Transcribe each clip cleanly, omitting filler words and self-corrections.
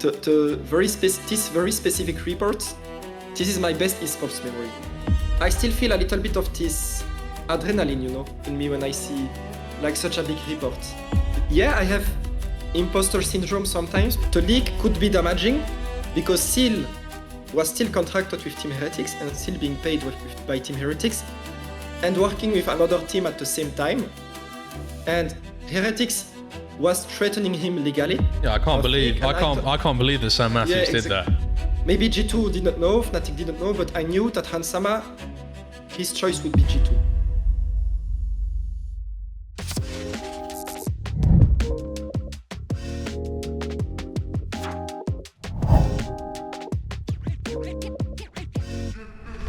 this very specific report, this is my best esports memory. I still feel a little bit of this adrenaline, you know, in me when I see like such a big report. Yeah, I have imposter syndrome sometimes. The league could be damaging because Seal was still contracted with Team Heretics and still being paid by Team Heretics and working with another team at the same time. And Heretics was threatening him legally. Yeah, I can't believe the Sam Matthews did that. Maybe G2 didn't know, Fnatic didn't know, but I knew that Hansama, his choice would be G2.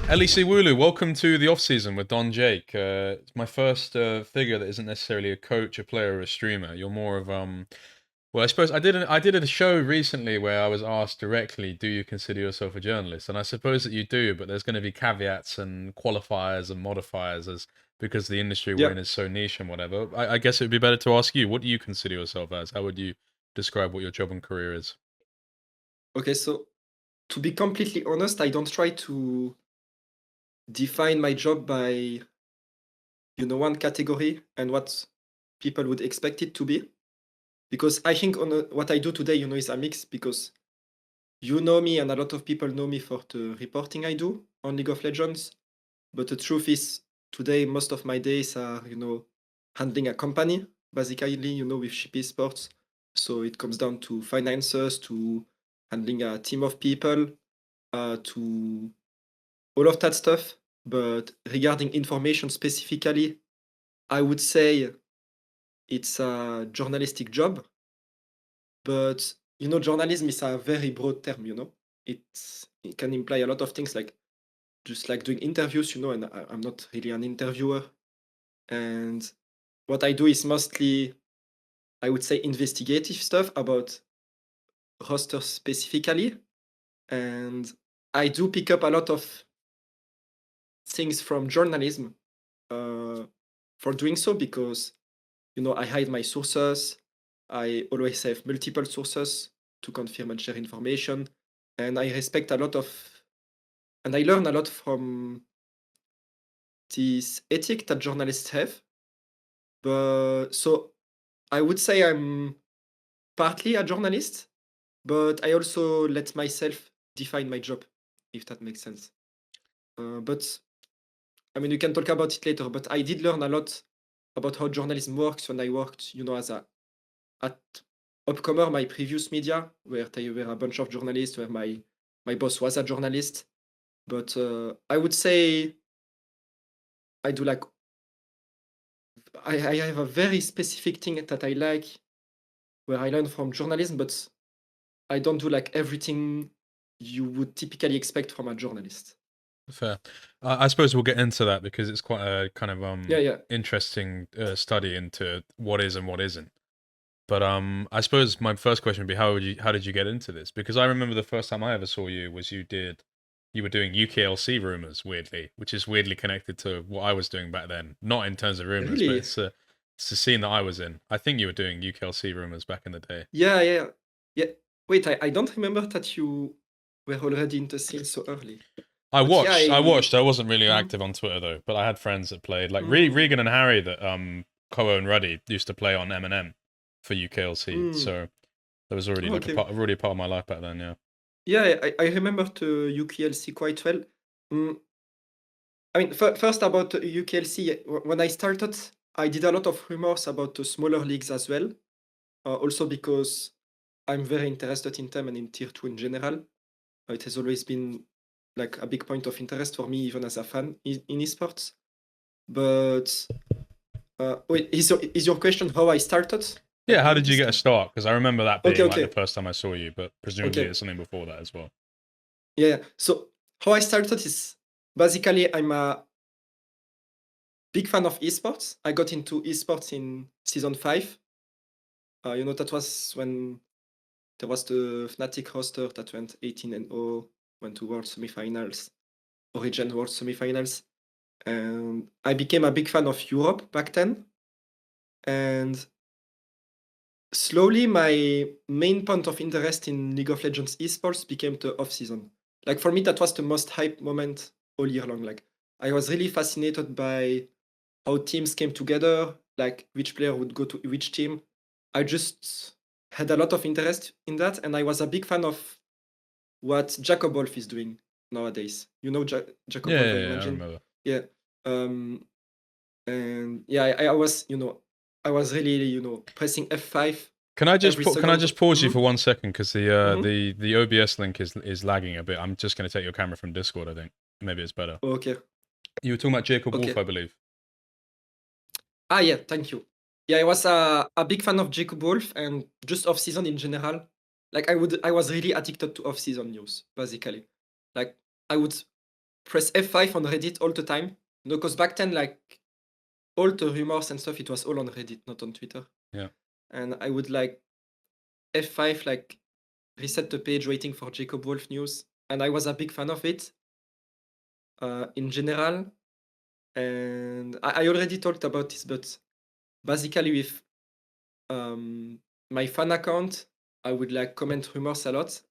LEC Wooloo, welcome to the off-season with Don Jake. It's my first figure that isn't necessarily a coach, a player, or a streamer. You're more of well, I suppose I did a show recently where I was asked directly, do you consider yourself a journalist? And I suppose that you do, but there's going to be caveats and qualifiers and modifiers because the industry we're in is so niche and whatever. I guess it would be better to ask you, what do you consider yourself as? How would you describe what your job and career is? Okay, so to be completely honest, I don't try to define my job by, you know, one category and what people would expect it to be. Because I think what I do today, you know, is a mix because you know me and a lot of people know me for the reporting I do on League of Legends. But the truth is, today, most of my days are, you know, handling a company, basically, you know, with Ship Esports. So it comes down to finances, to handling a team of people, to all of that stuff. But regarding information specifically, I would say it's a journalistic job. But, you know, journalism is a very broad term, you know. It can imply a lot of things, like just like doing interviews, you know, and I'm not really an interviewer. And what I do is mostly, I would say, investigative stuff about rosters specifically. And I do pick up a lot of things from journalism for doing so because, you know, I hide my sources. I always have multiple sources to confirm and share information. And I respect a lot of, and I learn a lot from this ethic that journalists have. But so I would say I'm partly a journalist, but I also let myself define my job, if that makes sense. But I mean, we can talk about it later, but I did learn a lot about how journalism works when I worked, you know, at Upcomer, my previous media, where there were a bunch of journalists, where my boss was a journalist. But I would say I do like, I have a very specific thing that I like, where I learn from journalism, but I don't do like everything you would typically expect from a journalist. Fair. I suppose we'll get into that because it's quite a kind of interesting study into what is and what isn't. But I suppose my first question would be how did you get into this? Because I remember the first time I ever saw you was you were doing UKLC rumors, weirdly, which is weirdly connected to what I was doing back then. Not in terms of rumors, Really? but it's the scene that I was in. I think you were doing UKLC rumors back in the day. Yeah. Wait, I don't remember that you were already into scene so early. I watched. I wasn't really active on Twitter though, but I had friends that played, like Regan and Harry that Koa and Ruddy used to play on M&M for UKLC. So that was already already a part of my life back then. Yeah. Yeah, I remember the UKLC quite well. I mean, first about UKLC, when I started, I did a lot of rumors about the smaller leagues as well. Also because I'm very interested in them and in Tier 2 in general. It has always been like a big point of interest for me, even as a fan in esports. But wait, is your question how I started? Yeah, how did you get a start? Because I remember that being like the first time I saw you, but presumably it's something before that as well. Yeah, so how I started is basically I'm a big fan of esports. I got into esports in season 5. You know, that was when there was the Fnatic roster that went 18-0, went to World Semifinals, Origin World Semifinals. And I became a big fan of Europe back then. And slowly my main point of interest in League of Legends esports became the off-season. Like for me, that was the most hype moment all year long. Like I was really fascinated by how teams came together, like which player would go to which team. I just had a lot of interest in that, and I was a big fan of what Jacob Wolf is doing nowadays. You know Jacob Yeah, Wolf, I yeah, I imagine. remember. Yeah. And yeah, I was, I was really, pressing F5 every Can I second. just pause you Mhm, for 1 second because mhm. the OBS link is lagging a bit. I'm just going to take your camera from Discord. I think maybe it's better. Okay, You were talking about Jacob Wolf, okay. I believe. Yeah, thank you. Yeah, I was a big fan of Jacob Wolf and just off season in general. Like I was really addicted to off season news, basically. Like I would press F5 on Reddit all the time. Because back then, like all the rumors and stuff, it was all on Reddit, not on Twitter. Yeah. And I would like F5, like reset the page waiting for Jacob Wolf news. And I was a big fan of it in general. And I already talked about this, but basically with my fan account, I would like comment rumors a lot.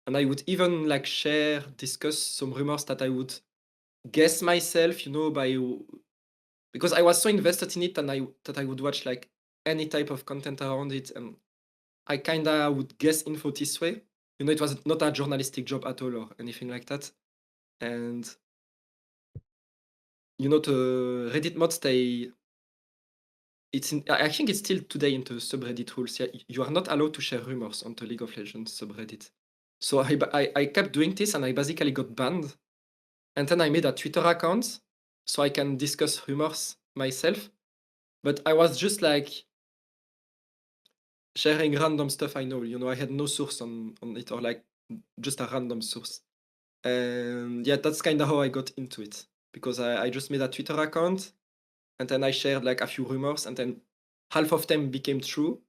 And I would even like share, discuss some rumors that I would guess myself, by because I was so invested in it and that I would watch like any type of content around it, and I kinda would guess info this way. It was not a journalistic job at all or anything like that. And the Reddit mods, I think it's still today in the subreddit rules. Yeah, you are not allowed to share rumors on the League of Legends subreddit. So I kept doing this and I basically got banned. And then I made a Twitter account so I can discuss rumors myself. But I was just like sharing random stuff I know. I had no source on it, or like just a random source. And yeah, that's kind of how I got into it, because I just made a Twitter account and then I shared like a few rumors, and then half of them became true.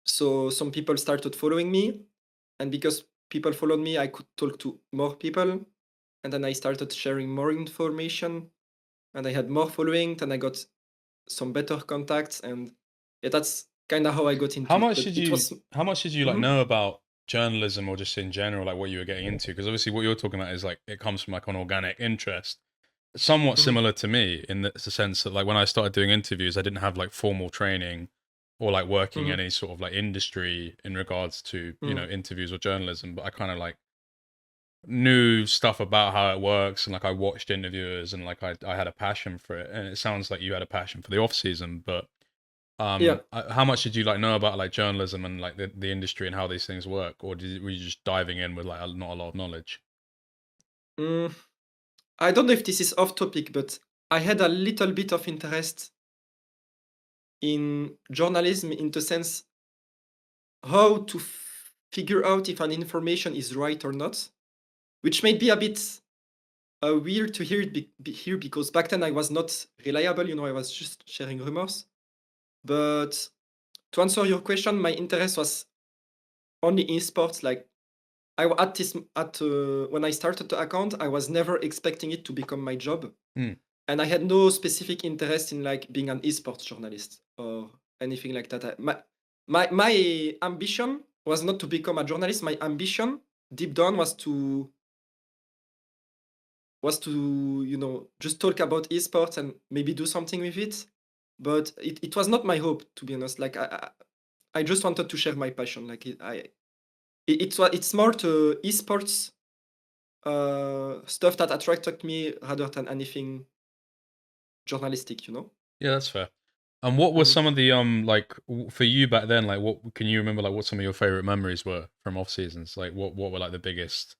So some people started following me, and because people followed me, I could talk to more people, and then I started sharing more information, and I had more following. Then I got some better contacts, and yeah, that's kind of how I got into it. But it was How much did you like Mhm, know about journalism or just in general, like what you were getting into? Because obviously what you're talking about is like it comes from like an organic interest. Somewhat mhm, similar to me in the sense that like when I started doing interviews, I didn't have like formal training or like working mhm, any sort of like industry in regards to, mhm. interviews or journalism, but I kind of like knew stuff about how it works and like I watched interviewers and like I had a passion for it. And it sounds like you had a passion for the off season, but Yeah. how much did you like know about like journalism and like the industry and how these things work, or were you just diving in with like not a lot of knowledge? Mm, I don't know if this is off topic, but I had a little bit of interest in journalism, in the sense how to figure out if an information is right or not, which may be a bit weird to hear it here, because back then I was not reliable. I was just sharing rumors. But to answer your question, my interest was only in sports. Like when I started the account, I was never expecting it to become my job. Hmm. And I had no specific interest in like being an esports journalist or anything like that. My ambition was not to become a journalist. My ambition deep down was to just talk about esports and maybe do something with it. But it was not my hope, to be honest. Like I just wanted to share my passion. Like it's more to esports stuff that attracted me rather than anything journalistic. Yeah, that's fair. And what was Mhm. some of the like for you back then? Like, what can you remember? Like, what some of your favorite memories were from off seasons? Like, what were like the biggest?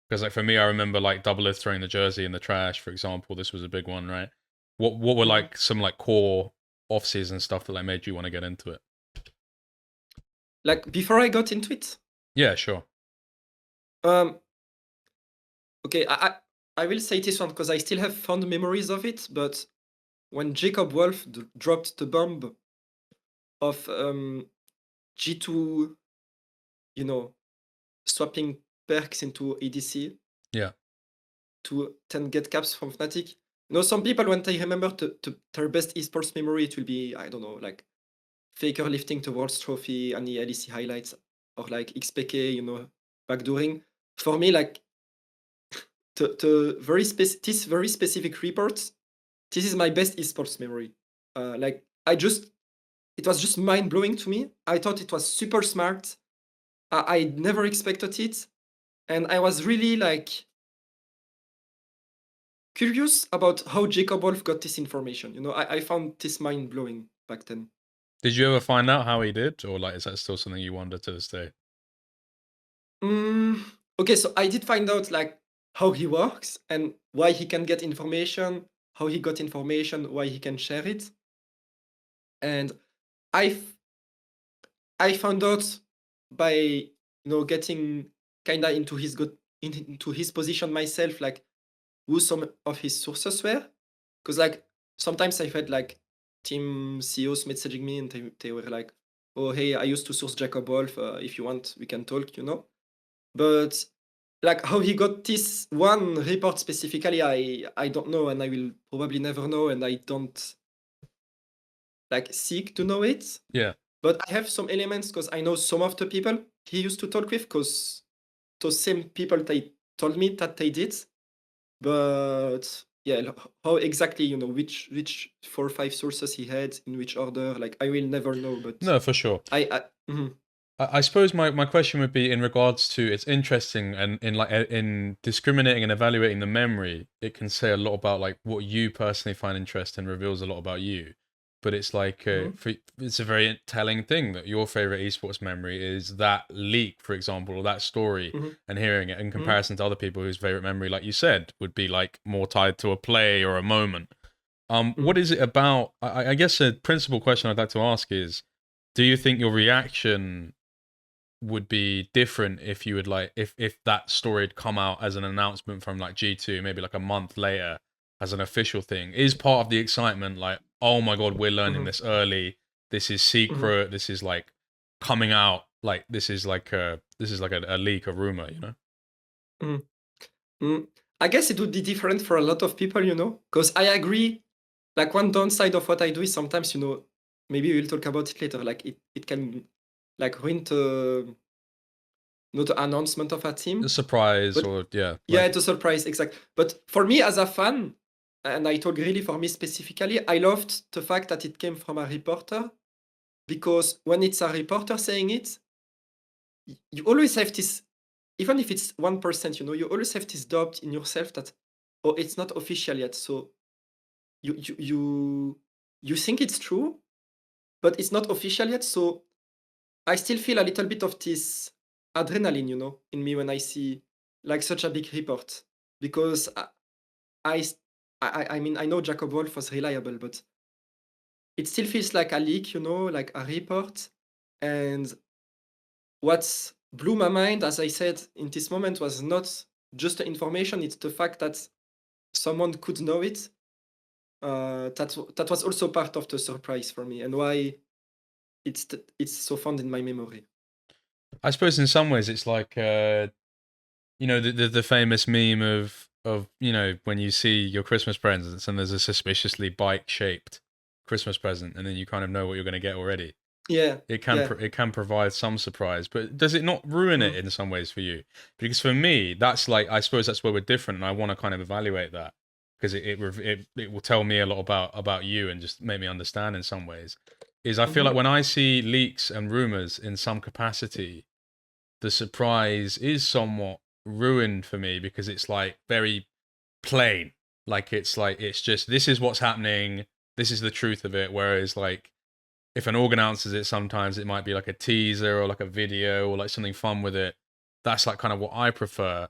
Because like for me, I remember like Double throwing the jersey in the trash, for example. This was a big one, right? What were Mhm. like some like core off season stuff that like made you want to get into it? Like before I got into it, Yeah, sure. um, okay, I will say this one because I still have fond memories of it. But when Jacob Wolf dropped the bomb of G2, you know, swapping perks into ADC Yeah. to 10 get caps from Fnatic. Some people, when they remember their best esports memory, it will be, I don't know, like Faker lifting the World's Trophy and the LEC highlights, or like XPK, backdooring. For me, like the this very specific report, this is my best esports memory. Like it was just mind blowing to me. I thought it was super smart. I never expected it, and I was really like curious about how Jacob Wolf got this information. I found this mind blowing back then. Did you ever find out how he did, or like is that still something you wonder to this day? Okay, so I did find out like how he works and why he can get information, how he got information, why he can share it, and I found out by getting kinda into his position myself, like who some of his sources were, because like sometimes I've had like team CEOs messaging me and they were like, "Oh hey, I used to source Jacob Wolf. If you want, we can talk." But like how he got this one report specifically, I don't know, and I will probably never know, and I don't like seek to know it. Yeah. But I have some elements because I know some of the people he used to talk with, because those same people they told me that they did. But yeah, how exactly, which 4 or 5 sources he had in which order, like I will never know. But No, for sure. I suppose my question would be in regards to, it's interesting, and in discriminating and evaluating the memory, it can say a lot about like what you personally find interesting, reveals a lot about you. But it's like it's a very telling thing that your favorite esports memory is that leak, for example, or that story, and hearing it in comparison to other people whose favorite memory, like you said, would be like more tied to a play or a moment. What is it about? I guess a principal question I'd like to ask is, do you think your reaction would be different if you would like if that story had come out as an announcement from like G2 maybe like a month later as an official thing? Is part of the excitement like, oh my god, we're learning this early, this is secret, this is like coming out, like this is like a leak, a rumor, I guess it would be different for a lot of people, because I agree. Like one downside of what I do is sometimes, maybe we'll talk about it later. Like it can like ruin the announcement of a team. A surprise, but, or yeah, like, it's a surprise, exactly. But for me as a fan, and I told really for me specifically, I loved the fact that it came from a reporter, because when it's a reporter saying it, you always have this, even if it's 1%, you always have this doubt in yourself that, oh, it's not official yet, so you think it's true, but it's not official yet. So I still feel a little bit of this adrenaline, in me when I see like such a big report, because I I mean, I know Jacob Wolf was reliable, but it still feels like a leak, like a report. And what blew my mind, as I said, in this moment was not just the information, it's the fact that someone could know it. That was also part of the surprise for me, and why it's so fond in my memory. I suppose in some ways it's like the famous meme of when you see your Christmas presents and there's a suspiciously bike shaped Christmas present, and then you kind of know what you're going to get already. Yeah, it can yeah. it can provide some surprise, but does it not ruin it in some ways for you? Because for me, that's like, I suppose that's where we're different, and I want to kind of evaluate that, because it will tell me a lot about you and just make me understand in some ways. Is I feel like when I see leaks and rumors in some capacity, the surprise is somewhat ruined for me, because it's like very plain. Like it's just, this is what's happening, this is the truth of it. Whereas like if an org announces it, sometimes it might be like a teaser or like a video or like something fun with it. That's like kind of what I prefer.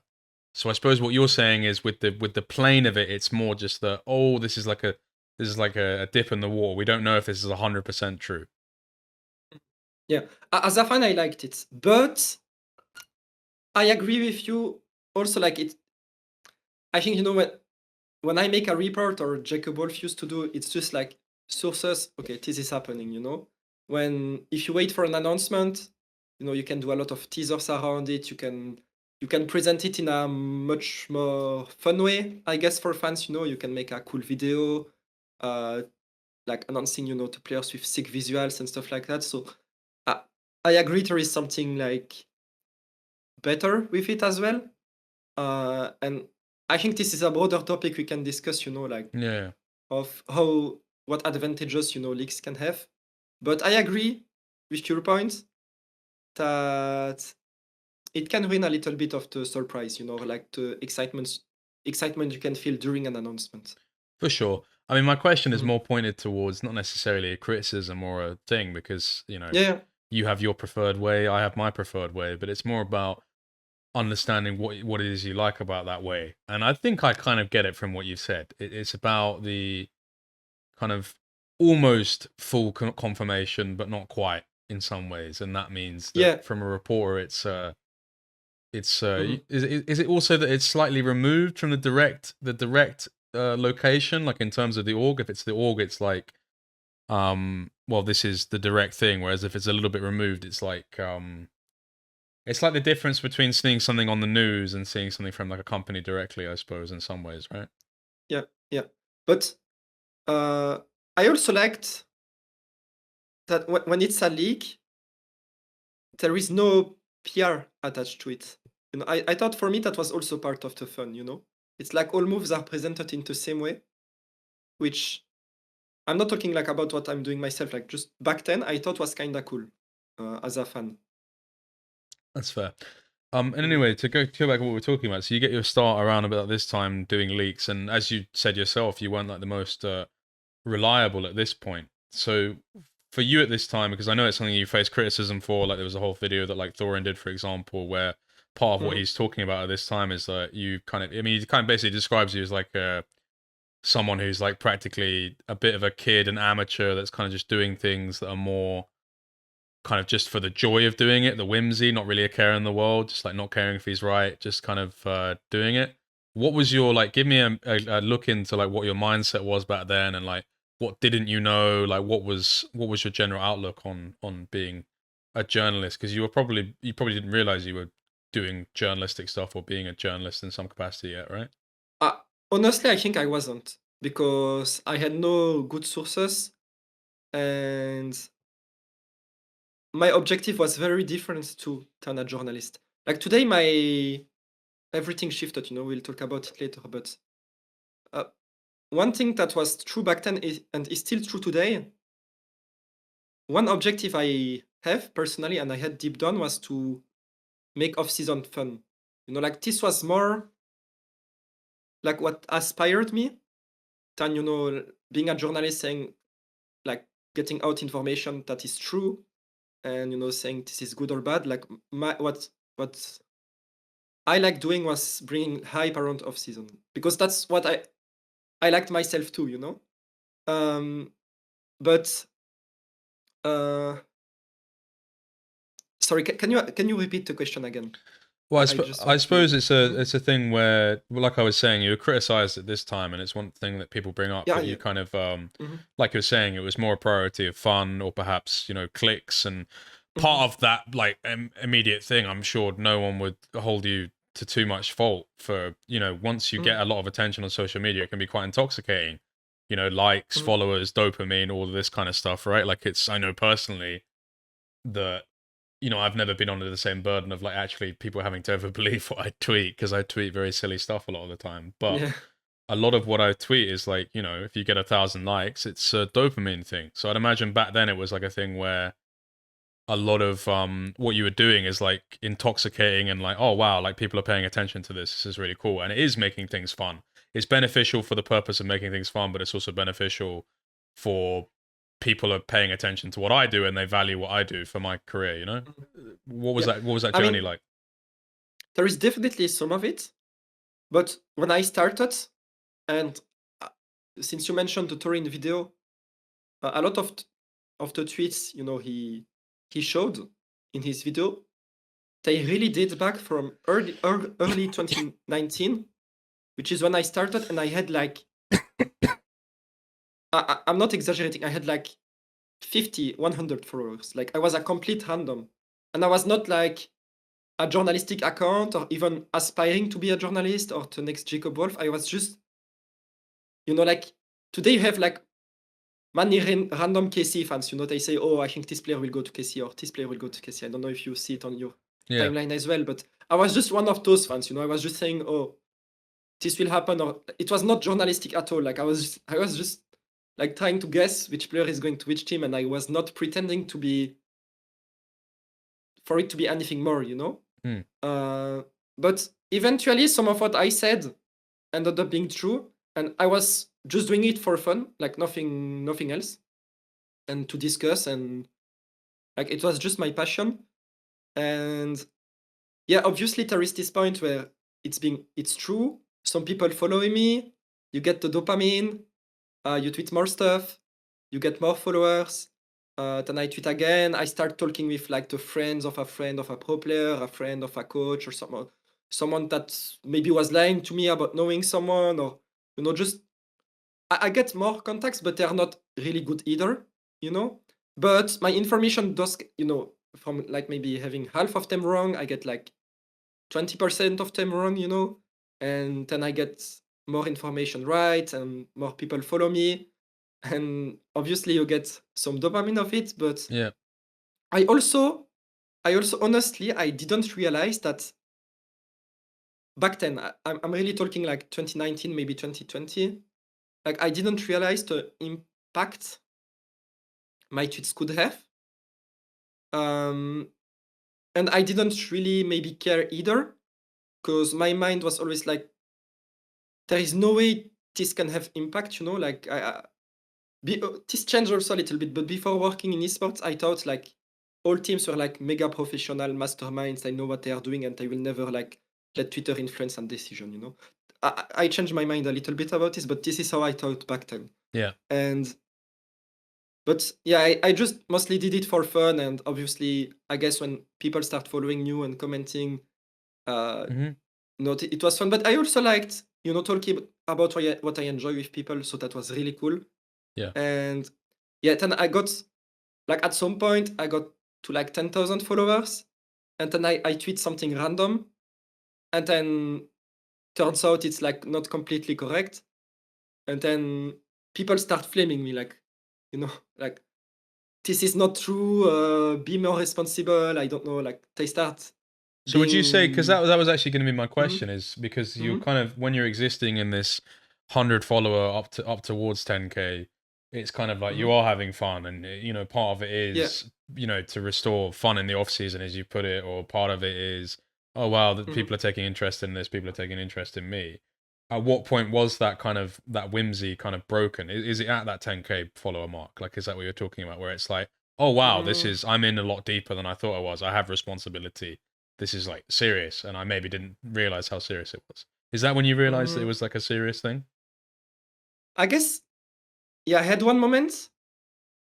So I suppose what you're saying is with the plane of it, it's more just the, oh, this is like a dip in the water. We don't know if this is 100% true. Yeah, as a fan, I liked it, but I agree with you. Also, like it, I think when I make a report, or Jacob Wolf used to do, it's just like sources. Okay, this is happening. When if you wait for an announcement, you can do a lot of teasers around it. You can present it in a much more fun way, I guess, for fans. You can make a cool video. like announcing, to players with sick visuals and stuff like that. So I agree there is something like better with it as well. And I think this is a broader topic we can discuss, like Yeah. of what advantages, leagues can have. But I agree with your point that it can ruin a little bit of the surprise, like the excitement you can feel during an announcement. For sure. I mean, my question is Mhm. more pointed towards not necessarily a criticism or a thing because, Yeah. you have your preferred way, I have my preferred way, but it's more about understanding what it is you like about that way. And I think I kind of get it from what you've said. It's about the kind of almost full confirmation, but not quite in some ways. And that means that Yeah. from a reporter, Mhm. is it also that it's slightly removed from the direct location, like in terms of the org? If it's the org, it's like well, this is the direct thing, whereas if it's a little bit removed, it's like the difference between seeing something on the news and seeing something from like a company directly, I suppose, in some ways, right? Yeah. Yeah. But I also liked that when it's a leak, there is no PR attached to it. I thought for me that was also part of the fun, It's like all moves are presented in the same way, which I'm not talking like about what I'm doing myself, like just back then I thought was kinda cool as a fan. That's fair. And Mhm. anyway, to go back to what we're talking about, so you get your start around about this time doing leaks, and as you said yourself, you weren't like the most reliable at this point. So for you at this time, because I know it's something you face criticism for, like there was a whole video that like Thorin did, for example, where part of what Mhm. he's talking about at this time is that you kind of, I mean, he kind of basically describes you as like someone who's like practically a bit of a kid, an amateur that's kind of just doing things that are more kind of just for the joy of doing it, the whimsy, not really a care in the world, just like not caring if he's right, just kind of doing it. What was your like? Give me a look into like what your mindset was back then, and like what didn't you know? Like what was your general outlook on being a journalist? Because you probably didn't realize you were doing journalistic stuff or being a journalist in some capacity yet, right? Uh, Honestly, I think I wasn't because I had no good sources and my objective was very different to than a journalist. Like today, my everything shifted. We'll talk about it later. But uh, one thing that was true back then and is still true today. One objective I have personally, and I had deep down, was to make off-season fun. Like this was more like what aspired me than being a journalist saying like getting out information that is true and saying this is good or bad. Like what I like doing was bringing hype around off season because that's what I liked myself too. Um, but sorry, can you repeat the question again? Well, I just I want to. suppose Mhm. it's a thing where, well, like I was saying, you were criticized at this time, and it's one thing that people bring up Yeah, that you yeah. kind of, Mhm. like you were saying, it was more a priority of fun or perhaps clicks, and Mhm. part of that like immediate thing. I'm sure no one would hold you to too much fault for once you Mhm. get a lot of attention on social media, it can be quite intoxicating. Likes, Mhm. followers, dopamine, all of this kind of stuff, right? Like I know personally that I've never been under the same burden of like actually people having to ever believe what I tweet because I tweet very silly stuff a lot of the time. But Yeah. a lot of what I tweet is like, if you get 1,000 likes, it's a dopamine thing. So I'd imagine back then it was like a thing where a lot of what you were doing is like intoxicating and like, oh wow, like people are paying attention to this. This is really cool. And it is making things fun. It's beneficial for the purpose of making things fun, but it's also beneficial for people are paying attention to what I do and they value what I do for my career. Mhm. What was Yeah. that I journey mean, like? there is definitely some of it, but when I started, and uh, since you mentioned the Turing video, a lot of the tweets, he showed in his video, they really date back from early 2019, which is when I started, and I had like I'm not exaggerating. I had like 50, 100 followers. Like I was a complete random, and I was not like a journalistic account or even aspiring to be a journalist or the next Jacob Wolf. I was just like today you have like many random KC fans, you know, they say, oh, I think this player will go to KC or this player will go to KC. I don't know if you see it on your timeline as well, but I was just one of those fans, you know, I was just saying, oh, this will happen, or it was not journalistic at all. Like I was just like trying to guess which player is going to which team, and I was not pretending to be for it to be anything more, you know. But eventually, some of what I said ended up being true, and I was just doing it for fun, like nothing else, and to discuss, and like it was just my passion. And yeah, obviously there is this point where it's true. Some people following me, you get the dopamine, you tweet more stuff, you get more followers. Then I tweet again. I start talking with like the friends of a friend of a pro player, a friend of a coach, or someone that maybe was lying to me about knowing someone, or you know, just I get more contacts, but they're not really good either, you know. But my information does, you know, from like maybe having half of them wrong, I get like 20% of them wrong, you know, and then I get more information right, and more people follow me, and obviously you get some dopamine of it. But Yeah. I also honestly I didn't realize that back then. I'm really talking like 2019, maybe 2020. Like I didn't realize the impact my tweets could have. And I didn't really maybe care either, because my mind was always like, there is no way this can have impact, you know. Like this changed also a little bit, but before working in esports, I thought like all teams were like mega professional masterminds. They know what they are doing, and they will never like let Twitter influence on decision, you know. I changed my mind a little bit about this, but this is how I thought back then. Yeah. But yeah, I just mostly did it for fun, and obviously, I guess when people start following you and commenting, you know, it was fun. But I also liked, you know, talking about what I enjoy with people, so that was really cool. Yeah. And yeah, then I got, like at some point, I got to like 10,000 followers, and then I tweet something random, and then turns out it's like not completely correct, and then people start flaming me, like, you know, like, this is not true, be more responsible, I don't know, like they start So would you say, because being that was actually going to be my Mhm, question, is because you're mhm, kind of, when you're existing in this 100 follower up towards 10k, it's kind of like you mhm. are having fun, and you know, part of it Yeah. is, you know, to restore fun in the off season, as you put it, or part of it is, oh wow, that Mhm. people are taking interest in this, people are taking interest in me. At what point was that kind of, that whimsy kind of broken? Is it at that 10k follower mark? Like, is that what you're talking about, where it's like, oh wow, Mm, I'm in a lot deeper than I thought I was. I have responsibility. This is like serious, and I maybe didn't realize how serious it was. Is that when you realized that it mm, was like a serious thing? I guess, yeah, I had one moment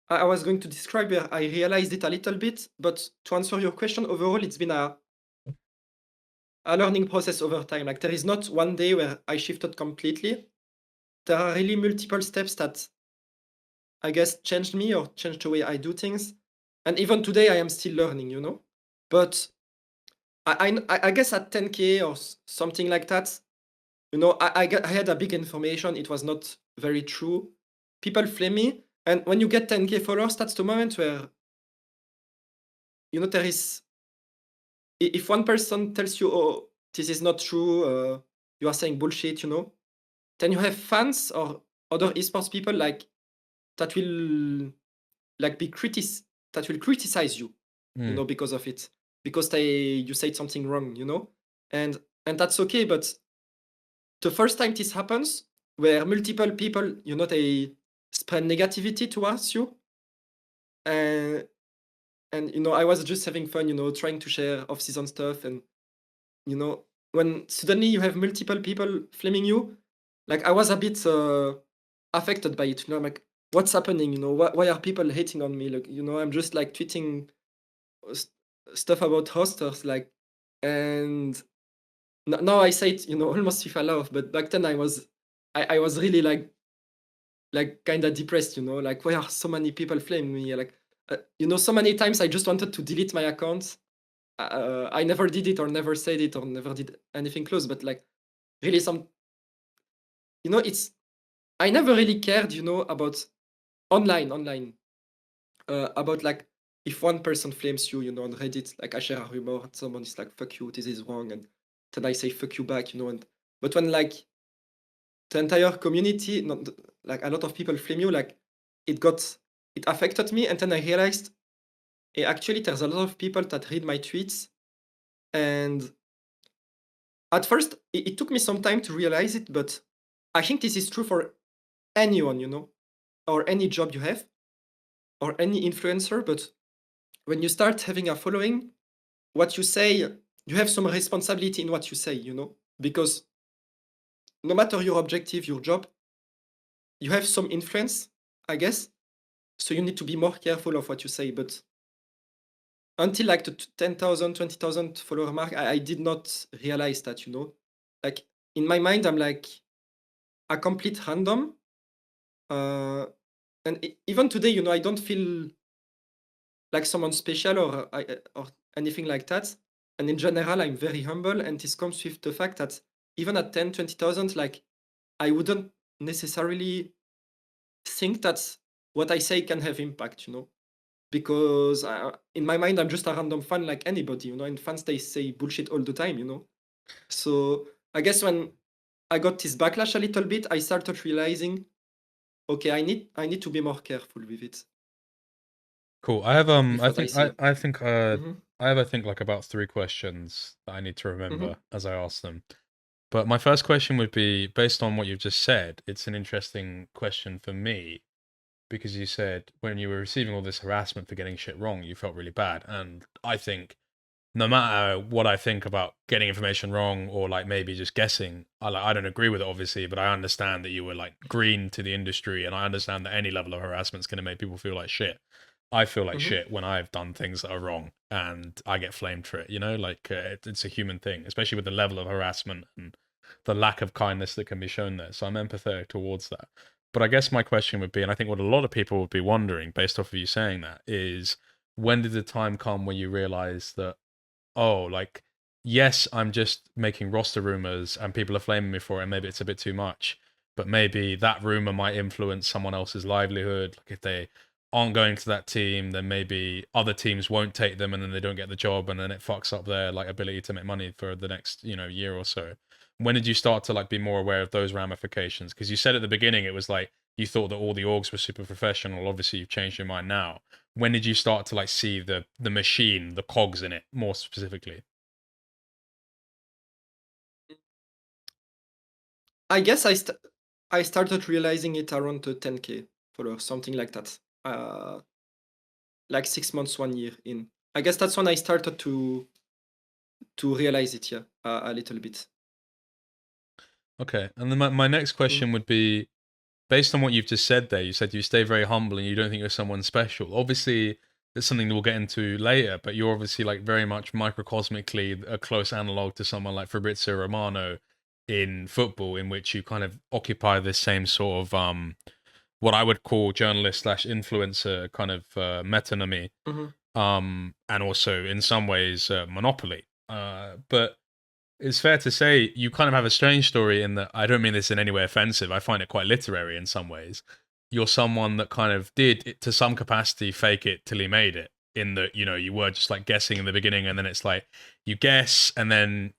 I was going to describe where I realized it a little bit, but to answer your question, overall, it's been a learning process over time. Like there is not one day where I shifted completely. There are really multiple steps that I guess changed me or changed the way I do things. And even today, I am still learning, you know. But I guess at 10K or something like that, you know, I had a big information. It was not very true. People flame me. And when you get 10K followers, that's the moment where, you know, there is, if one person tells you, oh, this is not true, you are saying bullshit, you know, then you have fans or other esports people like that will like that will criticize you, you know, because of it, because you said something wrong, you know, and that's okay. But the first time this happens, where multiple people, you know, they spread negativity towards you, and you know, I was just having fun, you know, trying to share off-season stuff, and you know, when suddenly you have multiple people flaming you, like I was a bit affected by it, you know. I'm like, what's happening, you know, why are people hating on me? Like, you know, I'm just like tweeting s- stuff about hosters, like, and now I say it, you know, almost with a laugh, but back then I was really like kind of depressed, you know, like why are so many people flaming me? Like, you know, so many times I just wanted to delete my account. I never did it or never said it or never did anything close, but like really you know, I never really cared, you know, about online, about like if one person flames you, on Reddit, like I share a rumor and someone is like, fuck you, this is wrong, and then I say fuck you back, and but when like the entire community, not like a lot of people flame you, like it affected me, and then I realized, actually there's a lot of people that read my tweets, and at first it took me some time to realize it, but I think this is true for anyone, or any job you have, or any influencer, but when you start having a following, what you say, you have some responsibility in what you say, because no matter your objective, your job, you have some influence, I guess. So you need to be more careful of what you say. But until like the 10,000, 20,000 follower mark, I did not realize that, Like in my mind, I'm like a complete random. And even today, I don't feel like someone special or anything like that. And in general, I'm very humble. And this comes with the fact that even at 10, 20,000, like I wouldn't necessarily think that what I say can have impact, because in my mind, I'm just a random fan like anybody, and fans, they say bullshit all the time. So I guess when I got this backlash a little bit, I started realizing, okay, I need to be more careful with it. Cool. I have With I what I think say. I think Mhm. I think like about 3 questions that I need to remember Mhm. as I ask them. But my first question would be based on what you've just said. It's an interesting question for me because you said when you were receiving all this harassment for getting shit wrong, you felt really bad. And I think no matter what I think about getting information wrong or like maybe just guessing, I don't agree with it obviously, but I understand that you were like green to the industry, and I understand that any level of harassment is going to make people feel like shit. I feel like Mhm. shit when I've done things that are wrong and I get flamed for it. Like it's a human thing, especially with the level of harassment and the lack of kindness that can be shown there. So I'm empathetic towards that. But I guess my question would be, and I think what a lot of people would be wondering based off of you saying that, is when did the time come when you realized that, oh, like, yes, I'm just making roster rumors and people are flaming me for it, and maybe it's a bit too much, but maybe that rumor might influence someone else's livelihood. Like if they aren't going to that team, then maybe other teams won't take them and then they don't get the job, and then it fucks up their like ability to make money for the next, year or so. When did you start to like be more aware of those ramifications? Because you said at the beginning it was like you thought that all the orgs were super professional. Obviously, you've changed your mind now. When did you start to like see the machine, the cogs in it more specifically? I guess I started realizing it around the 10K followers, something like that. Like 6 months, 1 year in. I guess that's when I started to realize it, yeah, a little bit. Okay, and then my next Mm. question would be, based on what you've just said there, you said you stay very humble and you don't think you're someone special. Obviously, it's something that we'll get into later, but you're obviously like very much microcosmically a close analog to someone like Fabrizio Romano in football, in which you kind of occupy this same sort of what I would call journalist slash influencer kind of metonymy, Mhm. and also in some ways monopoly. But it's fair to say you kind of have a strange story in that, I don't mean this in any way offensive. I find it quite literary in some ways. You're someone that kind of did, to some capacity, fake it till he made it. In that, you were just like guessing in the beginning, and then it's like you guess, and then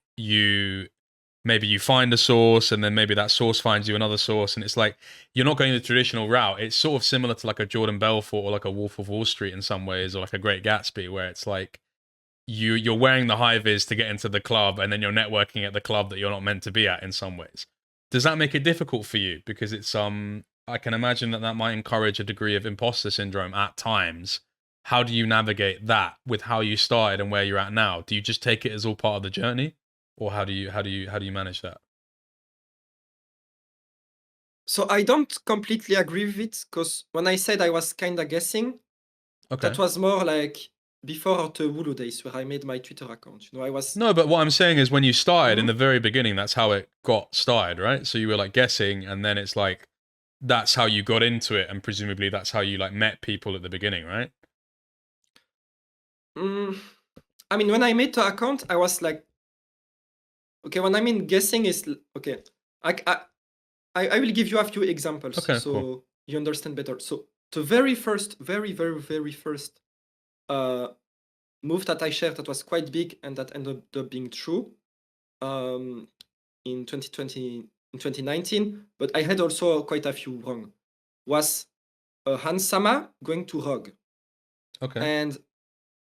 maybe you find a source, and then maybe that source finds you another source, and it's like you're not going the traditional route. It's sort of similar to like a Jordan Belfort or like a Wolf of Wall Street in some ways, or like a Great Gatsby, where it's like you're wearing the high vis to get into the club, and then you're networking at the club that you're not meant to be at in some ways. Does that make it difficult for you? Because it's I can imagine that might encourage a degree of imposter syndrome at times. How do you navigate that with how you started and where you're at now? Do you just take it as all part of the journey, or how do you manage that? So I don't completely agree with it, because when I said I was kind of guessing, that Okay. was more like before the Wooloo days where I made my Twitter account. I was. No, but what I'm saying is when you started in Mhm. the very beginning, that's how it got started, right? So you were like guessing, and then it's like that's how you got into it, and presumably that's how you like met people at the beginning, right? Mm, I mean, when I made the account, I was like, okay, when I mean guessing is okay. I, I I will give you a few examples Okay, cool. so you understand better. So the very first, very first move that I shared that was quite big and that ended up being true in 2019, but I had also quite a few wrong, was Hansama going to Rogue. Okay. And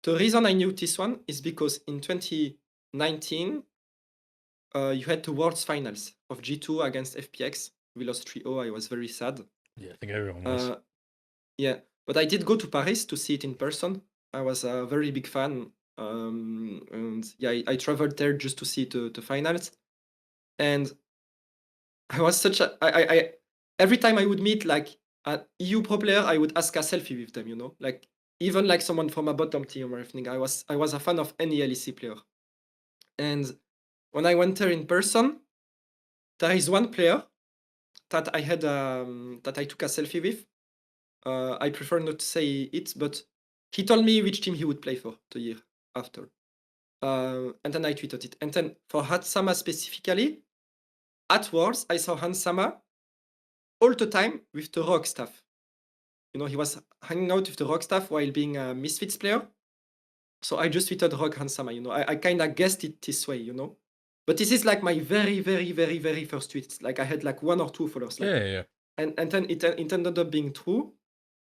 the reason I knew this one is because in 2019, you had the Worlds Finals of G2 against FPX. We lost 3-0. I was very sad. Yeah, I think everyone was. Yeah, but I did go to Paris to see it in person. I was a very big fan. And yeah, I traveled there just to see the finals. And I was such a... I every time I would meet like an EU pro player, I would ask a selfie with them, you know? Like, even like someone from a bottom team or anything. I was a fan of any LEC player. And when I went there in person, there is one player that I had that I took a selfie with. I prefer not to say it, but he told me which team he would play for the year after. And then I tweeted it. And then for Hansama specifically, at Worlds, I saw Hansama all the time with the Rogue staff. You know, he was hanging out with the Rogue staff while being a Misfits player. So I just tweeted Rogue Hansama, you know. I kind of guessed it this way, you know. But this is like my very first tweet. Like I had like 1 or 2 followers. Like, Yeah. And then it ended up being true.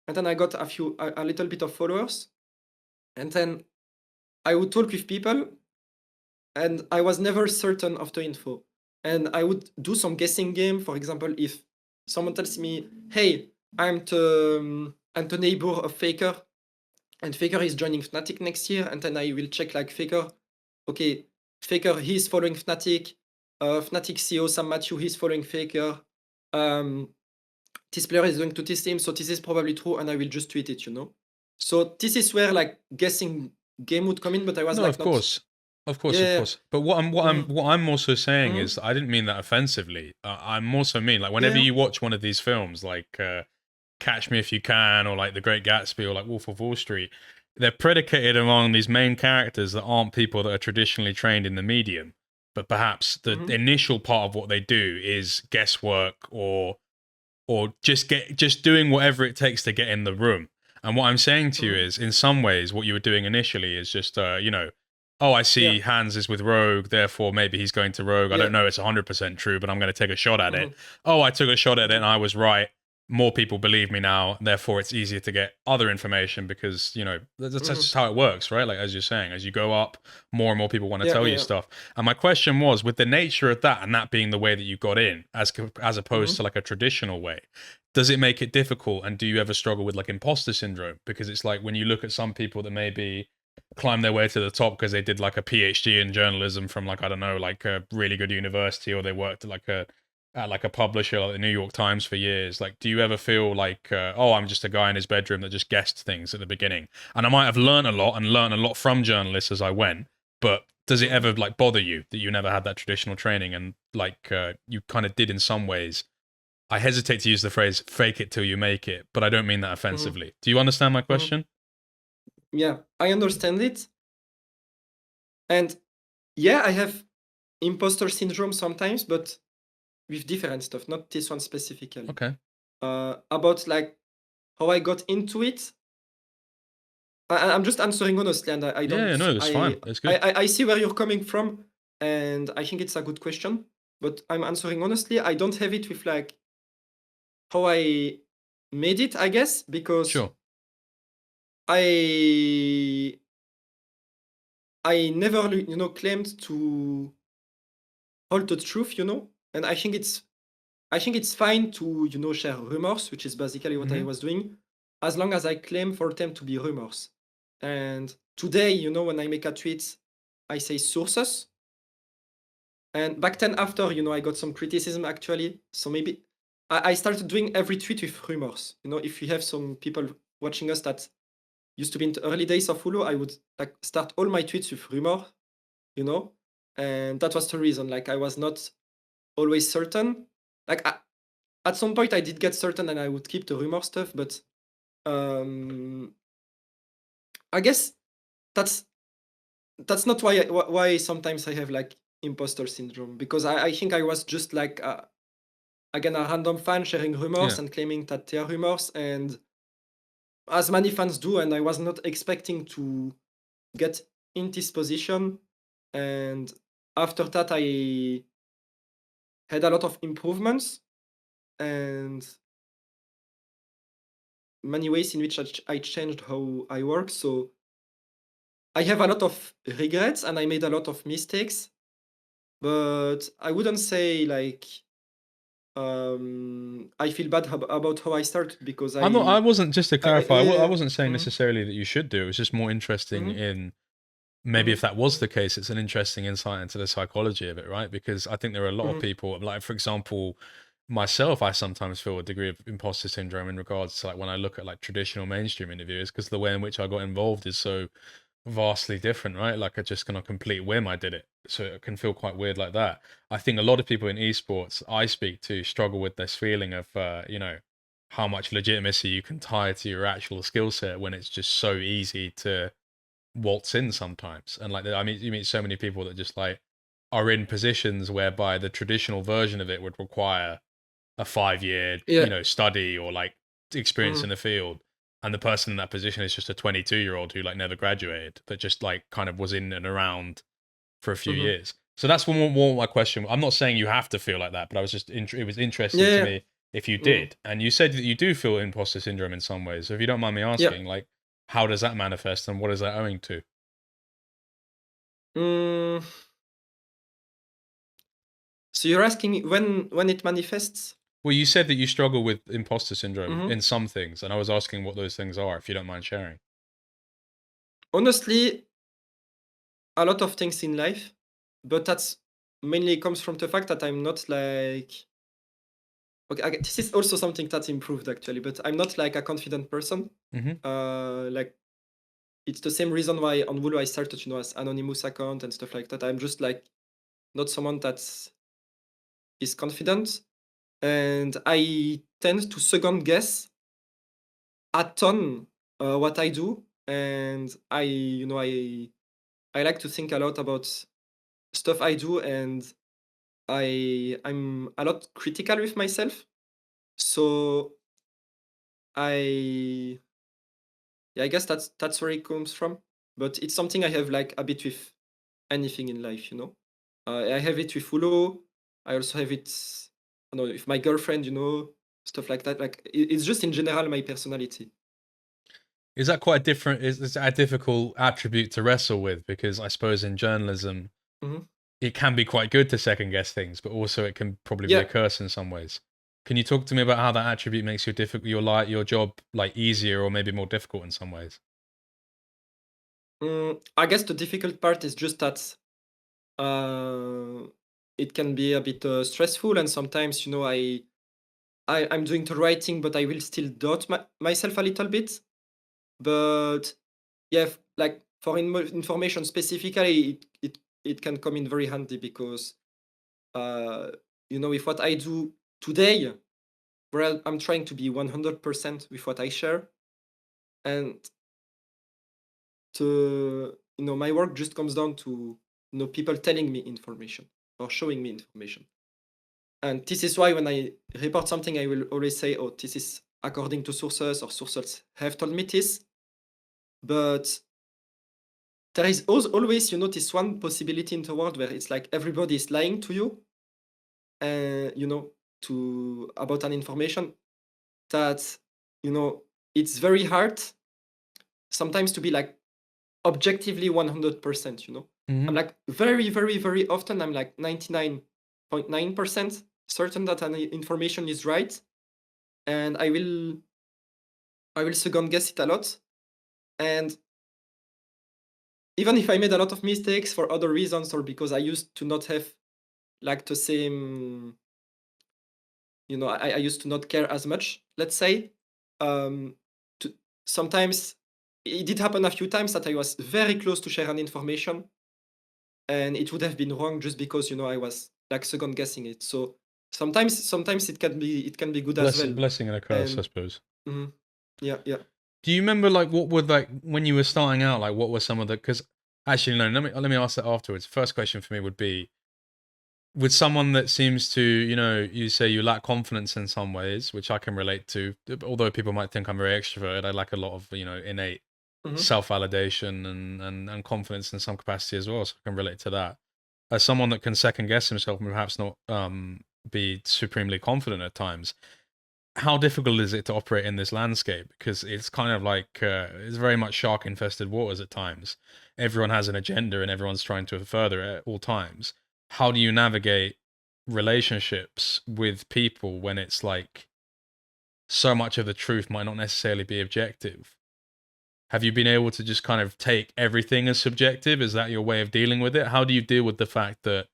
And then I got a little bit of followers. And then I would talk with people and I was never certain of the info. And I would do some guessing game. For example, if someone tells me, hey, I'm the neighbor of Faker, and Faker is joining Fnatic next year, and then I will check like Faker, okay, Faker, he's following Fnatic, Fnatic CEO Sam Matthew, he's following Faker, this player is going to this team, so this is probably true, and I will just tweet it, you know? So this is where like guessing game would come in, but I was No, like, of course. Of course. But what I'm also saying is I didn't mean that offensively. I'm also mean like whenever you watch one of these films, like Catch Me If You Can, or like The Great Gatsby, or like Wolf of Wall Street, they're predicated among these main characters that aren't people that are traditionally trained in the medium, but perhaps the initial part of what they do is guesswork or just doing whatever it takes to get in the room. And what I'm saying to you is, in some ways, what you were doing initially is just, you know, oh, I see Hans is with Rogue, therefore maybe he's going to Rogue. I don't know it's 100% true, but I'm going to take a shot at it. Oh, I took a shot at it and I was right. More people believe me now, therefore it's easier to get other information because, you know, that's just how it works, right? Like, as you're saying, as you go up, more and more people want to tell you stuff. And my question was, with the nature of that and that being the way that you got in, as opposed to like a traditional way, does it make it difficult? And do you ever struggle with like imposter syndrome? Because it's like when you look at some people that maybe climb their way to the top because they did like a PhD in journalism from like, I don't know, like a really good university, or they worked at like a publisher like the New York Times for years. Like, do you ever feel like, oh, I'm just a guy in his bedroom that just guessed things at the beginning? And I might have learned a lot from journalists as I went, but does it ever like bother you that you never had that traditional training and like you kind of did in some ways? I hesitate to use the phrase fake it till you make it, but I don't mean that offensively. Do you understand my question? Yeah, I understand it. And yeah, I have imposter syndrome sometimes, but with different stuff, not this one specifically. Okay. About like how I got into it. I'm just answering honestly, and I don't. Yeah, no, that's fine. That's good. I see where you're coming from, and I think it's a good question. But I'm answering honestly. I don't have it with like how I made it, I guess, because Sure. I never, you know, claimed to hold the truth, you know, and I think it's fine to, you know, share rumors, which is basically what I was doing, as long as I claim for them to be rumors. And today, you know, when I make a tweet, I say sources. And back then, after, you know, I got some criticism actually. So maybe I started doing every tweet with rumors. You know, if you have some people watching us that used to be in the early days of Wooloo, I would like start all my tweets with rumor, you know, and that was the reason. Like I was not always certain. Like at some point I did get certain, and I would keep the rumor stuff, but I guess that's not why sometimes I have like imposter syndrome, because I think I was just like again a random fan sharing rumors and claiming that they are rumors, and as many fans do, and I was not expecting to get in this position. And after that, I had a lot of improvements and many ways in which I changed how I work. So I have a lot of regrets and I made a lot of mistakes, but I wouldn't say like I feel bad about how I started because I'm not. I I wasn't, just to clarify. I wasn't saying mhm, necessarily that you should do. It was just more interesting mhm, in maybe if mhm, that was the case. It's an interesting insight into the psychology of it, right? Because I think there are a lot of mhm, people, like for example, myself. I sometimes feel a degree of imposter syndrome in regards to like when I look at like traditional mainstream interviews, because the way in which I got involved is so vastly different, right? Like I just on a complete whim I did it. So it can feel quite weird like that. I think a lot of people in esports I speak to struggle with this feeling of how much legitimacy you can tie to your actual skill set when it's just so easy to waltz in sometimes. And like I mean you meet so many people that just like are in positions whereby the traditional version of it would require a 5 year, yeah, study or like experience in mhm, the field. And the person in that position is just a 22-year-old who like never graduated, but just like kind of was in and around for a few mhm, years. So that's one my question. I'm not saying you have to feel like that, but I was just it was interesting to yeah, me if you mm, did. And you said that you do feel imposter syndrome in some ways. So if you don't mind me yeah. asking, like, how does that manifest and what is that owing to? Mm, so you're asking me when it manifests? Well, you said that you struggle with imposter syndrome Mhm. in some things, and I was asking what those things are, if you don't mind sharing. Honestly, a lot of things in life, but that's mainly comes from the fact that I'm not like okay. This is also something that's improved actually, but I'm not like a confident person. Hmm. Like it's the same reason why on Wooloo I started, as anonymous account and stuff like that. I'm just like not someone that is confident, and I tend to second guess a ton what I do, and I like to think a lot about stuff I do, and I'm a lot critical with myself. So I yeah, I guess that's where it comes from. But it's something I have like a bit with anything in life. I have it with Wooloo. I also have it, I don't know, with my girlfriend, stuff like that. Like it's just in general my personality. Is that quite a different? Is that a difficult attribute to wrestle with? Because I suppose in journalism, Mhm. it can be quite good to second guess things, but also it can probably be a Yeah. curse in some ways. Can you talk to me about how that attribute makes your job like easier or maybe more difficult in some ways? I guess the difficult part is just that uh, it can be a bit stressful, and sometimes I'm doing the right thing, but I will still doubt myself a little bit. But yeah, like for information specifically, it can come in very handy because uh, with what I do today, where I'm trying to be 100% with what I share, and my work just comes down to people telling me information or showing me information. And this is why when I report something, I will always say, "Oh, this is according to sources, or sources have told me this." But there is always, this one possibility in the world where it's like everybody is lying to you, you know, to about an information that, it's very hard sometimes to be like objectively 100%. I'm Hmm. like very, very, very often, I'm like 99.9% certain that an information is right, and I will second guess it a lot. And even if I made a lot of mistakes for other reasons, or because I used to not have like the same, I used to not care as much, let's say. Um, to, Sometimes it did happen a few times that I was very close to share an information, and it would have been wrong just because I was like second guessing it. So sometimes it can be good as well. Blessing and a curse, I And suppose. mhm, yeah, yeah. Do you remember like what were like when you were starting out? Like what were some of the? Because actually, no. Let me ask that afterwards. First question for me would be with someone that seems to, you say you lack confidence in some ways, which I can relate to. Although people might think I'm very extroverted, I lack a lot of, innate self-validation and confidence in some capacity as well. So I can relate to that. As someone that can second guess himself and perhaps not be supremely confident at times, how difficult is it to operate in this landscape? Because it's kind of like it's very much shark infested waters at times. Everyone has an agenda and everyone's trying to further it at all times. How do you navigate relationships with people when it's like so much of the truth might not necessarily be objective? Have you been able to just kind of take everything as subjective? Is that your way of dealing with it? How do you deal with the fact that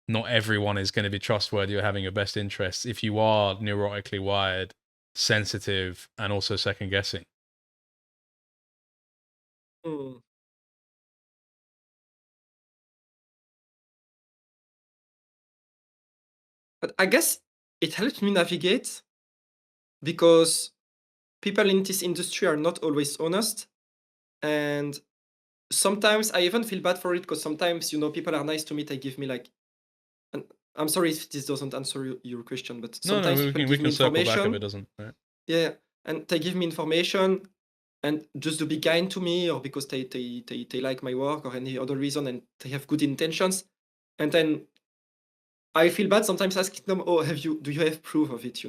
not everyone is going to be trustworthy or having your best interests if you are neurotically wired, sensitive, and also second guessing? Mm. But I guess it helps me navigate because people in this industry are not always honest, and sometimes I even feel bad for it because sometimes people are nice to me. They give me like, and I'm sorry if this doesn't answer your question, but No, sometimes we people can give me circle back if it information. doesn't. Right? Yeah, and they give me information, and just to be kind to me, or because they like my work, or any other reason, and they have good intentions, and then I feel bad sometimes asking them, "Oh, do you have proof of it?"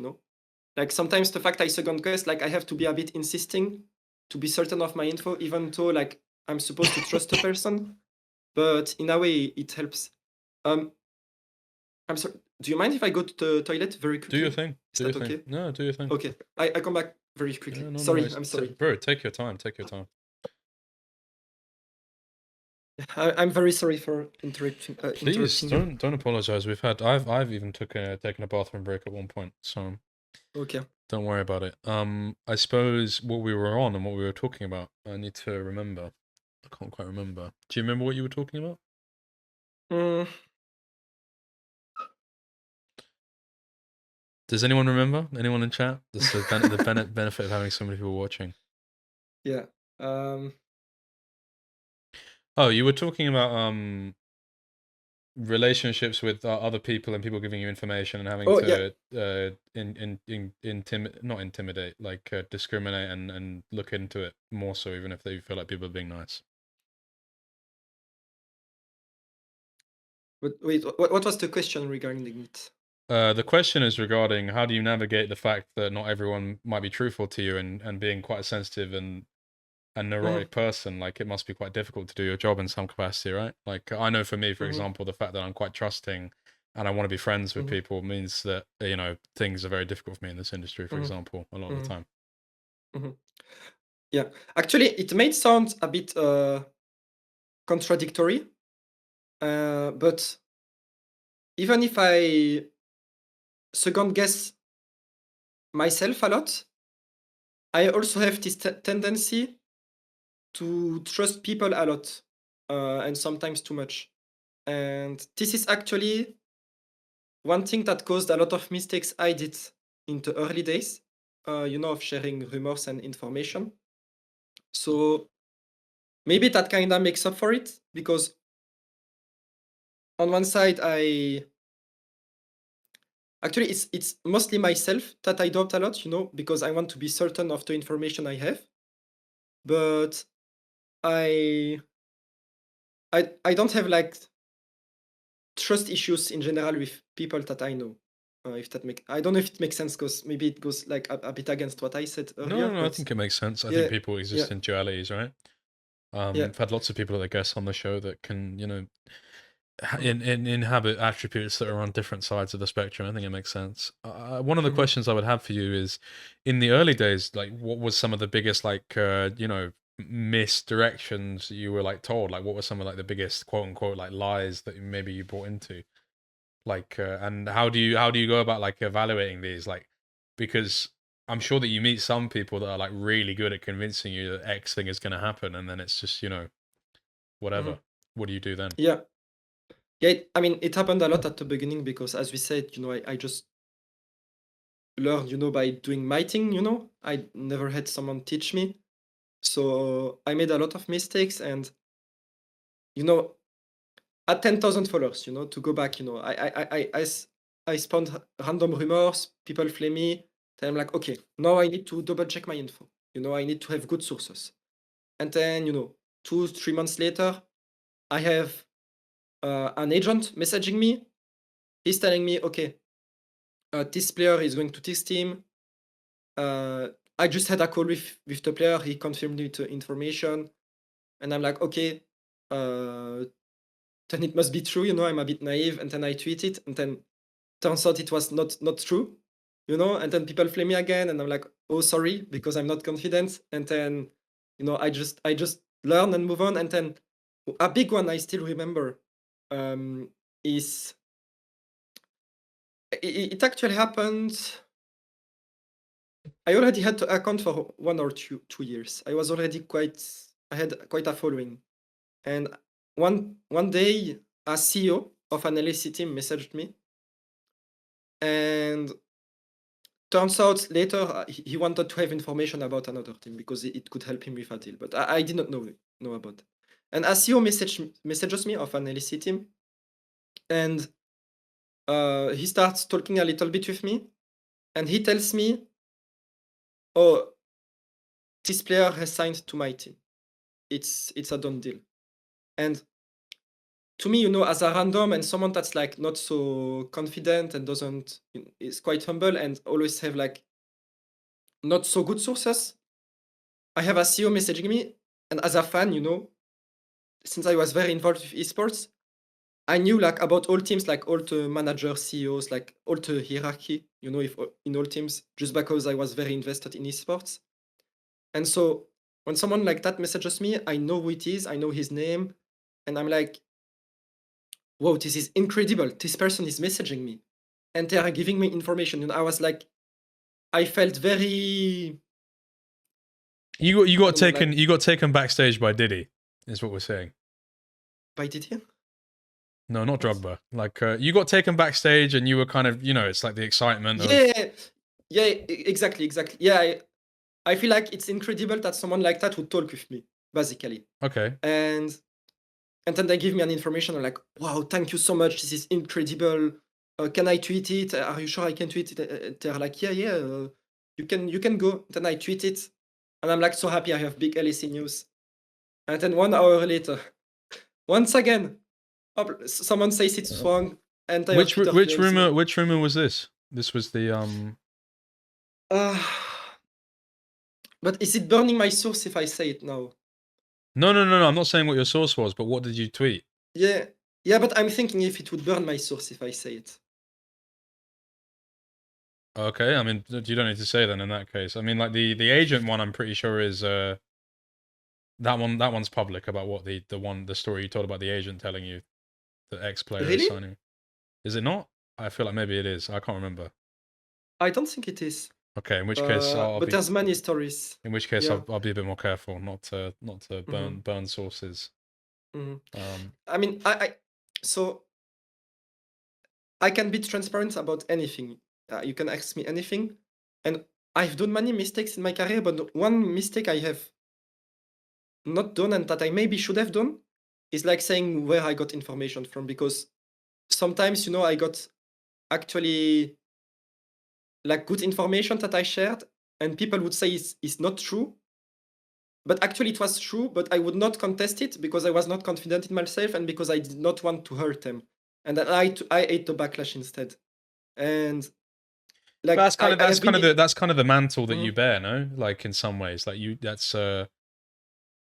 Like sometimes the fact I second guess, like I have to be a bit insisting to be certain of my info, even though like I'm supposed to trust a person. But in a way, it helps. Um, I'm sorry. Do you mind if I go to the toilet very Do your quickly? thing. Is Do your that thing. okay? No, do your thing. Okay. I come back very quickly. No, no Sorry, worries. I'm sorry. Bro, take your time. Take your time. I'm very sorry for Please interrupting you. don't apologize. I've even taken a bathroom break at one point, so Okay. don't worry about it. I suppose what we were on and what we were talking about, I need to remember. I can't quite remember. Do you remember what you were talking about? Mm, Does anyone remember? Anyone in chat? This is the benefit of having so many people watching. yeah. Um, Oh, you were talking about relationships with other people and people giving you information and having oh yeah. to not intimidate, like discriminate and look into it more so, even if they feel like people are being nice. But wait, what was the question regarding it? The question is regarding how do you navigate the fact that not everyone might be truthful to you, and being quite a sensitive and a neurotic person, like it must be quite difficult to do your job in some capacity, right? Like I know for me, for example, the fact that I'm quite trusting and I want to be friends with people means that things are very difficult for me in this industry, for example, a lot of the time. Yeah, actually, it may sound a bit contradictory, but even if I second guess myself a lot, I also have this tendency to trust people a lot, and sometimes too much. And this is actually one thing that caused a lot of mistakes I did in the early days, of sharing rumors and information. So maybe that kind of makes up for it, because on one side, actually it's mostly myself that I doubt a lot, because I want to be certain of the information I have. But I I don't have like trust issues in general with people that I know. If that I don't know if it makes sense, because maybe it goes like a bit against what I said earlier. No, I But think it makes sense. I yeah, think people yeah, exist in dualities, right? yeah. I've had lots of people that I guess on the show that can, Mhm, inhabit attributes that are on different sides of the spectrum. I think it makes sense. One of the mhm. questions I would have for you is, in the early days, like, what was some of the biggest, like, misdirections you were like told? Like, what were some of like the biggest quote unquote like lies that maybe you bought into? Like, and how do you go about like evaluating these? Like, because I'm sure that you meet some people that are like really good at convincing you that X thing is going to happen, and then it's just whatever. Mhm. What do you do then? Yeah, yeah. I mean, it happened a lot at the beginning because, as we said, I just learned, by doing my thing. I never had someone teach me, so I made a lot of mistakes, and you know, at 10,000 followers, you know, to go back, you know, I spawned random rumors, people flame me. Then I'm like, okay, now I need to double check my info. You know, I need to have good sources. And then, you know, 2-3 months later, I have an agent messaging me. He's telling me, okay, this player is going to this team. I just had a call with the player. He confirmed the information. And I'm like, okay, then it must be true, you know, I'm a bit naive. And then I tweet it, and then turns out it was not true, you know, and then people flame me again, and I'm like, oh, sorry, because I'm not confident. And then, you know, I just learn and move on. And then a big one I still remember is it actually happened. I already had to account for 1 or 2 years. I had quite a following. And one day, a CEO of an LEC team messaged me, and turns out later he wanted to have information about another team because it could help him with a deal, but I did not know about. And a CEO messages me of an LEC team, and he starts talking a little bit with me, and he tells me, "Oh, this player has signed to my team. It's a done deal." And to me, you know, as a random and someone that's like not so confident and is quite humble and always have like not so good sources, I have a CEO messaging me, and as a fan, you know, since I was very involved with esports, I knew like about all teams, like all the managers, CEOs, like all the hierarchy, you know, if in all teams, just because I was very invested in esports. And so when someone like that messages me, I know who it is, I know his name, and I'm like, whoa, this is incredible. This person is messaging me, and they are giving me information. And I was like, I felt very. You got taken like, you got taken backstage by Diddy, is what we're saying. by Didier? No, not What? Drogba. Like you got taken backstage, and you were kind of, you know, it's like the excitement of. Yeah, exactly. Yeah, I feel like it's incredible that someone like that would talk with me, basically. Okay. And then they give me an information. I'm like, wow, thank you so much. This is incredible. Can I tweet it? Are you sure I can tweet it? They're like, yeah, you can go. Then I tweet it, and I'm like so happy. I have big LEC news. And then 1 hour later, once again, someone says it's wrong. Entire Twitter Which flames me. rumor was this? This was the But is it burning my source if I say it now? No. I'm not saying what your source was, but what did you tweet? Yeah, but I'm thinking if it would burn my source if I say it. Okay, I mean, you don't need to say then in that case. I mean, like the agent one, I'm pretty sure is that one's public about what the story you told about the agent telling you the ex player is Really? signing. Is it not? I feel like maybe it is. I can't remember. I don't think it is. Okay, in which case but there's many stories. In which case Yeah. I'll be a bit more careful not to Mhm. burn sources. Mhm. I mean, so I can be transparent about anything. You can ask me anything, and I've done many mistakes in my career, but one mistake I have not done and that I maybe should have done is like saying where I got information from, because sometimes, you know, I got actually like good information that I shared, and people would say it's not true. But actually it was true, but I would not contest it because I was not confident in myself and because I did not want to hurt them. And then I ate the backlash instead. And like That's kind I have been that's kind of the mantle that you Mhm. bear, no? Like in some ways, like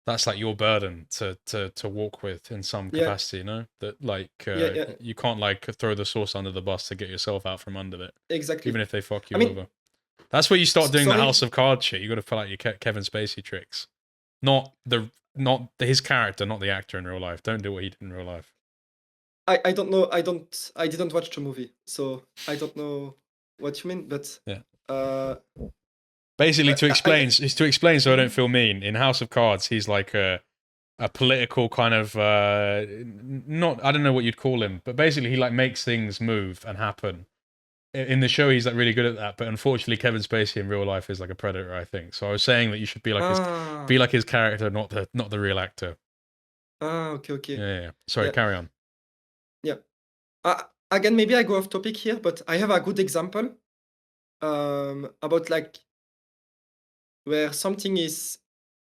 that's like your burden to walk with in some Yeah, capacity, no? That like yeah, you can't like throw the source under the bus to get yourself out from under it, exactly. even if they fuck I you mean, over. That's where you start doing the House sorry. of Cards shit. You got to pull out your Kevin Spacey tricks, not his character, not the actor in real life. Don't do what he did in real life. I don't know. I didn't watch the movie, so I don't know what you mean. But Yeah. uh, Basically, to I explain, so I don't Mhm. feel mean. In House of Cards, he's like a political kind of not, I don't know what you'd call him, but basically he like makes things move and happen. In the show, he's like really good at that, but unfortunately, Kevin Spacey in real life is like a predator, I think. So I was saying that you should be like Ah, his character, not the real actor. okay. Yeah. Sorry, Yeah. carry on. Again, maybe I go off topic here, but I have a good example about like where something is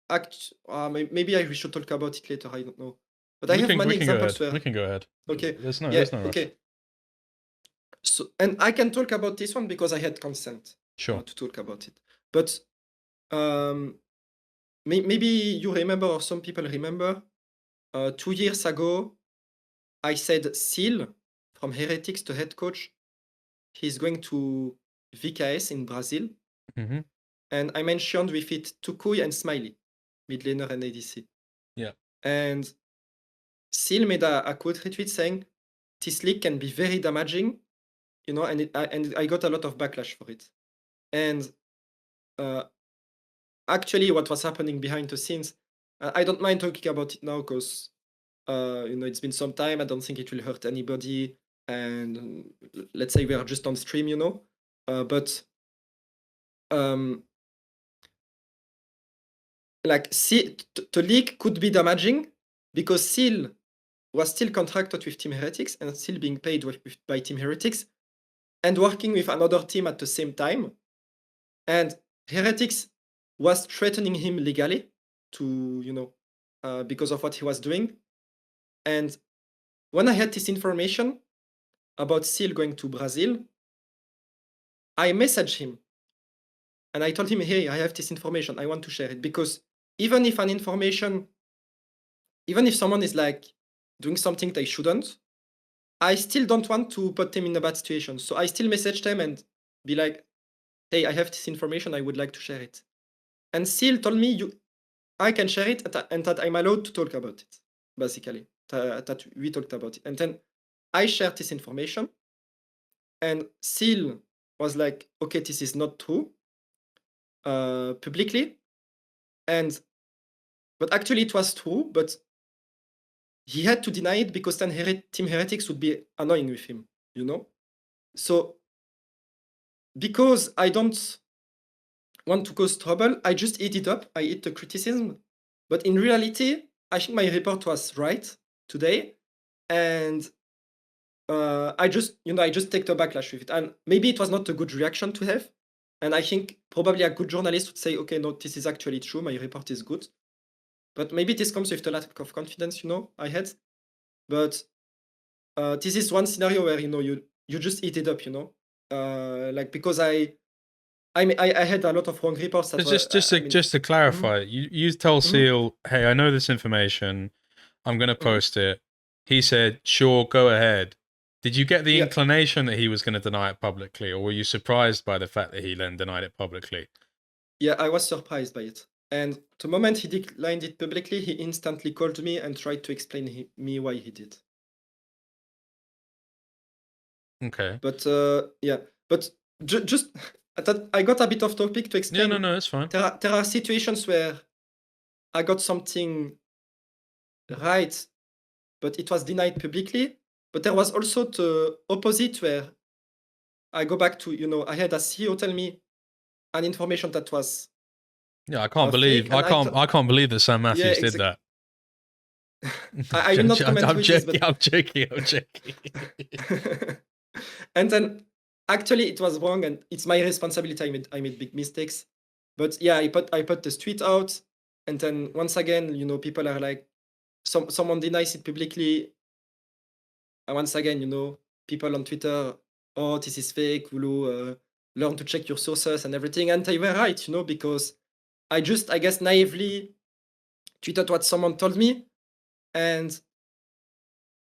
maybe we should talk about it later. I don't know, but I have many examples where We can go ahead. okay, There's no yeah, rush. okay. So, and I can talk about this one because I had consent Sure. to talk about it. But maybe you remember, or some people remember, 2 years ago, I said Seal from Heretics, the head coach, he's going to VKS in Brazil. Mm-hmm. And I mentioned with it Tukui and Smiley, mid laner and ADC. Yeah. And Seal made a quote retweet saying, this league can be very damaging, you know, and I got a lot of backlash for it. And actually, what was happening behind the scenes, I don't mind talking about it now because, you know, it's been some time. I don't think it will hurt anybody. And let's say we are just on stream, you know. But like, the league could be damaging because Seal was still contracted with Team Heretics and still being paid by Team Heretics and working with another team at the same time. And Heretics was threatening him legally to, you know, because of what he was doing. And when I had this information about Seal going to Brazil, I messaged him and I told him, hey, I have this information. I want to share it because even if someone is like doing something they shouldn't, I still don't want to put them in a bad situation. So I still message them and be like, hey, I have this information. I would like to share it. And Seal told me I can share it and that I'm allowed to talk about it, basically. That we talked about it. And then I shared this information. And Seal was like, okay, this is not true publicly. But actually it was true, but he had to deny it because then Team Heretics would be annoying with him, you know? So because I don't want to cause trouble, I just eat it up. I eat the criticism. But in reality, I think my report was right today. And I just take the backlash with it. And maybe it was not a good reaction to have. And I think probably a good journalist would say, okay, no, this is actually true. My report is good. But maybe this comes with the lack of confidence, you know, I had. But this is one scenario where, you know, you just eat it up, you know. Like, because I had a lot of wrong reports. That Just to clarify, you tell Seal, hey, I know this information. I'm going to post it. He said, sure, go ahead. Did you get the inclination that he was going to deny it publicly, or were you surprised by the fact that he then denied it publicly? Yeah, I was surprised by it. And the moment he declined it publicly, he instantly called me and tried to explain me why he did. Okay. But yeah, but just I got a bit off topic to explain. Yeah, no, that's fine. There are situations where I got something right, but it was denied publicly. But there was also the opposite where I go back to, you know, I had a CEO tell me an information that was I can't believe I can't believe that Sam Matthews did that. I will not comment who it is, but I'm joking. And then actually it was wrong and it's my responsibility. I made big mistakes. But yeah, I put this tweet out, and then once again, you know, people are like, someone denies it publicly. And once again, you know, people on Twitter, oh, this is fake, Wooloo, learn to check your sources and everything. And they were right, you know, because I guess naively tweeted what someone told me. And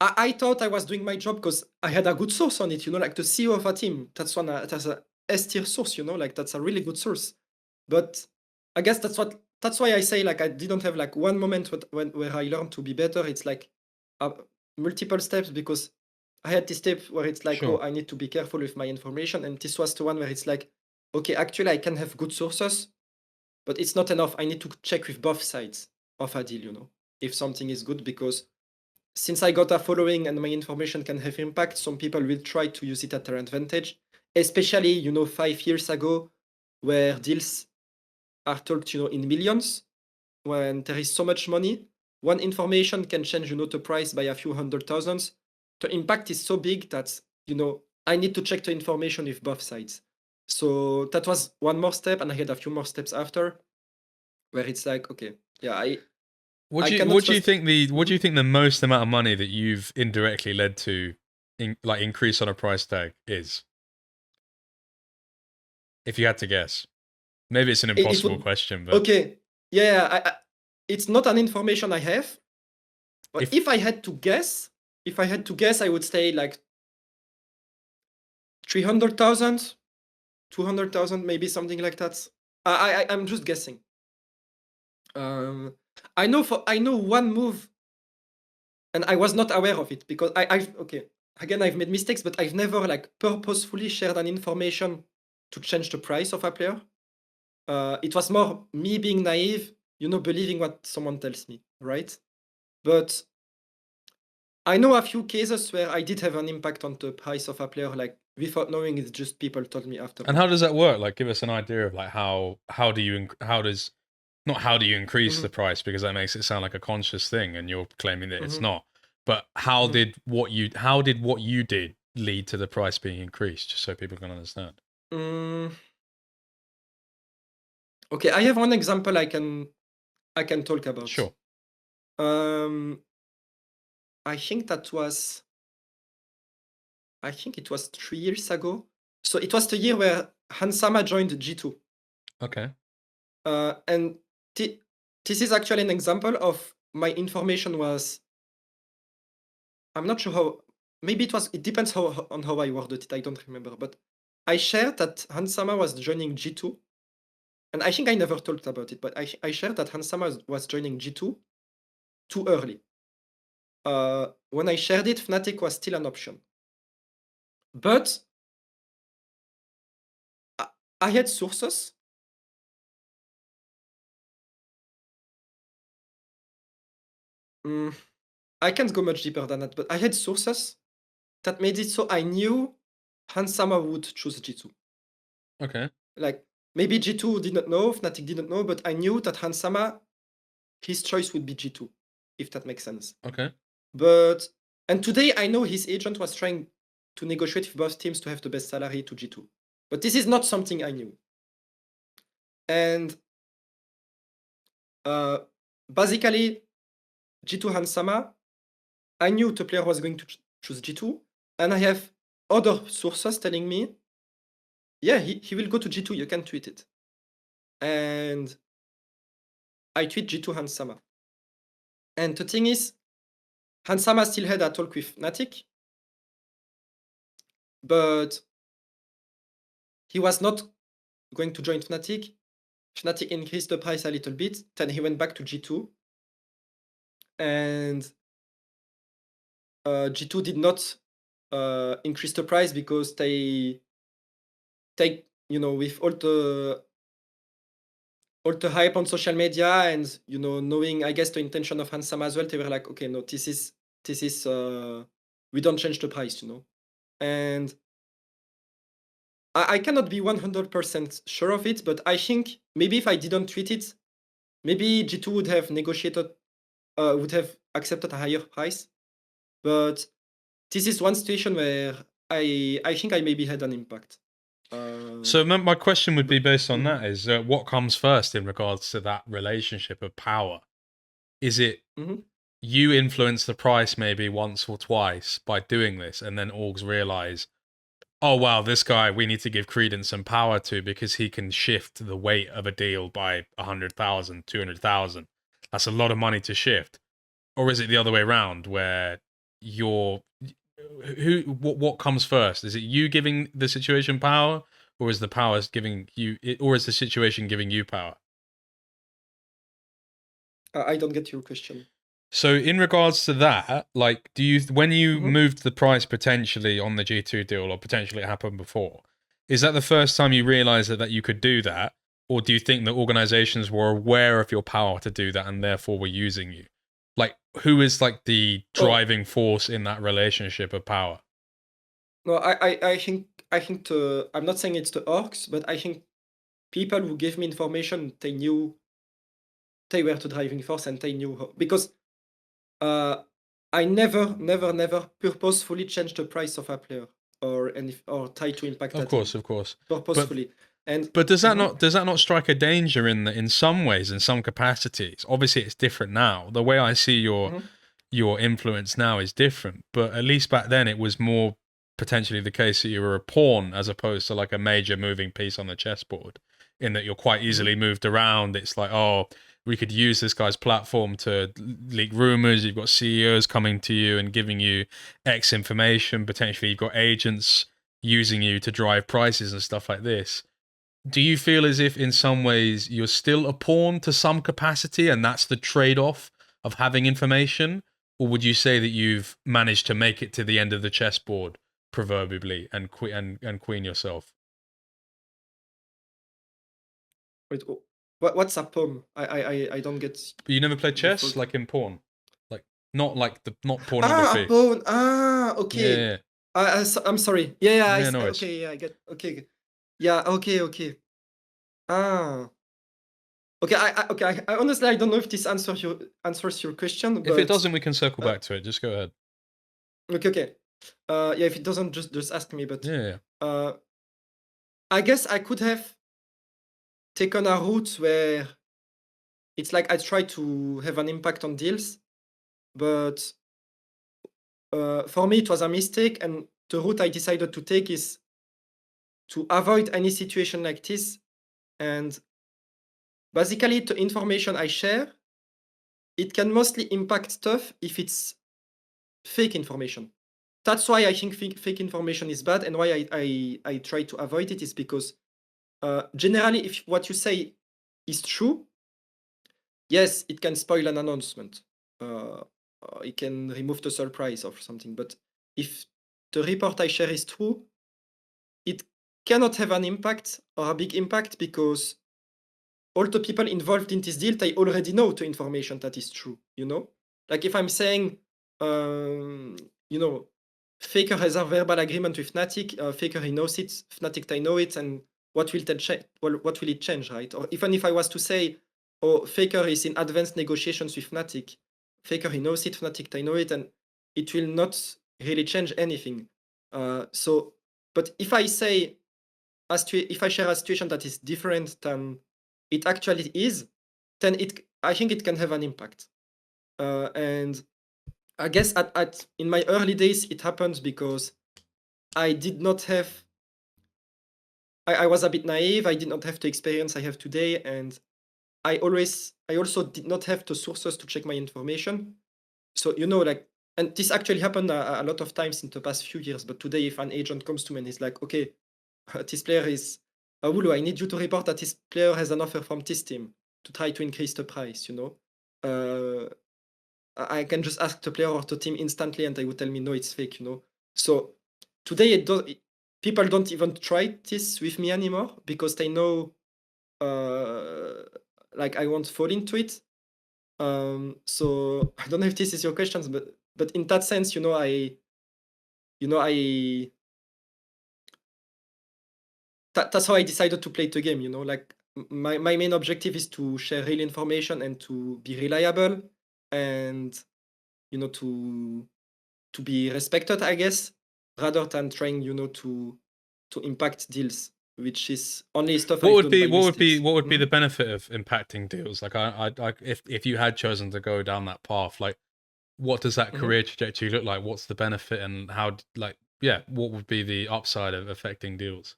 I thought I was doing my job because I had a good source on it, you know, like the CEO of a team. That's a S-tier source, you know, like that's a really good source. But I guess that's why I say, like, I didn't have like one moment where I learned to be better. It's like multiple steps, because I had this step where it's like, Sure. oh, I need to be careful with my information. And this was the one where it's like, okay, actually I can have good sources, but it's not enough. I need to check with both sides of a deal, you know, if something is good, because since I got a following and my information can have impact, some people will try to use it at their advantage, especially, you know, 5 years ago, where deals are talked, you know, in millions, when there is so much money. One information can change, you know, the price by a few hundred thousands. the impact is so big that, you know, I need to check the information with both sides. So that was one more step, and I had a few more steps after, where it's like, okay, yeah, What I do you cannot what do you trust. think the most amount of money that you've indirectly led to increase on a price tag is? If you had to guess. Maybe it's an It impossible would question, but okay, yeah, it's not an information I have, but if I had to guess, I would say like 300,000, 200,000, maybe something like that. I'm just guessing. I know one move, and I was not aware of it because I've made mistakes, but I've never like purposefully shared an information to change the price of a player. It was more me being naive, you know, believing what someone tells me, right? But I know a few cases where I did have an impact on the price of a player, like without knowing. It's just people told me afterwards. and how does that work? Like, give us an idea of like how do you increase the price, because that makes it sound like a conscious thing, and you're claiming that it's not. But how did what you did lead to the price being increased, just so people can understand? Okay, I have one example I can talk about. Sure. I think it was 3 years ago. So it was the year where Hansama joined G2. Okay. And this is actually an example of my information was, I'm not sure how, maybe it depends on how I worded it, I don't remember, but I shared that Hansama was joining G2, and I think I never talked about it, but I shared that Hansama was joining G2 too early. When I shared it, Fnatic was still an option. But I had sources. I can't go much deeper than that, but I had sources that made it so I knew Hansama would choose G2. Okay. Like, maybe G2 didn't know, Fnatic didn't know, but I knew that Hansama, his choice would be G2, if that makes sense. Okay. And today I know his agent was trying to negotiate with both teams to have the best salary to G2. But this is not something I knew. And basically, G2 Hansama, I knew the player was going to choose G2, and I have other sources telling me, yeah, he will go to G2, you can tweet it. And I tweet G2 Hansama. And the thing is, Hansama still had a talk with Fnatic, but he was not going to join Fnatic. Fnatic increased the price a little bit, then he went back to G2. And G2 did not increase the price because they, you know, with all the hype on social media and, you know, knowing, I guess, the intention of Hansama as well, they were like, okay, no, this is we don't change the price, you know. And I cannot be 100% sure of it, but I think maybe if I didn't tweet it, maybe G2 would have negotiated, would have accepted a higher price. But this is one situation where I think I maybe had an impact. So my question would be based on that is, what comes first in regards to that relationship of power? Is it you influence the price maybe once or twice by doing this, and then orgs realize, oh wow, this guy we need to give credence and power to because he can shift the weight of a deal by 100,000, 200,000. That's a lot of money to shift. Or is it the other way around, where what comes first? Is it you giving the situation power, or is the power giving you, or is the situation giving you power? I don't get your question. So in regards to that, like, when you moved the price potentially on the G2 deal, or potentially it happened before, is that the first time you realized that you could do that? Or do you think that organizations were aware of your power to do that and therefore were using you? Like, who is like the driving force in that relationship of power? No, I think I'm not saying it's the orcs, but I think people who gave me information, they knew they were the driving force and they knew how, because I never purposefully change the price of a player or try to impact Of a team course, purposefully. But does that not strike a danger in some ways, in some capacities? Obviously, it's different now. The way I see your influence now is different, but at least back then it was more potentially the case that you were a pawn as opposed to like a major moving piece on the chessboard, in that you're quite easily moved around. It's like, oh, we could use this guy's platform to leak rumors. You've got CEOs coming to you and giving you X information. Potentially, you've got agents using you to drive prices and stuff like this. Do you feel as if in some ways you're still a pawn to some capacity and that's the trade-off of having information? Or would you say that you've managed to make it to the end of the chessboard, proverbially, and queen yourself? Wait, what's a pawn? I don't get. But you never played chess, full- like in pawn? Not a pornography. pawn. Okay. Yeah. I'm sorry. Yeah. Yeah, no worries. Okay. Yeah, I get. Okay. Yeah. Okay. Ah. Okay. I honestly I don't know if this answers your question. But If it doesn't, we can circle back to it. Just go ahead. Okay. Yeah. If it doesn't, just ask me. But Yeah. I guess I could have taken a route where it's like I try to have an impact on deals, but for me it was a mistake, and the route I decided to take is to avoid any situation like this. And basically, the information I share, it can mostly impact stuff if it's fake information. That's why I think fake information is bad, and why I try to avoid it is because generally, if what you say is true, yes, it can spoil an announcement. It can remove the surprise or something. But if the report I share is true, it cannot have an impact or a big impact because all the people involved in this deal, they already know the information that is true, Like if I'm saying, Faker has a verbal agreement with Fnatic, Faker, he knows it, Fnatic, they know it, and what will it change, right? Or even if I was to say, oh, Faker is in advanced negotiations with Fnatic, Faker, he knows it, Fnatic, they know it, and it will not really change anything. But if I say, if I share a situation that is different than it actually is, then I think it can have an impact. And I guess in my early days, it happened because I did not have. I was a bit naive. I did not have the experience I have today, and I also did not have the sources to check my information. So and this actually happened a lot of times in the past few years. But today, if an agent comes to me and is like, "Okay, this player is Wooloo, I need you to report that this player has an offer from this team to try to increase the price," I can just ask the player or the team instantly, and they would tell me, no, it's fake, So today, people don't even try this with me anymore because they know, I won't fall into it. So I don't know if this is your questions, but in that sense, that's how I decided to play the game. Like my main objective is to share real information and to be reliable, and to be respected, I guess, rather than trying, to impact deals, which is only stuff I've done by mistakes. What would be the benefit of impacting deals? Like, if you had chosen to go down that path, like, what does that career trajectory look like? What's the benefit, and how, what would be the upside of affecting deals?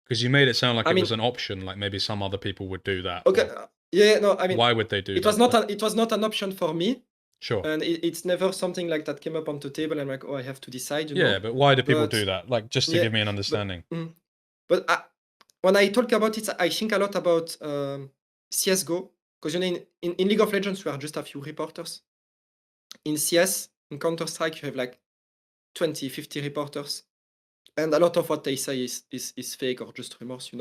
Because you made it sound like it was an option, like maybe some other people would do that. Okay. Yeah. No. I mean, why would they do it? That? It was not an option for me. Sure. And it's never something like that came up on the table. And I'm like, oh, I have to decide. Yeah, but why do people do that? Like, just to give me an understanding. But when I talk about it, I think a lot about CS:GO, because in League of Legends we are just a few reporters. In CS, in Counter-Strike, you have like 20, 50 reporters, and a lot of what they say is fake or just rumors,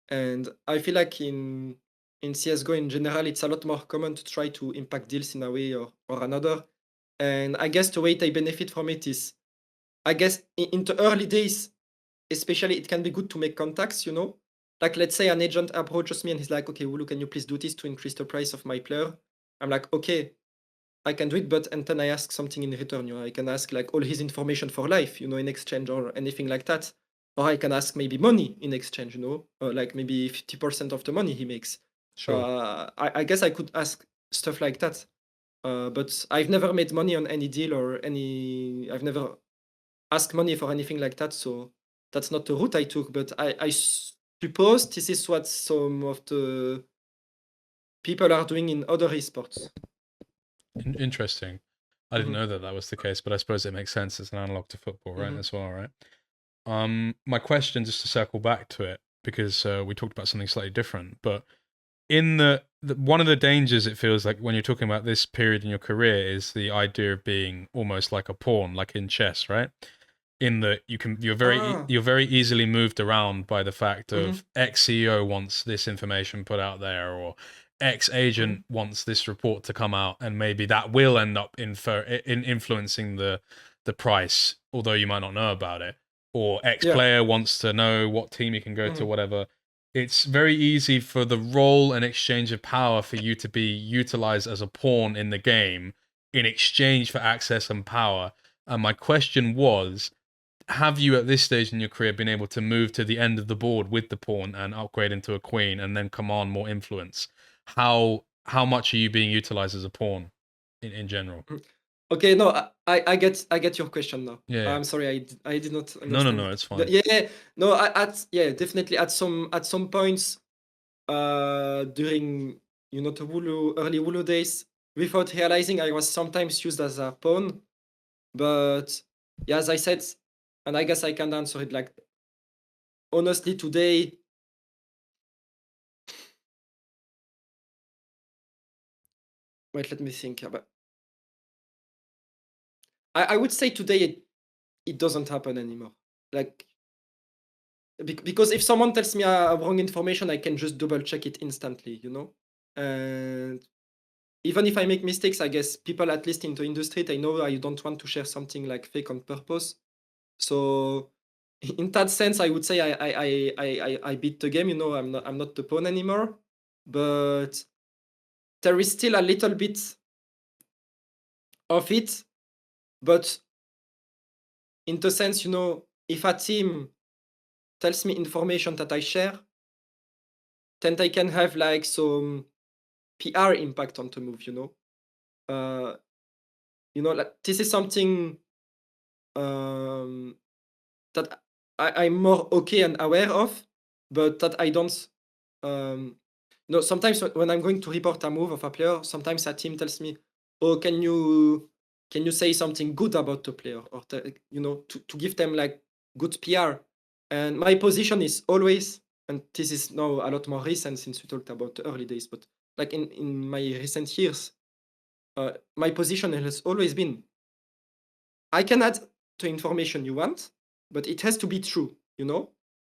And I feel like in CS:GO in general, it's a lot more common to try to impact deals in a way or another. And I guess the way they benefit from it is, I guess in the early days, especially, it can be good to make contacts, like let's say an agent approaches me and he's like, okay, Wooloo, can you please do this to increase the price of my player? I'm like, okay, I can do it, but and then I ask something in return. I can ask like all his information for life, in exchange or anything like that. Or I can ask maybe money in exchange, like maybe 50% of the money he makes. Sure. I guess I could ask stuff like that. But I've never made money on any deal I've never asked money for anything like that. So that's not the route I took. But I suppose this is what some of the people are doing in other esports. Interesting. I didn't know that was the case, but I suppose it makes sense. It's an analog to football, right? As well, right? My question, just to circle back to it, because we talked about something slightly different, but in the one of the dangers it feels like when you're talking about this period in your career is the idea of being almost like a pawn, like in chess, right? In that you're very easily moved around by the fact of X CEO wants this information put out there, or X agent wants this report to come out, and maybe that will end up in influencing the price, although you might not know about it. Or X player wants to know what team he can go to, whatever. It's very easy for the role and exchange of power for you to be utilized as a pawn in the game in exchange for access and power. And my question was, have you at this stage in your career been able to move to the end of the board with the pawn and upgrade into a queen and then command more influence? How much are you being utilized as a pawn in general? Okay, no, I get your question now. Yeah. I'm sorry, I did not understand. No, it's fine. Definitely at some points during the early Wooloo days, without realizing I was sometimes used as a pawn. But yeah, as I said, and I guess I can answer it like honestly today. Wait, let me think. But I would say today it doesn't happen anymore. Like because if someone tells me wrong information, I can just double check it instantly, And even if I make mistakes, I guess people at least in the industry, they know I don't want to share something like fake on purpose. So in that sense, I would say I beat the game. I'm not the pawn anymore, but there is still a little bit of it. But in the sense, if a team tells me information that I share, then they can have like some PR impact on the move. Like this is something that I'm more okay and aware of, but that I don't. Sometimes when I'm going to report a move of a player, sometimes a team tells me, "Oh, can you say something good about the player, or to give them like good PR?" And my position is always, and this is now a lot more recent since we talked about the early days, but like in my recent years, my position has always been, I can add the information you want, but it has to be true,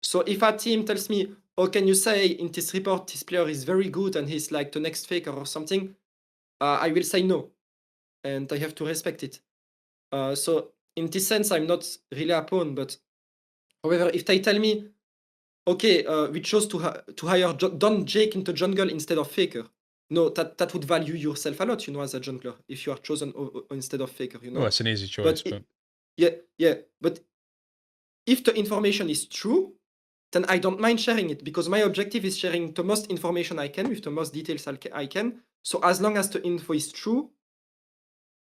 So if a team tells me, "Oh, can you say in this report this player is very good and he's like the next faker or something?" I will say no, and I have to respect it. So in this sense, I'm not really a pawn. But however, if they tell me, "Okay, we chose to hire Don Jake into jungle instead of faker," no, that would value yourself a lot, as a jungler if you are chosen instead of faker, Well, it's an easy choice, but yeah. But if the information is true, then I don't mind sharing it, because my objective is sharing the most information I can with the most details I can. So as long as the info is true,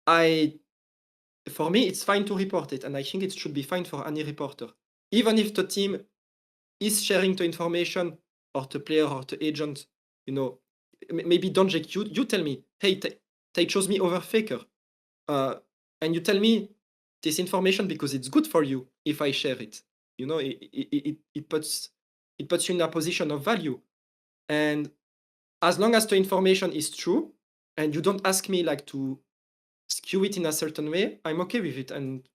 for me, it's fine to report it, and I think it should be fine for any reporter. Even if the team is sharing the information, or the player or the agent, maybe Donjek, you tell me, hey, they chose me over faker. And you tell me this information because it's good for you if I share it. It puts you in a position of value. And as long as the information is true and you don't ask me like to skew it in a certain way, I'm okay with it. And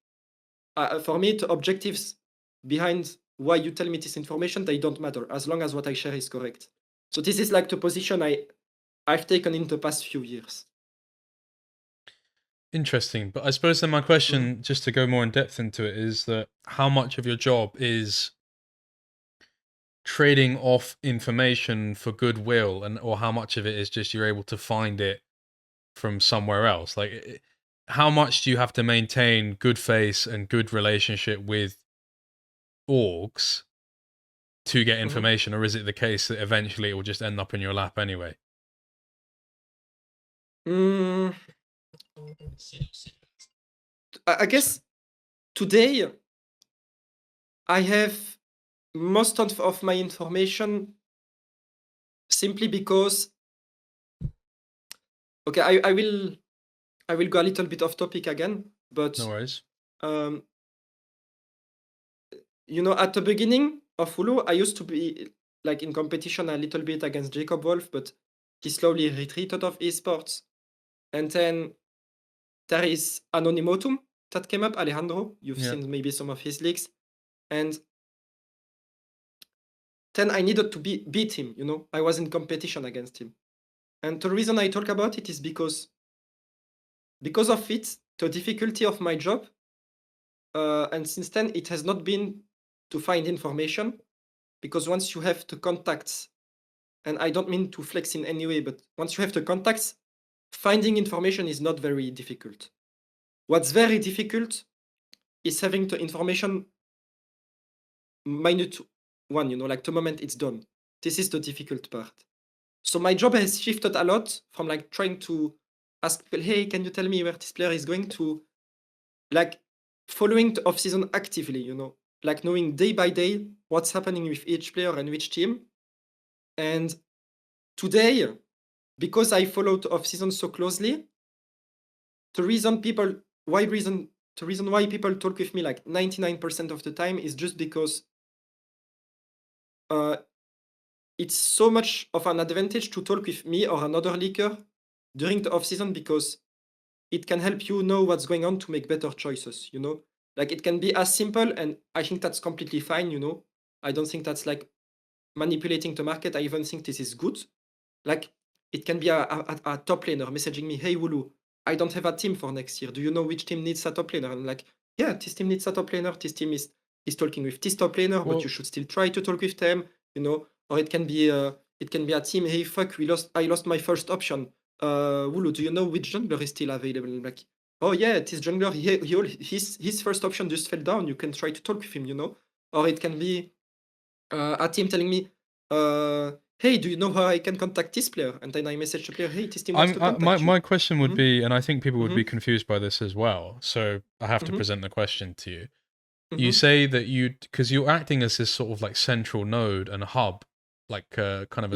for me, the objectives behind why you tell me this information, they don't matter as long as what I share is correct. So this is like the position I've taken in the past few years. Interesting. But I suppose then my question, just to go more in depth into it, is that how much of your job is trading off information for goodwill, and or how much of it is just you're able to find it from somewhere else? Like, how much do you have to maintain good face and good relationship with orgs to get information, or is it the case that eventually it will just end up in your lap anyway? I guess today I have most of my information simply because okay, I will go a little bit off topic again, but No worries. you know, at the beginning of Wooloo, I used to be like in competition a little bit against Jacob Wolf, but he slowly retreated of esports. And then there is Anonymotum that came up, Alejandro. You've seen maybe some of his leaks. And then I needed to beat him, you know. I was in competition against him. And the reason I talk about it is because of it, the difficulty of my job, and since then it has not been to find information, because once you have the contacts, and I don't mean to flex in any way, but once you have the contacts, finding information is not very difficult. What's very difficult is having the information minute one, you know, like the moment it's done. This is the difficult part. So my job has shifted a lot from like trying to ask people, hey, can you tell me where this player is going, to like following the off-season actively, you know, like knowing day by day what's happening with each player and which team. And today, because I followed off-season so closely, the reason why people talk with me like 99% of the time is just because it's so much of an advantage to talk with me or another leaker during the off-season, because it can help you know what's going on to make better choices, you know? Like, it can be as simple, and I think that's completely fine, you know? I don't think that's like manipulating the market. I even think this is good. Like, it can be a top laner messaging me, hey, Wooloo, I don't have a team for next year. Do you know which team needs a top laner? And like, yeah, this team needs a top laner. This team is talking with this top laner, but you should still try to talk with them, you know? Or it can be a team, hey, fuck, I lost my first option. Wooloo, do you know which jungler is still available? Like, oh yeah, this jungler, his first option just fell down. You can try to talk with him, you know? Or it can be a team telling me, hey, do you know how I can contact this player? And then I message the player, hey, this team wants to contact you. My question would be, and I think people would be confused by this as well, so I have to present the question to you. You say that because you're acting as this sort of like central node and hub, like kind of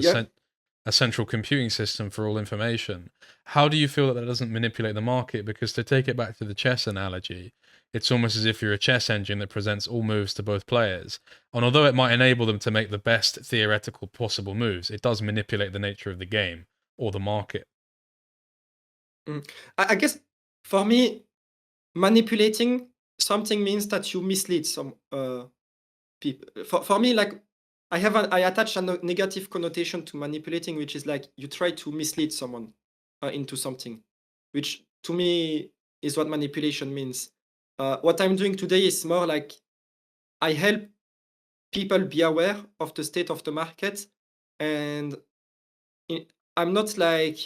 a central computing system for all information. How do you feel that doesn't manipulate the market? Because to take it back to the chess analogy, it's almost as if you're a chess engine that presents all moves to both players. And although it might enable them to make the best theoretical possible moves, it does manipulate the nature of the game or the market. I guess for me, manipulating something means that you mislead some people. For me, like, I attach a negative connotation to manipulating, which is like you try to mislead someone into something, which to me is what manipulation means. What I'm doing today is more like I help people be aware of the state of the market, and I'm not like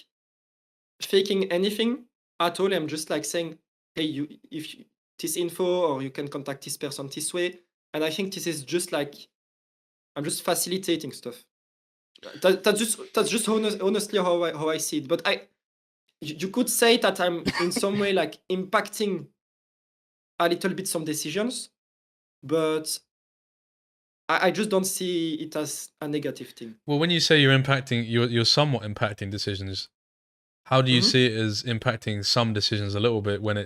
faking anything at all. I'm just like saying, hey, this info, or you can contact this person this way. And I think this is just like, I'm just facilitating stuff. That's just honestly how I see it. But you could say that I'm in some way like impacting a little bit some decisions, but I just don't see it as a negative thing. Well, when you say you're somewhat impacting decisions, how do you see it as impacting some decisions a little bit, when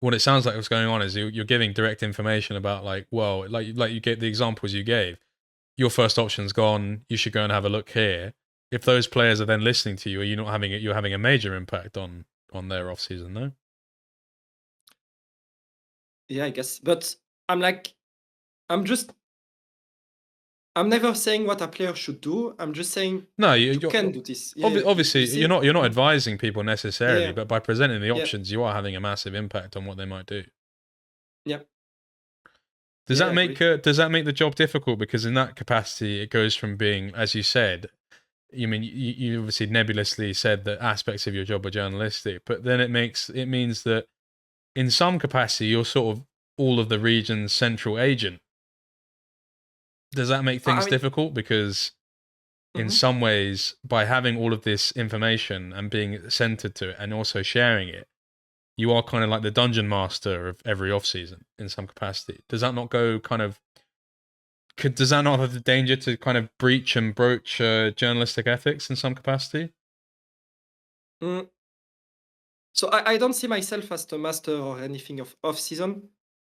what it sounds like what's going on is you're giving direct information about, like, well, like you get the examples you gave. Your first option's gone. You should go and have a look here. If those players are then listening to you, are you not having it? You're having a major impact on their off season, no? Yeah, I guess. But I'm never saying what a player should do. I'm just saying No, you can do this. Yeah, obviously see? you're not advising people necessarily, Yeah. but by presenting the Yeah. options, you are having a massive impact on what they might do. Yeah. Does Yeah, that I make agree. the job difficult? Because in that capacity, it goes from being, as you said, you mean you obviously nebulously said that aspects of your job are journalistic, but then it means that in some capacity you're sort of all of the region's central agent. Does that make I things mean, difficult? Because in mhm. some ways, by having all of this information and being centered to it and also sharing it, you are kind of like the dungeon master of every off season in some capacity. Does that not go kind of does that not have the danger to kind of breach and broach journalistic ethics in some capacity? Mm, so I don't see myself as the master or anything of off season,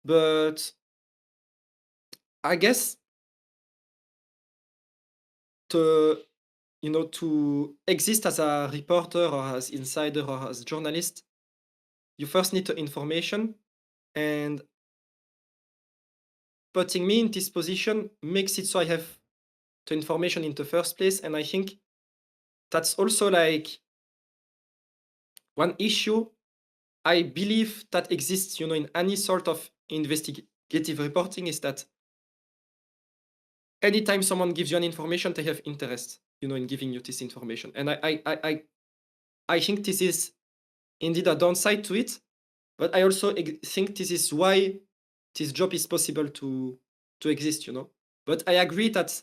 but I guess to to exist as a reporter or as insider or as journalist, you first need the information, and putting me in this position makes it so I have the information in the first place, and I think that's also like one issue I believe that exists, in any sort of investigative reporting is that anytime someone gives you an information, they have interest, in giving you this information. And I think this is indeed a downside to it, but I also think this is why this job is possible to exist. But I agree that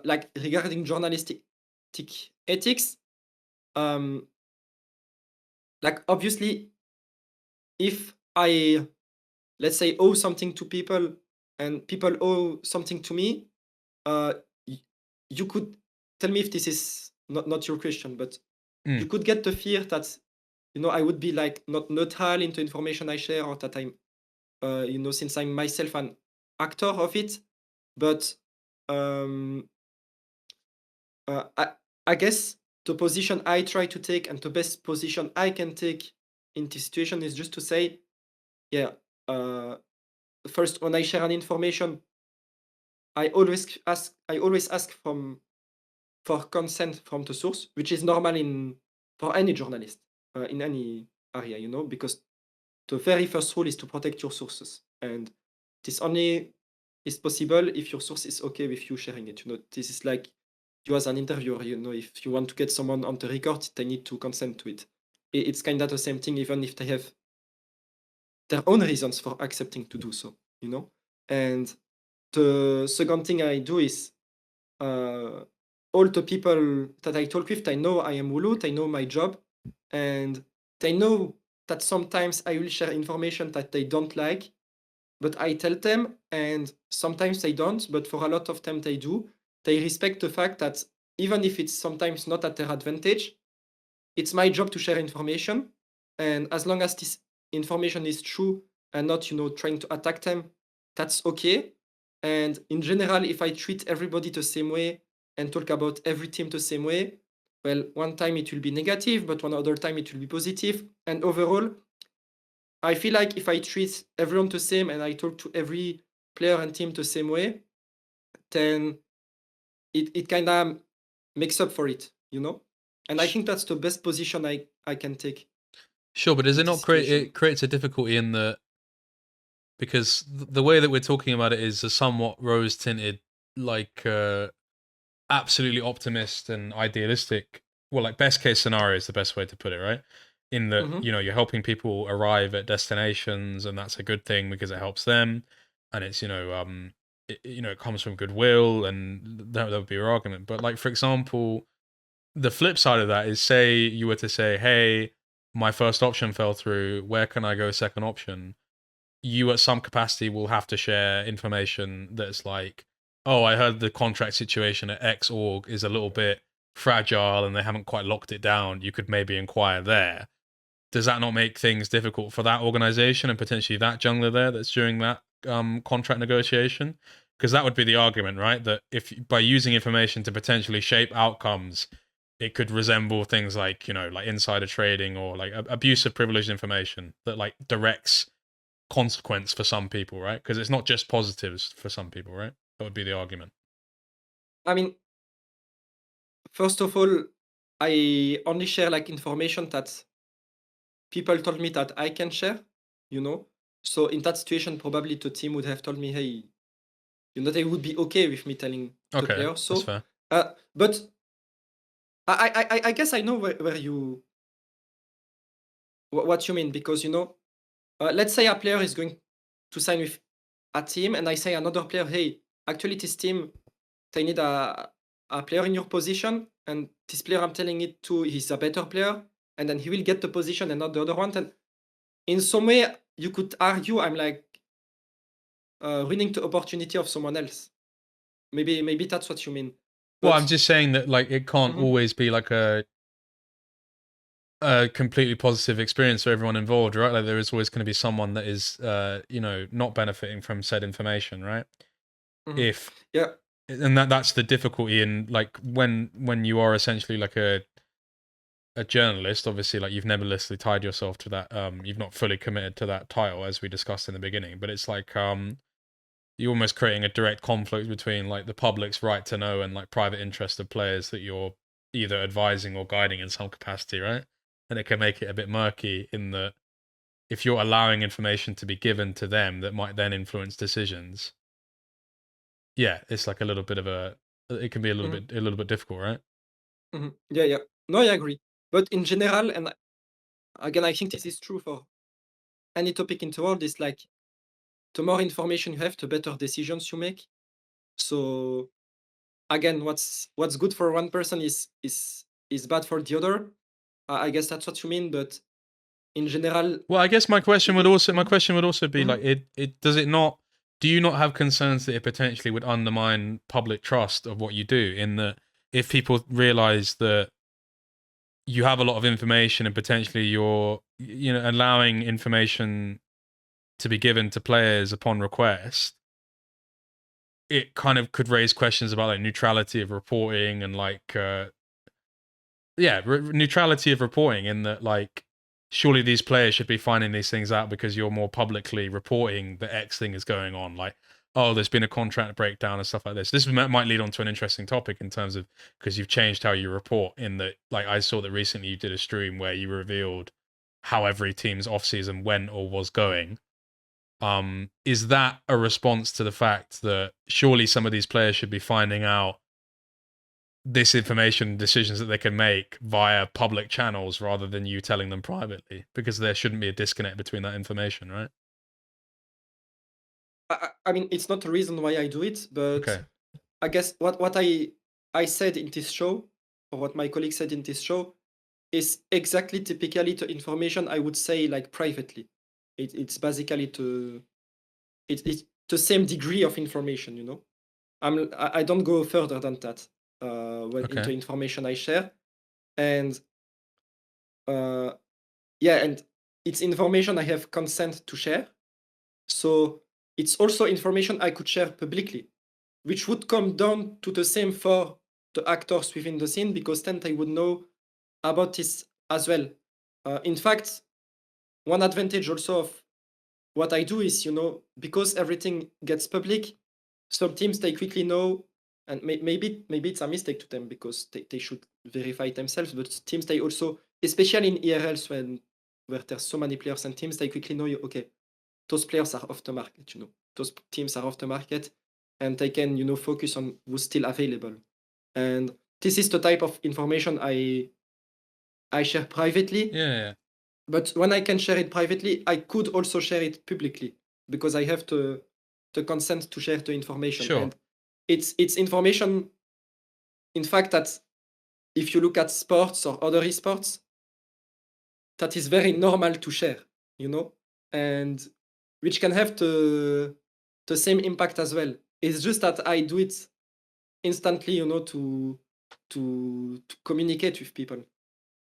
like regarding journalistic ethics, um, like obviously if I, let's say, owe something to people and people owe something to me, uh, y- you could tell me if this is not your question, but you Mm. could get the fear that I would be like not neutral into information I share, or that I'm since I'm myself an actor of it. But um, uh, I, I guess the position I try to take and the best position I can take in this situation is just to say, yeah, uh, first when I share an information, I always ask for consent from the source, which is normal in for any journalist in any area, because the very first rule is to protect your sources, and this only is possible if your source is okay with you sharing it. This is like you as an interviewer. If you want to get someone on the record, they need to consent to it. It's kind of the same thing, even if they have their own reasons for accepting to do so. And the second thing I do is uh, all the people that I talk with, they know I am Wooloo, they know my job, and they know that sometimes I will share information that they don't like, but I tell them, and sometimes they don't, but for a lot of them they do. They respect the fact that even if it's sometimes not at their advantage, it's my job to share information, and as long as this information is true and not trying to attack them, that's okay. And in general, if I treat everybody the same way and talk about every team the same way, well, one time it will be negative, but one other time it will be positive. And overall, I feel like if I treat everyone the same and I talk to every player and team the same way, then it kind of makes up for it. And I Sh- think that's the best position I can take Sure, but does in it this not create situation. it creates a difficulty in the because the way that we're talking about it is a somewhat rose tinted, like absolutely optimist and idealistic. Well, like best case scenario is the best way to put it, right? In that Hmm. you're helping people arrive at destinations, and that's a good thing because it helps them, and it's it comes from goodwill, and that would be your argument. But like for example, the flip side of that is say you were to say, hey, my first option fell through, where can I go second option? You at some capacity will have to share information that's like, oh, I heard the contract situation at X org is a little bit fragile and they haven't quite locked it down. You could maybe inquire there. Does that not make things difficult for that organization and potentially that jungler there that's during that contract negotiation? Because that would be the argument, right? That if by using information to potentially shape outcomes, it could resemble things like like insider trading or like abuse of privileged information that like directs consequence for some people, right? Because it's not just positives for some people, right? That would be the argument. I mean, first of all, I only share like information that people told me that I can share, you know. So in that situation, probably the team would have told me, hey, they would be okay with me telling the Okay, player. that's So, fair. but I guess I know where you what you mean, because let's say a player is going to sign with a team, and I say another player, hey, actually this team, they need a player in your position, and this player I'm telling it to, he's a better player, and then he will get the position and not the other one. And in some way, you could argue I'm like ruining the opportunity of someone else. Maybe that's what you mean. Well, But I'm just saying that like it can't Mhm. always be like a completely positive experience for everyone involved, right? Like there is always going to be someone that is, not benefiting from said information, right? Mhm. If Yeah. and that's the difficulty in like when you are essentially like a journalist, obviously like you've nebulously tied yourself to that, you've not fully committed to that title as we discussed in the beginning, but it's like you're almost creating a direct conflict between like the public's right to know and like private interest of players that you're either advising or guiding in some capacity, right? And it can make it a bit murky in that if you're allowing information to be given to them that might then influence decisions, yeah, it's like a little bit of it can be Mhm. a little bit difficult, right? Mhm. Yeah, yeah. No, I agree. But in general, and again, I think this is true for any topic in the world, is like the more information you have, the better decisions you make. So again, what's good for one person is bad for the other. I guess that's what you mean, but in general, Well, I guess my Mhm. question would also be like Mhm. it does it not do you not have concerns that it potentially would undermine public trust of what you do in that if people realize that you have a lot of information and potentially you're allowing information to be given to players upon request, it kind of could raise questions about like neutrality of reporting and like neutrality of reporting in that like surely these players should be finding these things out because you're more publicly reporting that X thing is going on, like oh there's been a contract breakdown and stuff like this might lead on to an interesting topic in terms of because you've changed how you report in that like I saw that recently you did a stream where you revealed how every team's off season went or was going. Is that a response to the fact that surely some of these players should be finding out this information decisions that they can make via public channels rather than you telling them privately, because there shouldn't be a disconnect between that information, right? I mean, it's not the reason why I do it, but Okay. I guess what I said in this show, or what my colleague said in this show, is exactly typically the information I would say like privately. It's basically it's the same degree of information. I don't go further than that when into Okay. information I share, and uh, yeah, and it's information I have consent to share. So it's also information I could share publicly, which would come down to the same for the actors within the scene, because then they would know about this as well. In fact, one advantage also of what I do is, because everything gets public, some teams they quickly know, and maybe it's a mistake to them because they should verify it themselves. But teams they also, especially in ERLs where there's so many players and teams, they quickly know okay, those players are off the market. Those teams are off the market, and they can focus on who's still available. And this is the type of information I share privately. Yeah, yeah. But when I can share it privately, I could also share it publicly because I have the consent to share the information. Sure. And it's information, in fact, that if you look at sports or other esports, that is very normal to share, and which can have the same impact as well. It's just that I do it instantly, to communicate with people.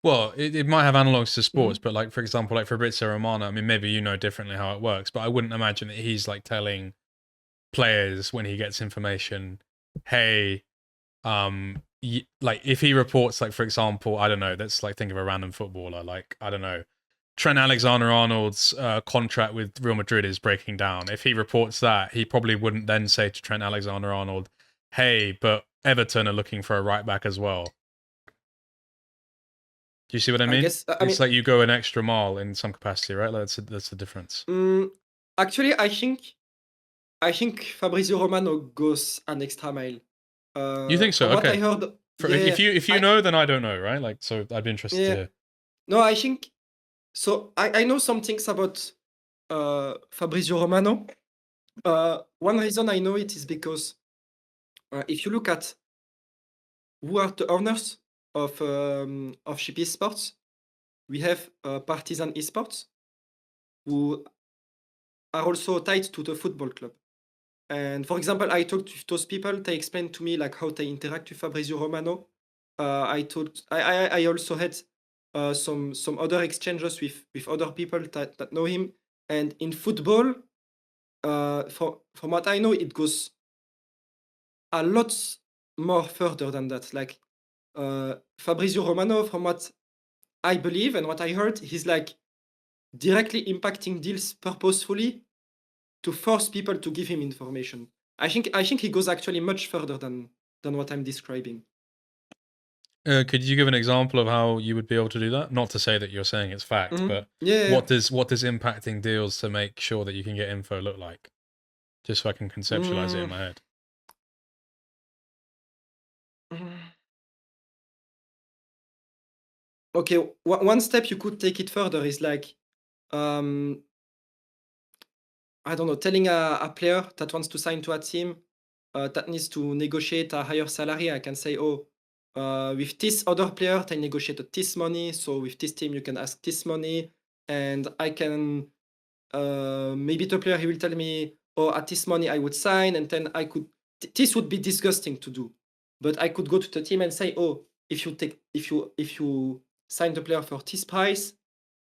Well, it might have analogs to sports, Mhm. but like for example, like Fabrizio Romano, I mean, maybe you know differently how it works, but I wouldn't imagine that he's like telling players when he gets information, hey, like if he reports, like for example, I don't know, let's like think of a random footballer, like I don't know, Trent Alexander-Arnold's contract with Real Madrid is breaking down. If he reports that, he probably wouldn't then say to Trent Alexander-Arnold, "Hey, but Everton are looking for a right back as well." Do you see what I I mean? guess, I It's mean, like you go an extra mile in some capacity, right? Like that's the difference. Actually, I think Fabrizio Romano goes an extra mile. You think so? From what I Okay. heard, If you I know, then I don't know, right? Like, so I'd be interested to yeah. hear. No, I think so. I know some things about Fabrizio Romano. One reason I know it is because if you look at who are the owners of Ship Esports, we have Partizan Esports, who are also tied to the football club. And for example, I talked with those people. They explained to me like how they interact with Fabrizio Romano. I also had some other exchanges with other people that know him. And in football, from what I know, it goes a lot more further than that. Like Fabrizio Romano, from what I believe and what I heard, he's like directly impacting deals purposefully to force people to give him information. I think he goes actually much further than what I'm describing. Could you give an example of how you would be able to do that? Not to say that you're saying it's fact, but Yeah. what does impacting deals to make sure that you can get info look like? Just so I can conceptualize it in my head. Okay, one step you could take it further is like, I don't know, telling a player that wants to sign to a team that needs to negotiate a higher salary. I can say, oh, with this other player, they negotiated this money. So with this team, you can ask this money. And I can, maybe the player, he will tell me, oh, at this money I would sign. And then I could, this would be disgusting to do. But I could go to the team and say, oh, if you sign the player for this price,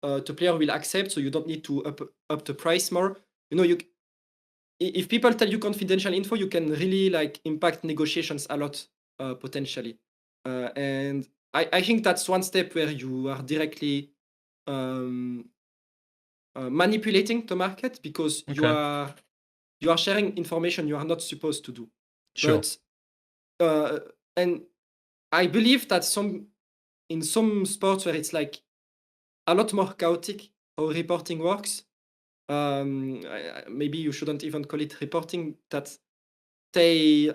the player will accept. So you don't need to up the price more. You know, if people tell you confidential info, you can really like impact negotiations a lot potentially. And I think that's one step where you are directly manipulating the market because you Okay. are sharing information you are not supposed to do. Sure. But and I believe that in some sports where it's like a lot more chaotic how reporting works, maybe you shouldn't even call it reporting, that they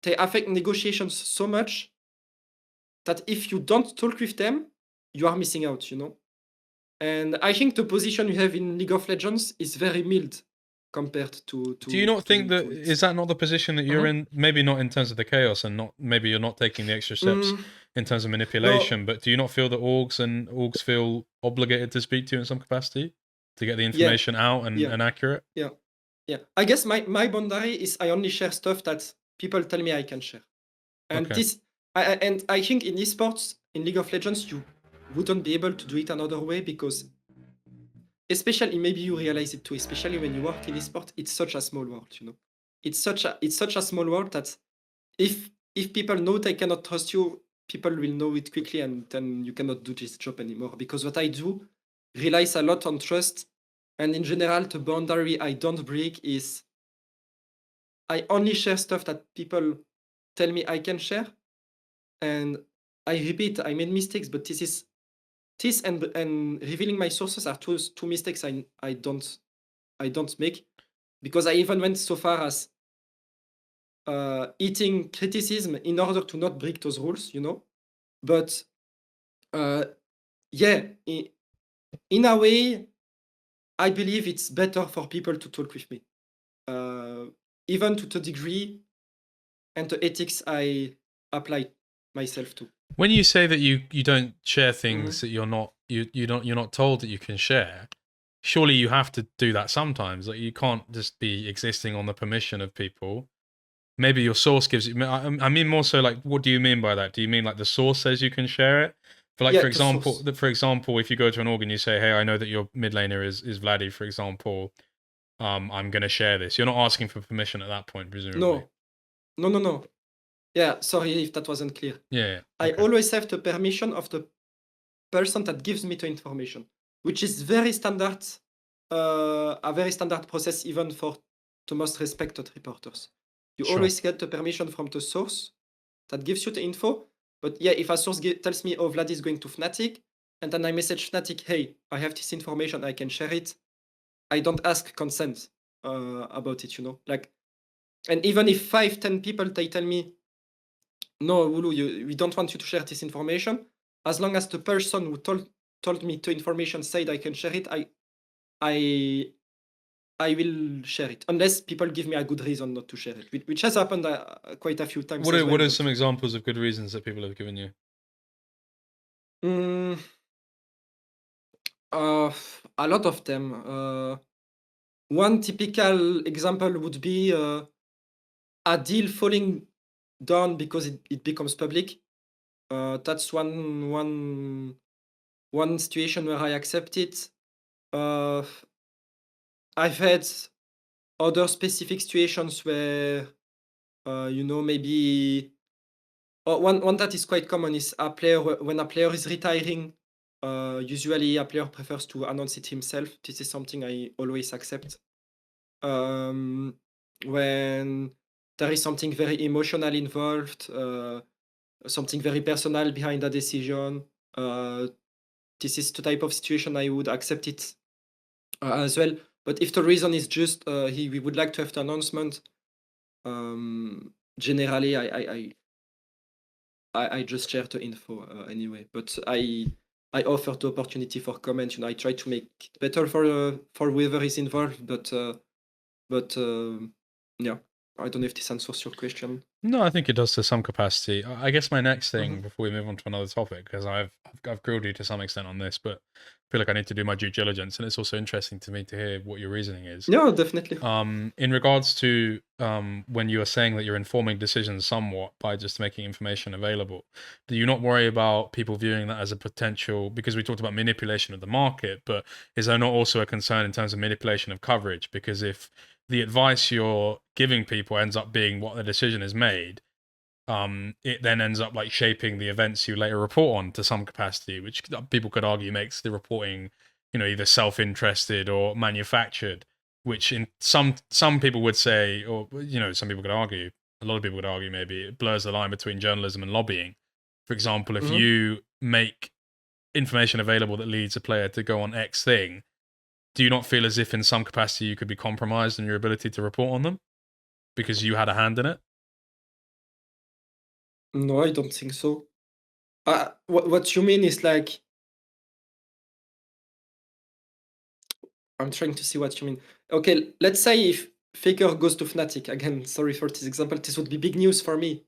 affect negotiations so much that if you don't talk with them, you are missing out, you know? And I think the position you have in League of Legends is very mild compared to Do you not think that it. is that not the position that you're in? Maybe not in terms of the chaos, and not maybe you're not taking the extra steps in terms of manipulation. No, But do you not feel that orgs feel obligated to speak to you in some capacity to get the yeah, information out yeah, and accurate? yeah, yeah. I guess my boundary is I only share stuff that people tell me I can share. And Okay. I think in esports, in League of Legends, you wouldn't be able to do it another way because, especially maybe you realize it too, especially when you work in esports, it's such a small world, you know. It's such a small world that if people know they cannot trust you, people will know it quickly, and then you cannot do this job anymore. Because what I do relies a lot on trust, and in general, the boundary I don't break is I only share stuff that people tell me I can share. And I repeat, I made mistakes, but this and revealing my sources are two mistakes I don't make, because I even went so far as eating criticism in order to not break those rules, you know. But yeah, in a way, I believe it's better for people to talk with me, even to the degree and the ethics I apply myself to. When you say that you don't share things Mhm. that you're not told that you can share, surely you have to do that sometimes. Like you can't just be existing on the permission of people. Maybe your source gives you. I mean more so like, what do you mean by that? Do you mean like the source says you can share it? For like, Yeah, the source. for example, if you go to an org and you say, "Hey, I know that your mid laner is Vladi," for example, I'm going to share this. You're not asking for permission at that point, presumably. No. Yeah, sorry if that wasn't clear. Yeah. I Okay. always have the permission of the person that gives me the information, which is very standard, a very standard process even for the most respected reporters. You Sure. always get the permission from the source that gives you the info. But yeah, if a source tells me, oh, Vlad is going to Fnatic, and then I message Fnatic, hey, I have this information, I can share it. I don't ask consent about it, you know. Like, and even if 5-10 people they tell me, no, Wooloo, we don't want you to share this information, as long as the person who told me the information said I can share it, I will share it, unless people give me a good reason not to share it, which has happened quite a few times. What as are, well, what are but- some examples of good reasons that people have given you? A lot of them. One typical example would be a deal falling down because it becomes public. That's one situation where I accept it. I've had other specific situations where, you know, maybe one that is quite common is a player when a player is retiring. Usually, a player prefers to announce it himself. This is something I always accept. When there is something very emotional involved, something very personal behind a decision, this is the type of situation I would accept it as well. But if the reason is just we would like to have the announcement, generally I just share the info anyway. But I offer the opportunity for comment. You know, I try to make it better for whoever is involved. But yeah, I don't know if this answers your question. No, I think it does to some capacity. I guess my next thing Mhm. before we move on to another topic, because I've grilled you to some extent on this, but I feel like I need to do my due diligence, and it's also interesting to me to hear what your reasoning is. Yeah, definitely. In regards to when you are saying that you're informing decisions somewhat by just making information available, do you not worry about people viewing that as a potential, because we talked about manipulation of the market, but is there not also a concern in terms of manipulation of coverage? Because if the advice you're giving people ends up being what the decision is made, it then ends up like shaping the events you later report on to some capacity, which people could argue makes the reporting, you know, either self-interested or manufactured. Which in some people would say, or you know, some people could argue, a lot of people would argue, maybe it blurs the line between journalism and lobbying. For example, if Mhm. you make information available that leads a player to go on X thing, do you not feel as if in some capacity you could be compromised in your ability to report on them because you had a hand in it? No, I don't think so. What you mean is like, I'm trying to see what you mean. Okay, let's say if Faker goes to Fnatic again. Sorry for this example. This would be big news for me,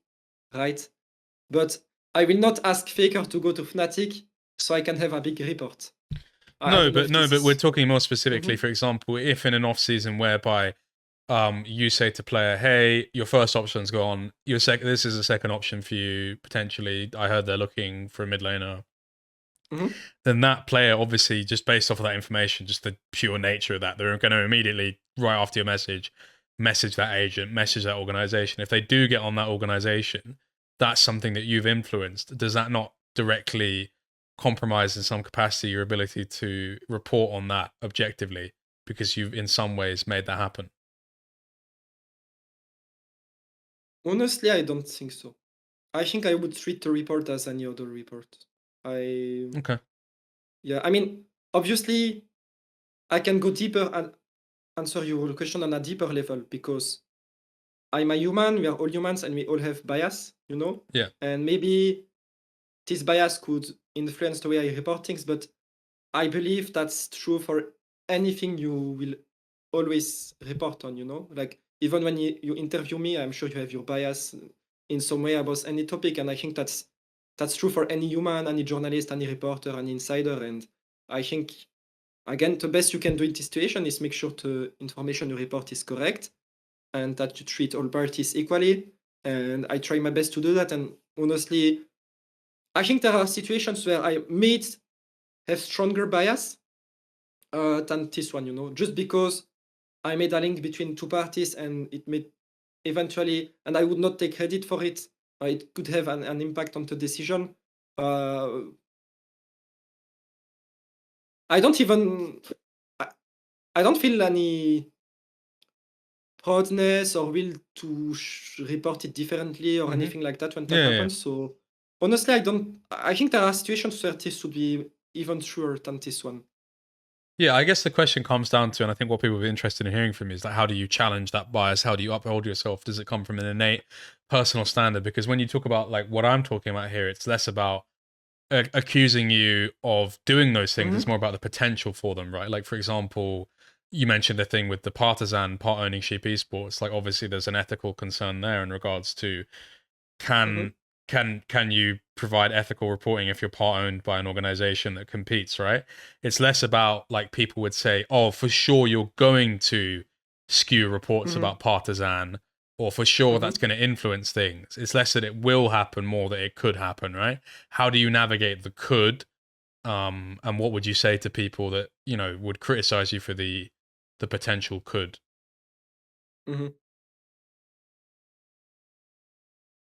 right? But I will not ask Faker to go to Fnatic so I can have a big report. I No, don't know but if this we're is. talking more specifically. Mhm. For example, if in an off season whereby you say to player, "Hey, your first option's gone. This is a second option for you potentially. I heard they're looking for a mid laner." Mhm. Then that player, obviously, just based off of that information, just the pure nature of that, they're going to immediately, right after your message that agent, message that organization. If they do get on that organization, that's something that you've influenced. Does that not directly compromise in some capacity your ability to report on that objectively because you've in some ways made that happen? Honestly, I don't think so. I think I would treat the report as any other report. I Okay. Yeah, I mean, obviously, I can go deeper and answer your question on a deeper level because I'm a human, we are all humans, and we all have bias, you know? Yeah. And maybe this bias could influence the way I report things, but I believe that's true for anything you will always report on, you know? Like, even when you interview me, I'm sure you have your bias in some way about any topic, and I think that's true for any human, any journalist, any reporter, any insider, and I think, again, the best you can do in this situation is make sure the information you report is correct and that you treat all parties equally. And I try my best to do that. And honestly, I think there are situations where I may have stronger bias than this one, you know, just because I made a link between two parties and it made eventually, and I would not take credit for it. It could have an impact on the decision. Uh, I don't even, I, I don't feel any proudness or will to report it differently or Mm-hmm. anything like that when that Yeah, yeah. happens. So honestly, I don't. I think there are situations where this would be even truer than this one. Yeah, I guess the question comes down to, and I think what people are interested in hearing from you is like, how do you challenge that bias? How do you uphold yourself? Does it come from an innate personal standard? Because when you talk about like what I'm talking about here, it's less about accusing you of doing those things. It's more about the potential for them, right? Like, for example, you mentioned the thing with the partisan part owning sheep esports. Like, obviously, there's an ethical concern there in regards to can can you provide ethical reporting if you're part owned by an organization that competes, right? It's less about like people would say, oh, for sure you're going to skew reports about partisan, or for sure that's going to influence things. It's less that it will happen, more that it could happen, right? How do you navigate the could? And what would you say to people that, you know, would criticize you for the potential could?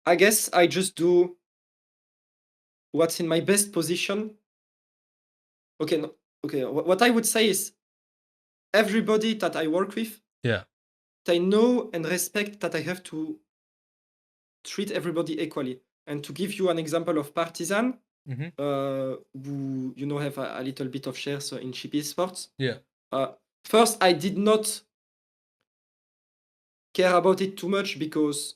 I guess I just do what's in my best position. Okay, no, okay. What I would say is everybody that I work with, Yeah. they know and respect that I have to treat everybody equally. And to give you an example of partisan, Mm-hmm. who have a little bit of shares in cheap esports. Yeah. First, I did not care about it too much because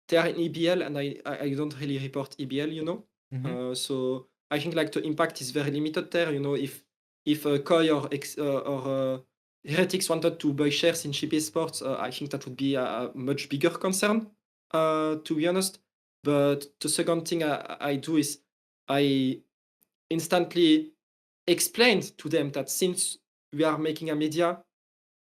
they are in EBL and I don't really report EBL, Mm-hmm. So I think like the impact is very limited there. If Koi or Heretics wanted to buy shares in cheap esports, I think that would be a much bigger concern, to be honest. But the second thing I do is I instantly explained to them that since we are making a media,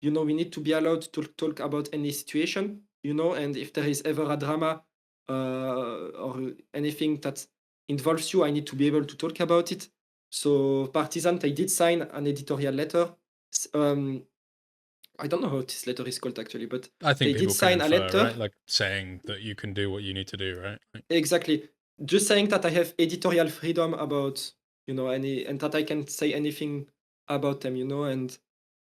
we need to be allowed to talk about any situation, and if there is ever a drama or anything that involves you, I need to be able to talk about it. So Partisan, they did sign an editorial letter. I don't know how this letter is called actually, but I think they did people can sign a infer, letter. right? Like saying that you can do what you need to do, right? Like, Exactly. Just saying that I have editorial freedom about, any, and that I can say anything about them,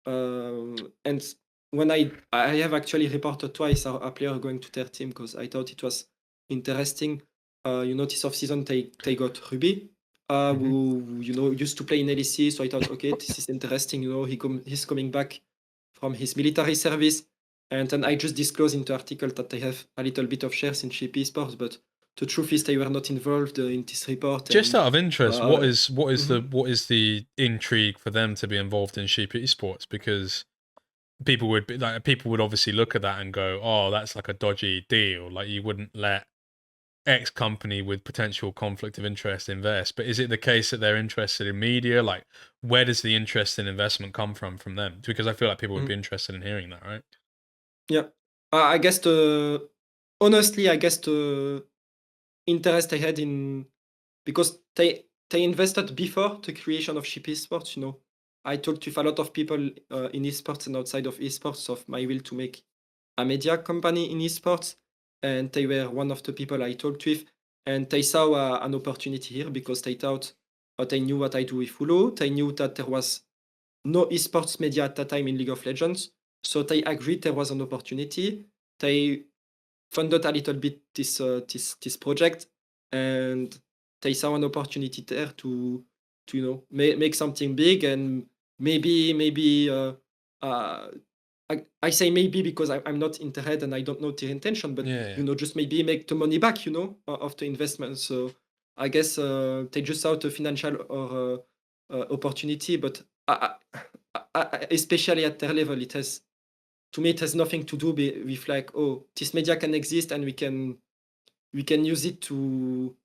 and when I have actually reported twice a player going to their team because I thought it was interesting. This off season they got Ruby, who used to play in LEC, so I thought, okay, this is interesting. He's coming back from his military service, and then I just disclosed in the article that they have a little bit of shares in Sheep Esports, but the truth is they were not involved in this report. just And out of interest, what is mhm. what is the intrigue for them to be involved in sheep esports? Because people would obviously look at that and go, oh, that's like a dodgy deal. Like you wouldn't let X company with potential conflict of interest invest. But is it the case that they're interested in media? Like, where does the interest in investment come from them? Because I feel like people would be interested in hearing that, right? Yeah, I guess honestly, I guess the interest I had in, because they invested before the creation of Sheep Esports. I talked with a lot of people in esports and outside of esports of my will to make a media company in esports, and they were one of the people I talked with, and they saw an opportunity here because they thought, they knew what I do with Wooloo. They knew that there was no esports media at that time in League of Legends, so they agreed there was an opportunity. They funded a little bit this project, and they saw an opportunity there to make something big, and maybe I say maybe because I'm not in the head and I don't know their intention, but Yeah. just maybe make the money back, of the investment. So I guess they just saw the financial or opportunity, but especially at their level, to me it has nothing to do with like, oh, this media can exist and we can use it to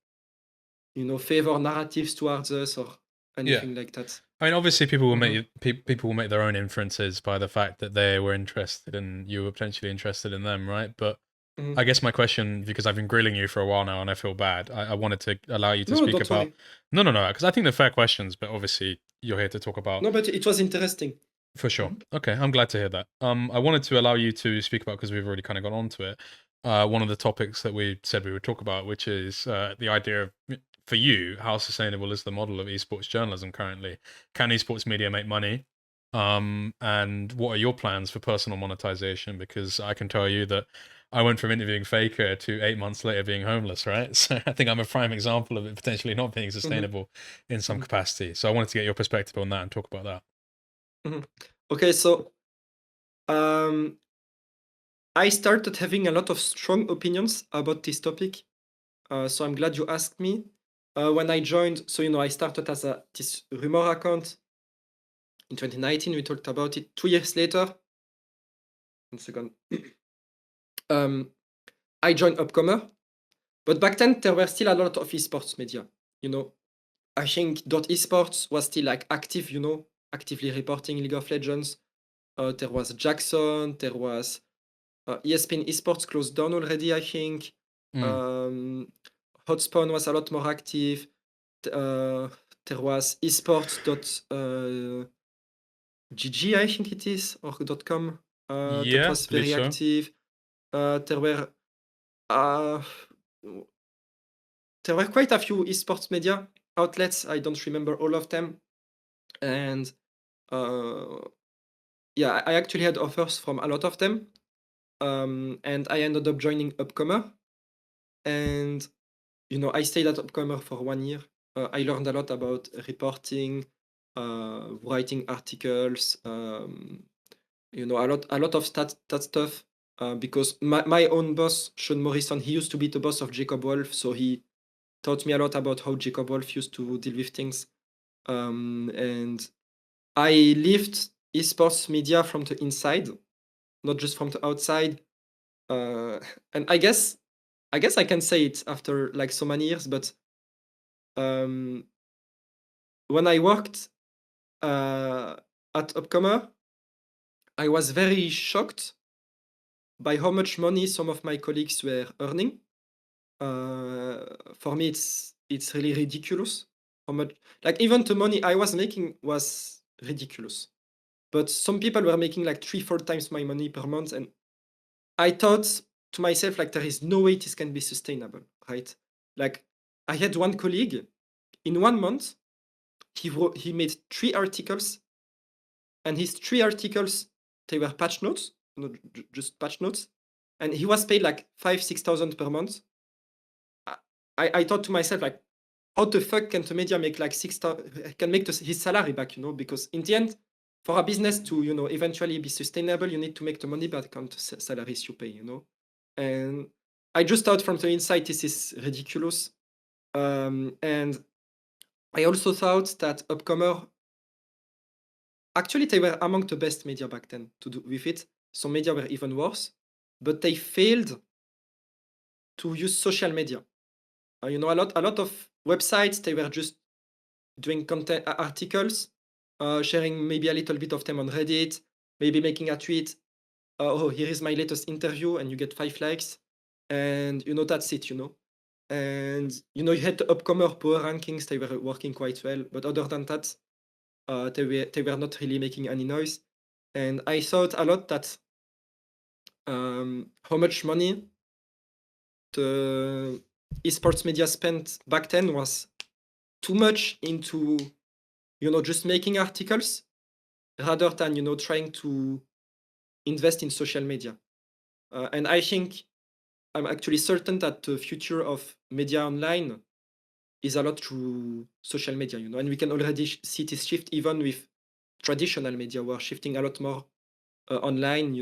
favor narratives towards us or Yeah. anything like that. I mean, obviously, people will Mhm. make people will make their own inferences by the fact that they were interested and you were potentially interested in them, right? But Mhm. I guess my question, because I've been grilling you for a while now and I feel bad, I wanted to allow you to No, speak don't about. worry. No, because I think they're fair questions, but obviously you're here to talk about. No, but it was interesting. For sure. Mhm. Okay, I'm glad to hear that. I wanted to allow you to speak about, because we've already kind of got onto it. One of the topics that we said we would talk about, which is the idea of, for you, how sustainable is the model of esports journalism currently? Can esports media make money? And what are your plans for personal monetization? Because I can tell you that I went from interviewing Faker to 8 months later being homeless, right? So I think I'm a prime example of it potentially not being Mhm. sustainable in some Mhm. capacity. So I wanted to get your perspective on that and talk about that. Okay, so I started having a lot of strong opinions about this topic. So I'm glad you asked me. When I joined, so I started as this rumor account in 2019. We talked about it 2 years later. 1 second. I joined Upcomer, but back then there were still a lot of esports media. I think Esports was still like active, actively reporting League of Legends. There was Jackson, there was ESPN Esports closed down already, I think. Hotspawn was a lot more active. There was esports.gg, I think it is, or .com. That Yeah, was believe very so. active. There were quite a few esports media outlets. I don't remember all of them. And yeah, I actually had offers from a lot of them. And I ended up joining Upcomer. And, I stayed at Upcomer for 1 year. I learned a lot about reporting, writing articles, a lot of stat stuff. Because my own boss, Sean Morrison, he used to be the boss of Jacob Wolf, so he taught me a lot about how Jacob Wolf used to deal with things. And I lived esports media from the inside, not just from the outside. And I guess I can say it after like so many years, but when I worked at Upcomer, I was very shocked by how much money some of my colleagues were earning. For me, it's really ridiculous how much. Like even the money I was making was ridiculous, but some people were making like 3-4 times my money per month, and I thought to myself like there is no way this can be sustainable, right? Like I had one colleague in 1 month, he made 3 articles, and his 3 articles, they were patch notes, just patch notes, and he was paid like 5,000-6,000 per month. I thought to myself like, how the fuck can the media make like 6,000, can make his salary back, because in the end, for a business to eventually be sustainable, you need to make the money back on the salaries you pay, and I just thought from the inside this is ridiculous. And I also thought that Upcomer, actually they were among the best media back then to do with it. Some media were even worse, but they failed to use social media. A lot of websites, they were just doing content articles, sharing maybe a little bit of them on Reddit, maybe making a tweet. Oh, here is my latest interview, and you get 5 likes, and that's it. And you had the Upcomer power rankings; they were working quite well, but other than that, they were not really making any noise. And I thought a lot that how much money the esports media spent back then was too much into just making articles rather than trying to invest in social media. And I think I'm actually certain that the future of media online is a lot through social media, and we can already see this shift even with traditional media. We're shifting a lot more online.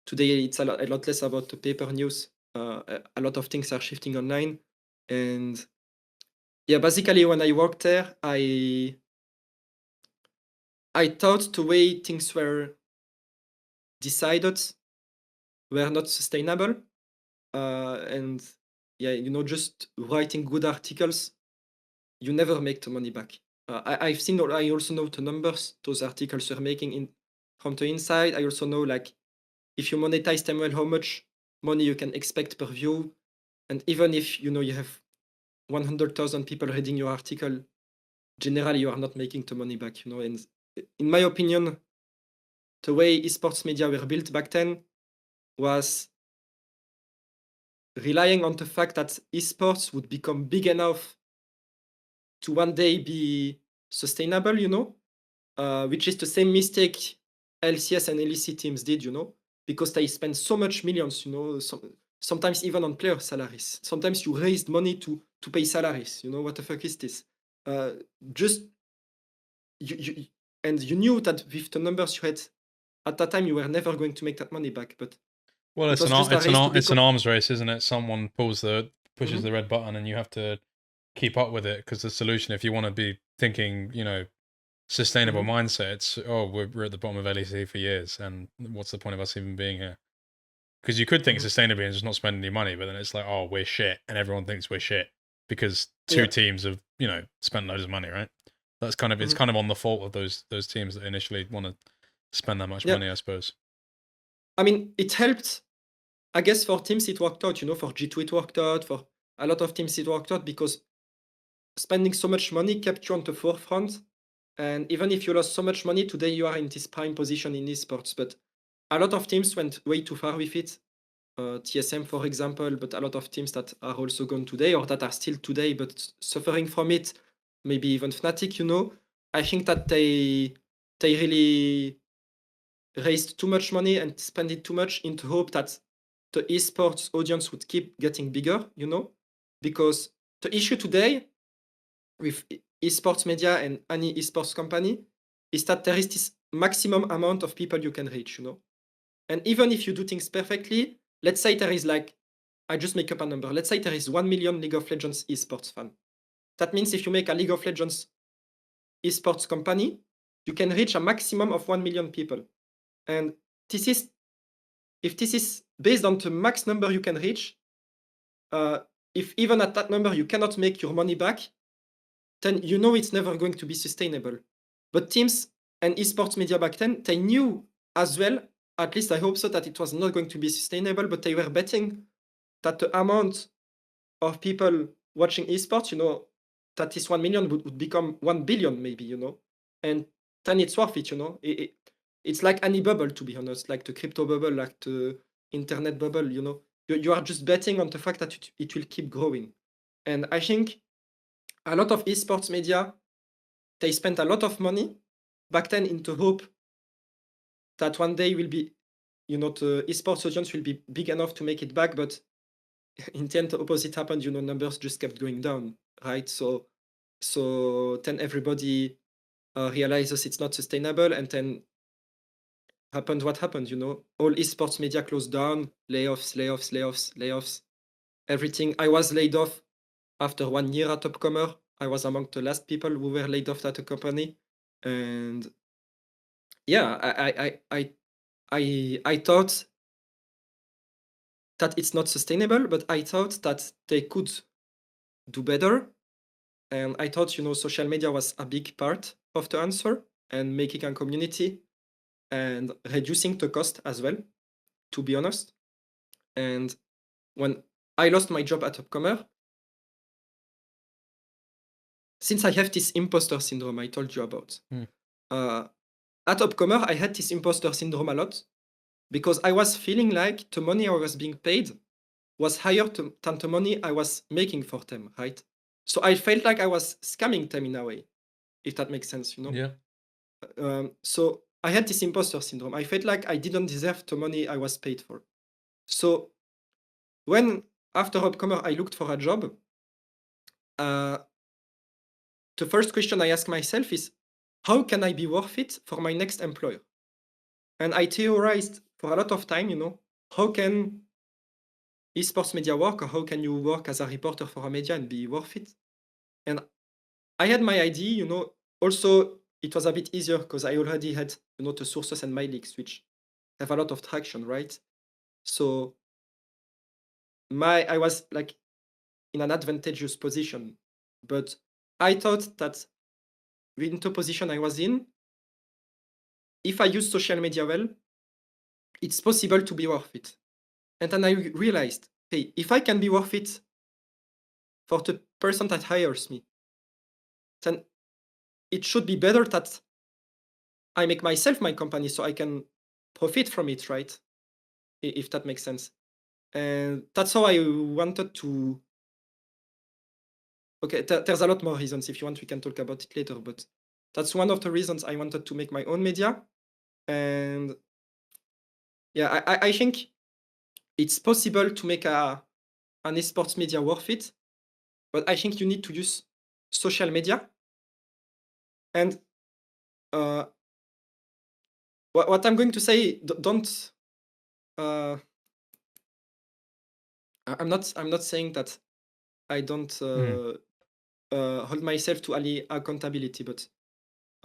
Today it's a lot less about the paper news. A lot of things are shifting online, and yeah, basically when I worked there, I thought the way things were decided were not sustainable. And yeah, just writing good articles, you never make the money back. I also know the numbers those articles are making from the inside. I also know like if you monetize them well, how much money you can expect per view. And even if you have 100,000 people reading your article, generally you are not making the money back. And in my opinion, the way esports media were built back then was relying on the fact that esports would become big enough to one day be sustainable, which is the same mistake LCS and LEC teams did, because they spend so much millions, sometimes even on player salaries. Sometimes you raised money to pay salaries. What the fuck is this? Just and you knew that with the numbers you had at that time, you were never going to make that money back. But Well, it it's was an just a race to it's an become. arms race, isn't it? Someone pushes Mhm. the red button, and you have to keep up with it. Because the solution, if you want to be thinking, sustainable Mhm. mindset, it's we're at the bottom of LEC for years, and what's the point of us even being here? Because you could think Mhm. sustainably and just not spend any money, but then it's like, oh, we're shit, and everyone thinks we're shit because two Yeah. teams have spent loads of money, right? That's it's Mhm. kind of on the fault of those teams that initially want to spend that much Yeah. money, I suppose. I mean, it helped. I guess for teams it worked out. For G2 it worked out. For a lot of teams it worked out because spending so much money kept you on the forefront. And even if you lost so much money, today you are in this prime position in esports. But a lot of teams went way too far with it. TSM, for example, but a lot of teams that are also gone today or that are still today but suffering from it, maybe even Fnatic. I think that they really raised too much money and spent it too much in the hope that the esports audience would keep getting bigger. Because the issue today with esports media and any esports company is that there is this maximum amount of people you can reach. And even if you do things perfectly, let's say there is I just make up a number. Let's say there is 1 million League of Legends esports fan. That means if you make a League of Legends esports company, you can reach a maximum of 1 million people. And if this is based on the max number you can reach, if even at that number you cannot make your money back, then you know it's never going to be sustainable. But teams and esports media back then, they knew as well, at least I hope so, that it was not going to be sustainable, but they were betting that the amount of people watching esports, that this 1 million would become 1 billion maybe. And then it's worth it. It's like any bubble, to be honest, like the crypto bubble, like the internet bubble. You are just betting on the fact that it will keep growing. And I think a lot of esports media, they spent a lot of money back then into hope that one day will be, the esports audience will be big enough to make it back. But in the end, the opposite happened. Numbers just kept going down, right? So then everybody realizes it's not sustainable, and then happened what happened. All esports media closed down, layoffs. Everything. I was laid off after 1 year at Upcomer. I was among the last people who were laid off at the company, and yeah, I thought that it's not sustainable, but I thought that they could do better. And I thought, social media was a big part of the answer, and making a community and reducing the cost as well, to be honest. And when I lost my job at Upcomer, since I have this imposter syndrome I told you about, Hmm. at Upcomer, I had this imposter syndrome a lot because I was feeling like the money I was being paid was higher than the money I was making for them, right? So I felt like I was scamming them in a way, if that makes sense. Yeah. So I had this imposter syndrome. I felt like I didn't deserve the money I was paid for. So when after Upcomer I looked for a job, uh, the first question I ask myself is, how can I be worth it for my next employer? And I theorized for a lot of time, how can esports media work, or how can you work as a reporter for a media and be worth it? And I had my idea. Also, it was a bit easier because I already had, the sources and my leaks, which have a lot of traction, right? So I was like in an advantageous position. But I thought that in the position I was in, if I use social media well, it's possible to be worth it. And then I realized, hey, if I can be worth it for the person that hires me, then it should be better that I make myself my company so I can profit from it, right? If that makes sense. And that's how I wanted to. Okay, there's a lot more reasons. If you want, we can talk about it later. But that's one of the reasons I wanted to make my own media. And yeah, I think it's possible to make an esports media worth it. But I think you need to use social media. And what I'm going to say, don't. I'm not saying that I don't hold myself to any accountability, but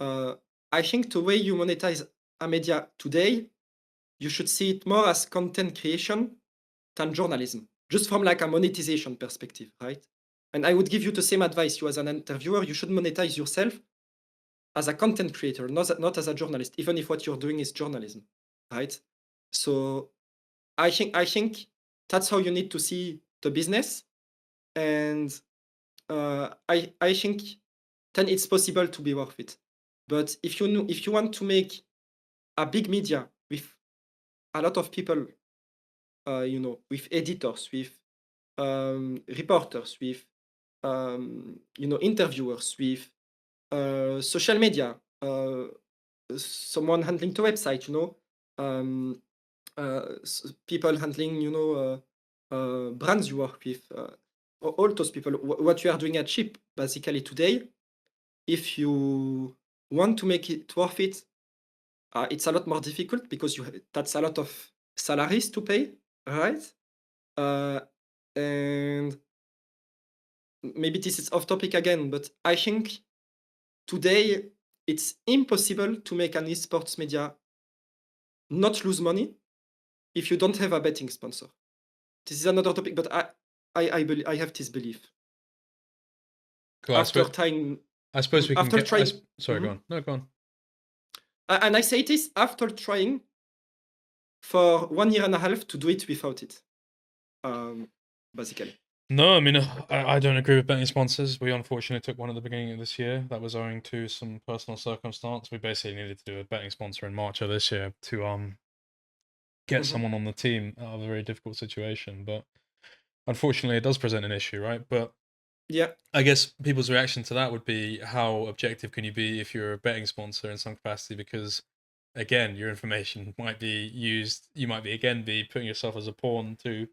I think the way you monetize a media today, you should see it more as content creation than journalism, just from like a monetization perspective, right? And I would give you the same advice. You as an interviewer, you should monetize yourself as a content creator, not as a journalist, even if what you're doing is journalism, right? So I think that's how you need to see the business, and I think then it's possible to be worth it. But if you want to make a big media with a lot of people, with editors, with reporters, with interviewers, with social media, someone handling the website, um, people handling, brands you work with, all those people. What you are doing at Chip, basically today, if you want to make it worth it, it's a lot more difficult because that's a lot of salaries to pay, right? And maybe this is off topic again, but I think today it's impossible to make an esports media not lose money if you don't have a betting sponsor. This is another topic, but I have this belief. Cool. After trying, I suppose we can after get. trying, Sorry, go on. No, go on. And I say this after trying for 1 year and a half to do it without it, basically. No, I mean, I don't agree with betting sponsors. We unfortunately took one at the beginning of this year. That was owing to some personal circumstance. We basically needed to do a betting sponsor in March of this year to get someone on the team out of a very difficult situation. But unfortunately, it does present an issue, right? But yeah, I guess people's reaction to that would be, how objective can you be if you're a betting sponsor in some capacity? Because again, your information might be used. You might be putting yourself as a pawn to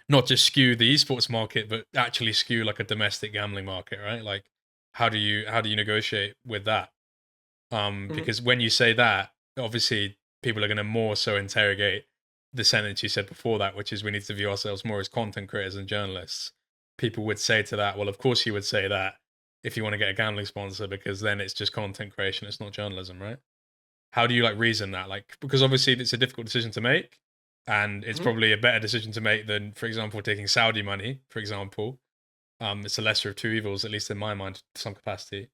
not just skew the esports market, but actually skew like a domestic gambling market, right? Like, how do you negotiate with that? Because when you say that, obviously people are going to more so interrogate the sentence you said before that, which is we need to view ourselves more as content creators and journalists. People would say to that, well, of course you would say that if you want to get a gambling sponsor, because then it's just content creation, it's not journalism, right? How do you like reason that? Like, because obviously it's a difficult decision to make, and it's probably a better decision to make than, for example, taking Saudi money, for example. It's the lesser of two evils, at least in my mind, to some capacity.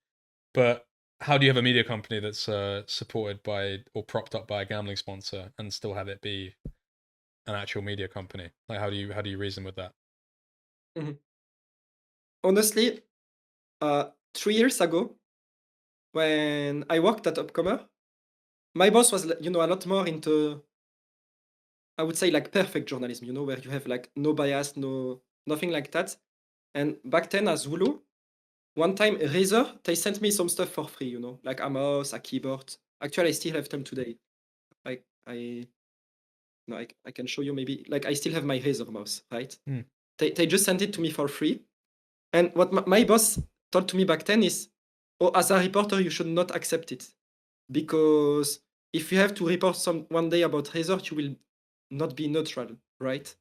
But how do you have a media company that's supported by or propped up by a gambling sponsor and still have it be an actual media company? Like, how do you reason with that? Honestly, 3 years ago, when I worked at Upcomer, my boss was, a lot more into, I would say, like perfect journalism, where you have like no bias, nothing like that. And back then, as Wooloo, one time Razer, they sent me some stuff for free, like a mouse, a keyboard. Actually, I still have them today. I can show you maybe. Like, I still have my Razer mouse, right? They just sent it to me for free. And what my boss told to me back then is, oh, as a reporter, you should not accept it. Because if you have to report one day about Razer, you will not be neutral, right?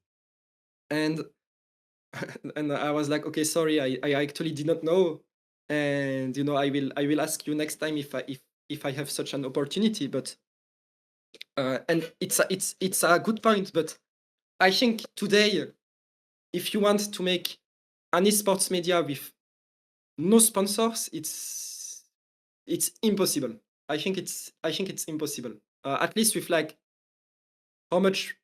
And and I was like, okay, sorry, I actually did not know. And I will ask you next time if I have such an opportunity. But and it's a good point, but I think today, if you want to make an esports media with no sponsors, it's impossible. I think it's impossible. At least with like how much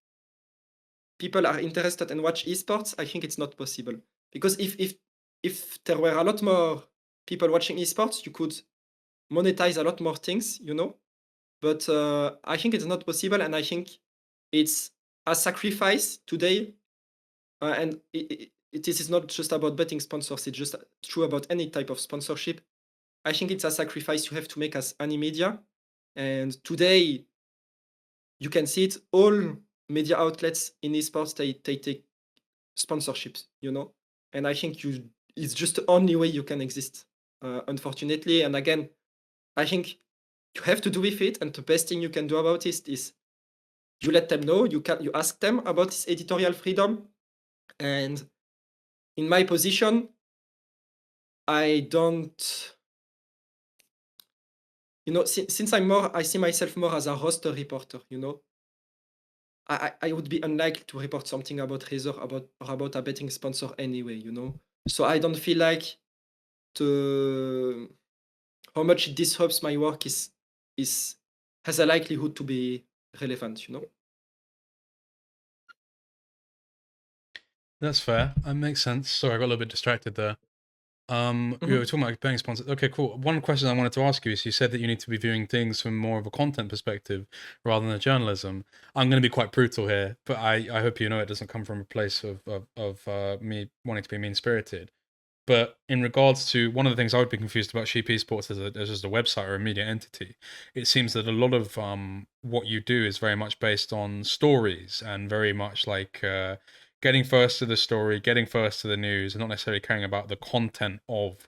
people are interested and watch esports, I think it's not possible. Because if there were a lot more people watching esports, you could monetize a lot more things, But I think it's not possible, and I think it's a sacrifice today. And this is not just about betting sponsors; it's just true about any type of sponsorship. I think it's a sacrifice you have to make as any media. And today, you can see it. All media outlets in esports they take sponsorships, And I think it's just the only way you can exist, unfortunately. And again, I think you have to do with it, and the best thing you can do about it is you let them know, you ask them about this editorial freedom. And in my position, I don't, since I see myself more as a roster reporter, I would be unlikely to report something about Razor or about a betting sponsor anyway, So I don't feel like how much it disrupts my work has a likelihood to be relevant, That's fair. That makes sense. Sorry, I got a little bit distracted there. We were talking about betting sponsors. Okay, cool. One question I wanted to ask you is you said that you need to be viewing things from more of a content perspective rather than a journalism. I'm going to be quite brutal here, but I hope you know it doesn't come from a place of me wanting to be mean-spirited. But in regards to one of the things I would be confused about Sheep Esports as just a website or a media entity, it seems that a lot of what you do is very much based on stories and very much like getting first to the story, getting first to the news, and not necessarily caring about the content of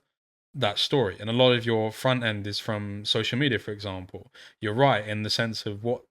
that story. And a lot of your front end is from social media, for example. You're right in the sense of what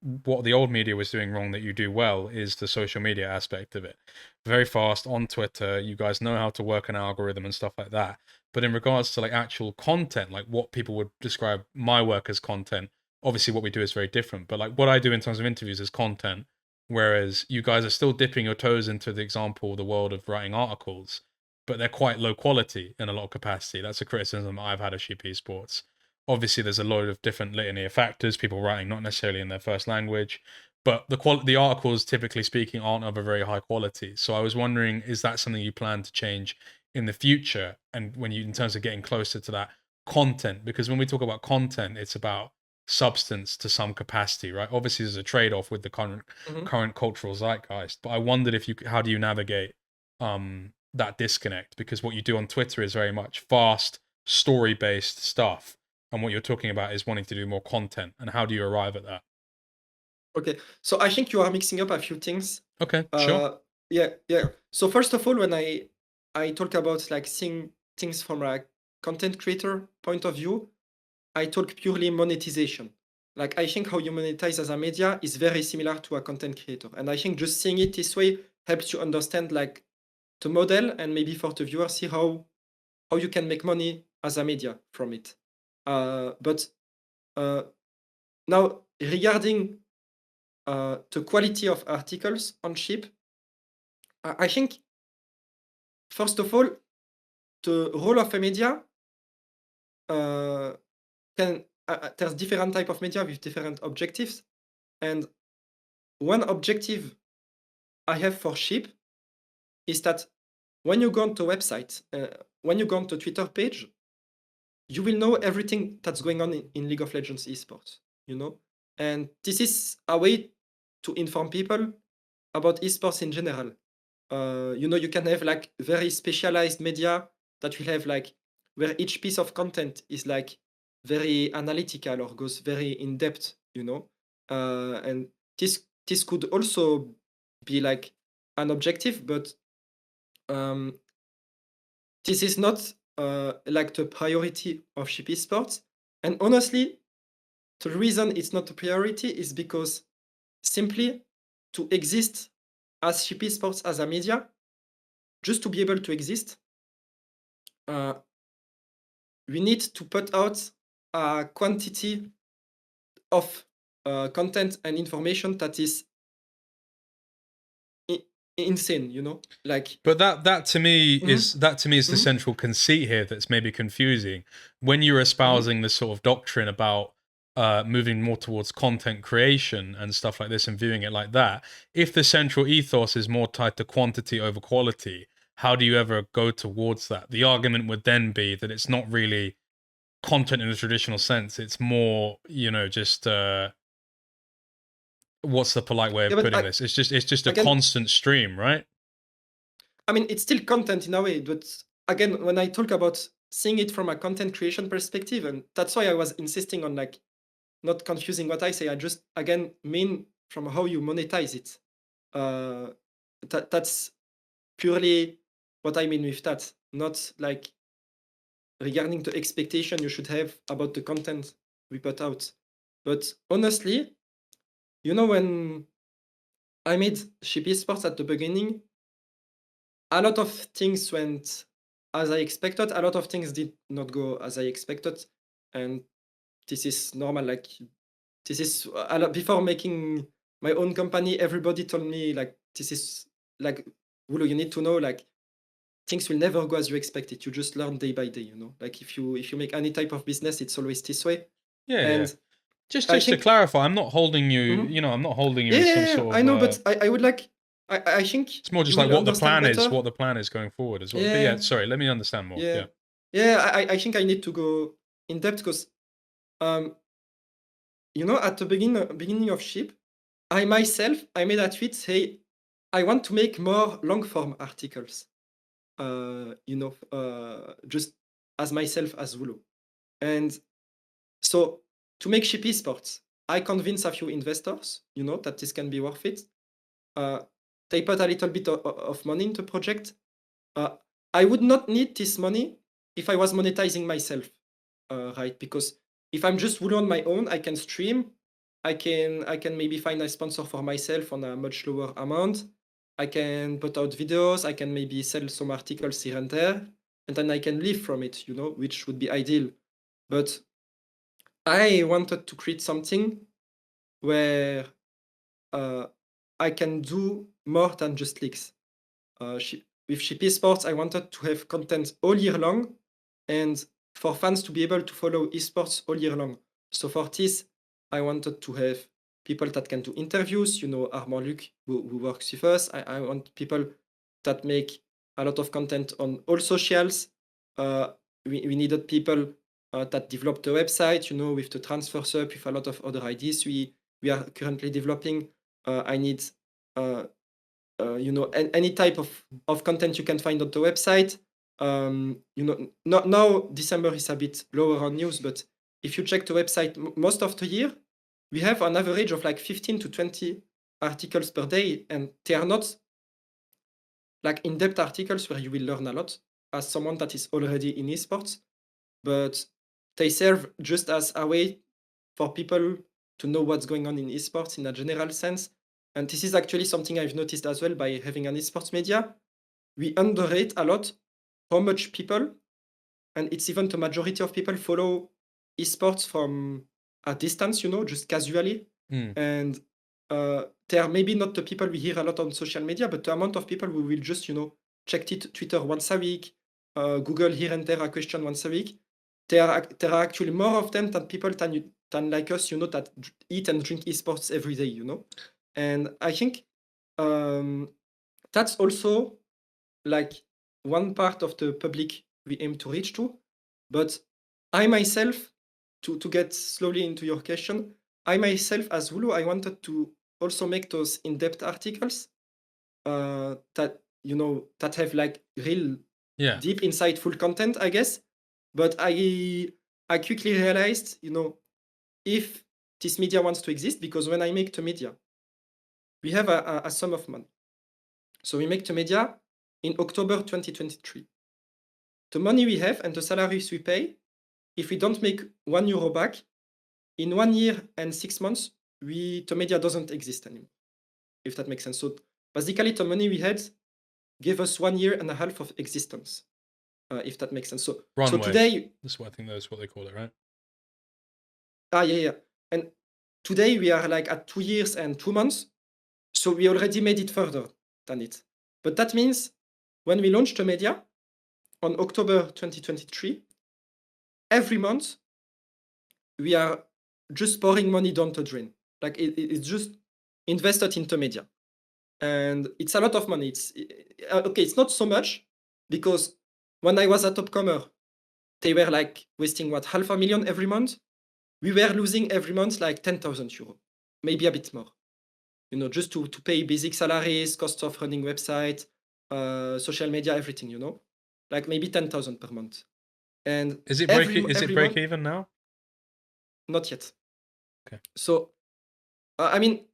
the old media was doing wrong that you do well is the social media aspect of it. Very fast on Twitter, you guys know how to work an algorithm and stuff like that. But in regards to like actual content, like what people would describe my work as content, obviously what we do is very different. But like what I do in terms of interviews is content, whereas you guys are still dipping your toes into the world of writing articles, but they're quite low quality in a lot of capacity. That's a criticism I've had of Sheep Esports. Obviously, there's a load of different litany of factors, people writing not necessarily in their first language, but the articles, typically speaking, aren't of a very high quality. So I was wondering, is that something you plan to change in the future? And in terms of getting closer to that content, because when we talk about content, it's about substance to some capacity, right? Obviously, there's a trade-off with the current cultural zeitgeist, but I wondered how do you navigate that disconnect, because what you do on Twitter is very much fast story-based stuff, and what you're talking about is wanting to do more content, and how do you arrive at that? Okay, so I think you are mixing up a few things. Okay, sure. Yeah. So first of all, when I talk about like seeing things from a content creator point of view, I talk purely monetization. Like I think how you monetize as a media is very similar to a content creator, and I think just seeing it this way helps you understand like the model, and maybe for the viewer see how you can make money as a media from it. But now regarding the quality of articles on Sheep, I think first of all the role of a media can there's different type of media with different objectives, and one objective I have for Sheep is that when you go onto website, when you go onto Twitter page, you will know everything that's going on in League of Legends esports, and this is a way to inform people about esports in general. You can have like very specialized media that will have like where each piece of content is like very analytical or goes very in depth, and this could also be like an objective, but this is not like the priority of Sheep Esports. And honestly, the reason it's not a priority is because simply to exist as Sheep Esports as a media, just to be able to exist, we need to put out a quantity of content and information that is insane, like. But that to me is the Mhm. central conceit here that's maybe confusing. When you're espousing this sort of doctrine about moving more towards content creation and stuff like this and viewing it like that, if the central ethos is more tied to quantity over quality, how do you ever go towards that? The argument would then be that it's not really content in the traditional sense. It's more, just what's the polite way of Yeah, but putting this? It's just a again, constant stream, right? I mean, it's still content in a way, but again, when I talk about seeing it from a content creation perspective, and that's why I was insisting on like not confusing what I say. I just again mean from how you monetize it. That's purely what I mean with that, not like regarding the expectation you should have about the content we put out. But honestly, you know, when I made Ship Esports at the beginning, a lot of things went as I expected. A lot of things did not go as I expected, and this is normal. Like this is a lot before making my own company. Everybody told me like this is like Wooloo, you need to know like things will never go as you expect it. You just learn day by day. You know, like if you make any type of business, it's always this way. Yeah, yeah. And Just I to think clarify, I'm not holding you. Mhm. You know, I'm not holding you in some Yeah, sort I of. know, but I would like I think It's more just you like will what the understand plan is, better. what the plan is going forward as well. But yeah, Yeah, sorry, let me understand more. yeah, Yeah. yeah. I think I need to go in depth because um you know at the beginning of Ship, I myself I made a tweet say I want to make more long form articles. You know, just as myself as Wooloo. And so to make Ship Esports, I convince a few investors, you know, that this can be worth it. Uh, they put a little bit of money into the project. Uh, I would not need this money if I was monetizing myself, right? Because if I'm just Wooloo on my own, I can stream. I can maybe find a sponsor for myself on a much lower amount. I can put out videos. I can maybe sell some articles here and there, and then I can live from it, you know, which would be ideal. But I wanted to create something where uh, I can do more than just leaks. With Ship Esports, I wanted to have content all year long and for fans to be able to follow esports all year long. So for this, I wanted to have people that can do interviews, you know, Brieuc, who works with us. I want people that make a lot of content on all socials. We needed people that developed the website, you know, with the transfer sub, with a lot of other ideas we are currently developing. I need you know, any type of content you can find on the website. You know, now December is a bit lower on news, but if you check the website most of the year, we have an average of like 15 to 20 articles per day, and they are not like in-depth articles where you will learn a lot as someone that is already in esports, but they serve just as a way for people to know what's going on in esports in a general sense. And this is actually something I've noticed as well by having an esports media. We underrate a lot how much people, and it's even the majority of people, follow esports from a distance, you know, just casually. Mm. And they are maybe not the people we hear a lot on social media, but the amount of people who will just, you know, check Twitter once a week, Google here and there a question once a week. There are actually more of them than people than like us, you know, that eat and drink esports every day, you know. And I think that's also like one part of the public we aim to reach to. But I myself, to get slowly into your question, I myself as Wooloo, I wanted to also make those in-depth articles that you know that have like real Yeah. deep insightful content, I guess. But I quickly realized, you know, if this media wants to exist, because when I make the media, we have a sum of money. So we make the media in October 2023. The money we have and the salaries we pay, if we don't make €1 back, in 1 year and 6 months, the media doesn't exist anymore, if that makes sense. So basically, the money we had gave us 1.5 years of existence, if that makes sense. So Runway. today, That's what I think that's what they call it, right? yeah. And today we are like at 2 years and 2 months. So we already made it further than it. But that means when we launched the media on October 2023, every month we are just pouring money down the drain. Like it's just invested into media. And it's a lot of money. Okay, it's not so much because when I was a top comer, they were like wasting what, $500,000 every month. We were losing every month like €10,000, maybe a bit more. You know, just to pay basic salaries, costs of running website, social media, everything. You know, like maybe 10,000 per month. And Is it every break month, even now? not yet. Okay. So I mean,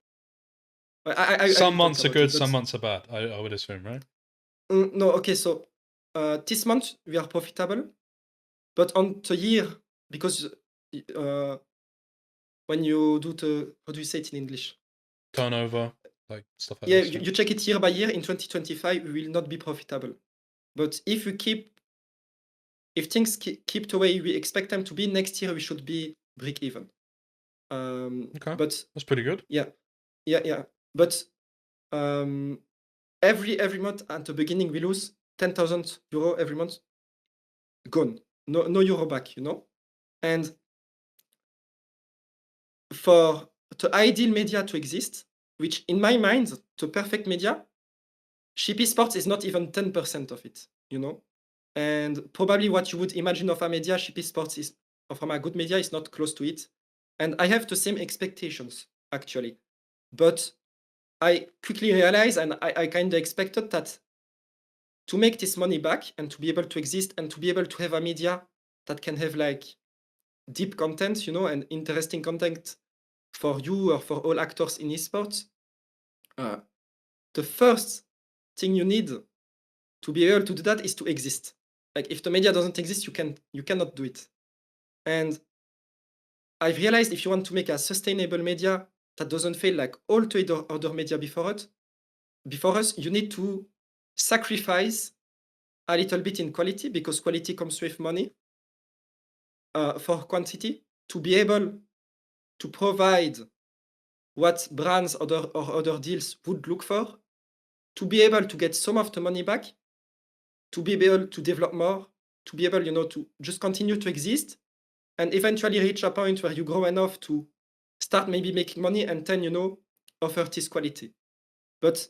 I Some will months talk are about good, it, but some months are bad. I would assume, right? no, okay. So this month we are profitable, but on the year, because when you do the, how do you say it in English? Turnover, like stuff like Yeah, this. you check it year by year. In 2025, we will not be profitable. But if things keep the way we expect them to be, next year we should be break even. Okay, But that's pretty good. yeah. But every month at the beginning we lose 10,000 euro every month. Gone. No euro back, you know? And for the ideal media to exist, which in my mind, the perfect media, Ship Esports is not even 10% of it, you know? And probably what you would imagine of a media, Ship Esports is, or from a good media, is not close to it. And I have the same expectations, actually. But I quickly realized, and I kind of expected that to make this money back and to be able to exist and to be able to have a media that can have like deep content, you know, and interesting content for you or for all actors in esports, the first thing you need to be able to do that is to exist. Like if the media doesn't exist, you cannot do it. And I've realized if you want to make a sustainable media that doesn't fail like all the other media before us, you need to sacrifice a little bit in quality because quality comes with money for quantity to be able to provide what brands or other deals would look for, to be able to get some of the money back, to be able to develop more, to be able, you know, to just continue to exist and eventually reach a point where you grow enough to start maybe making money and then, you know, offer this quality. But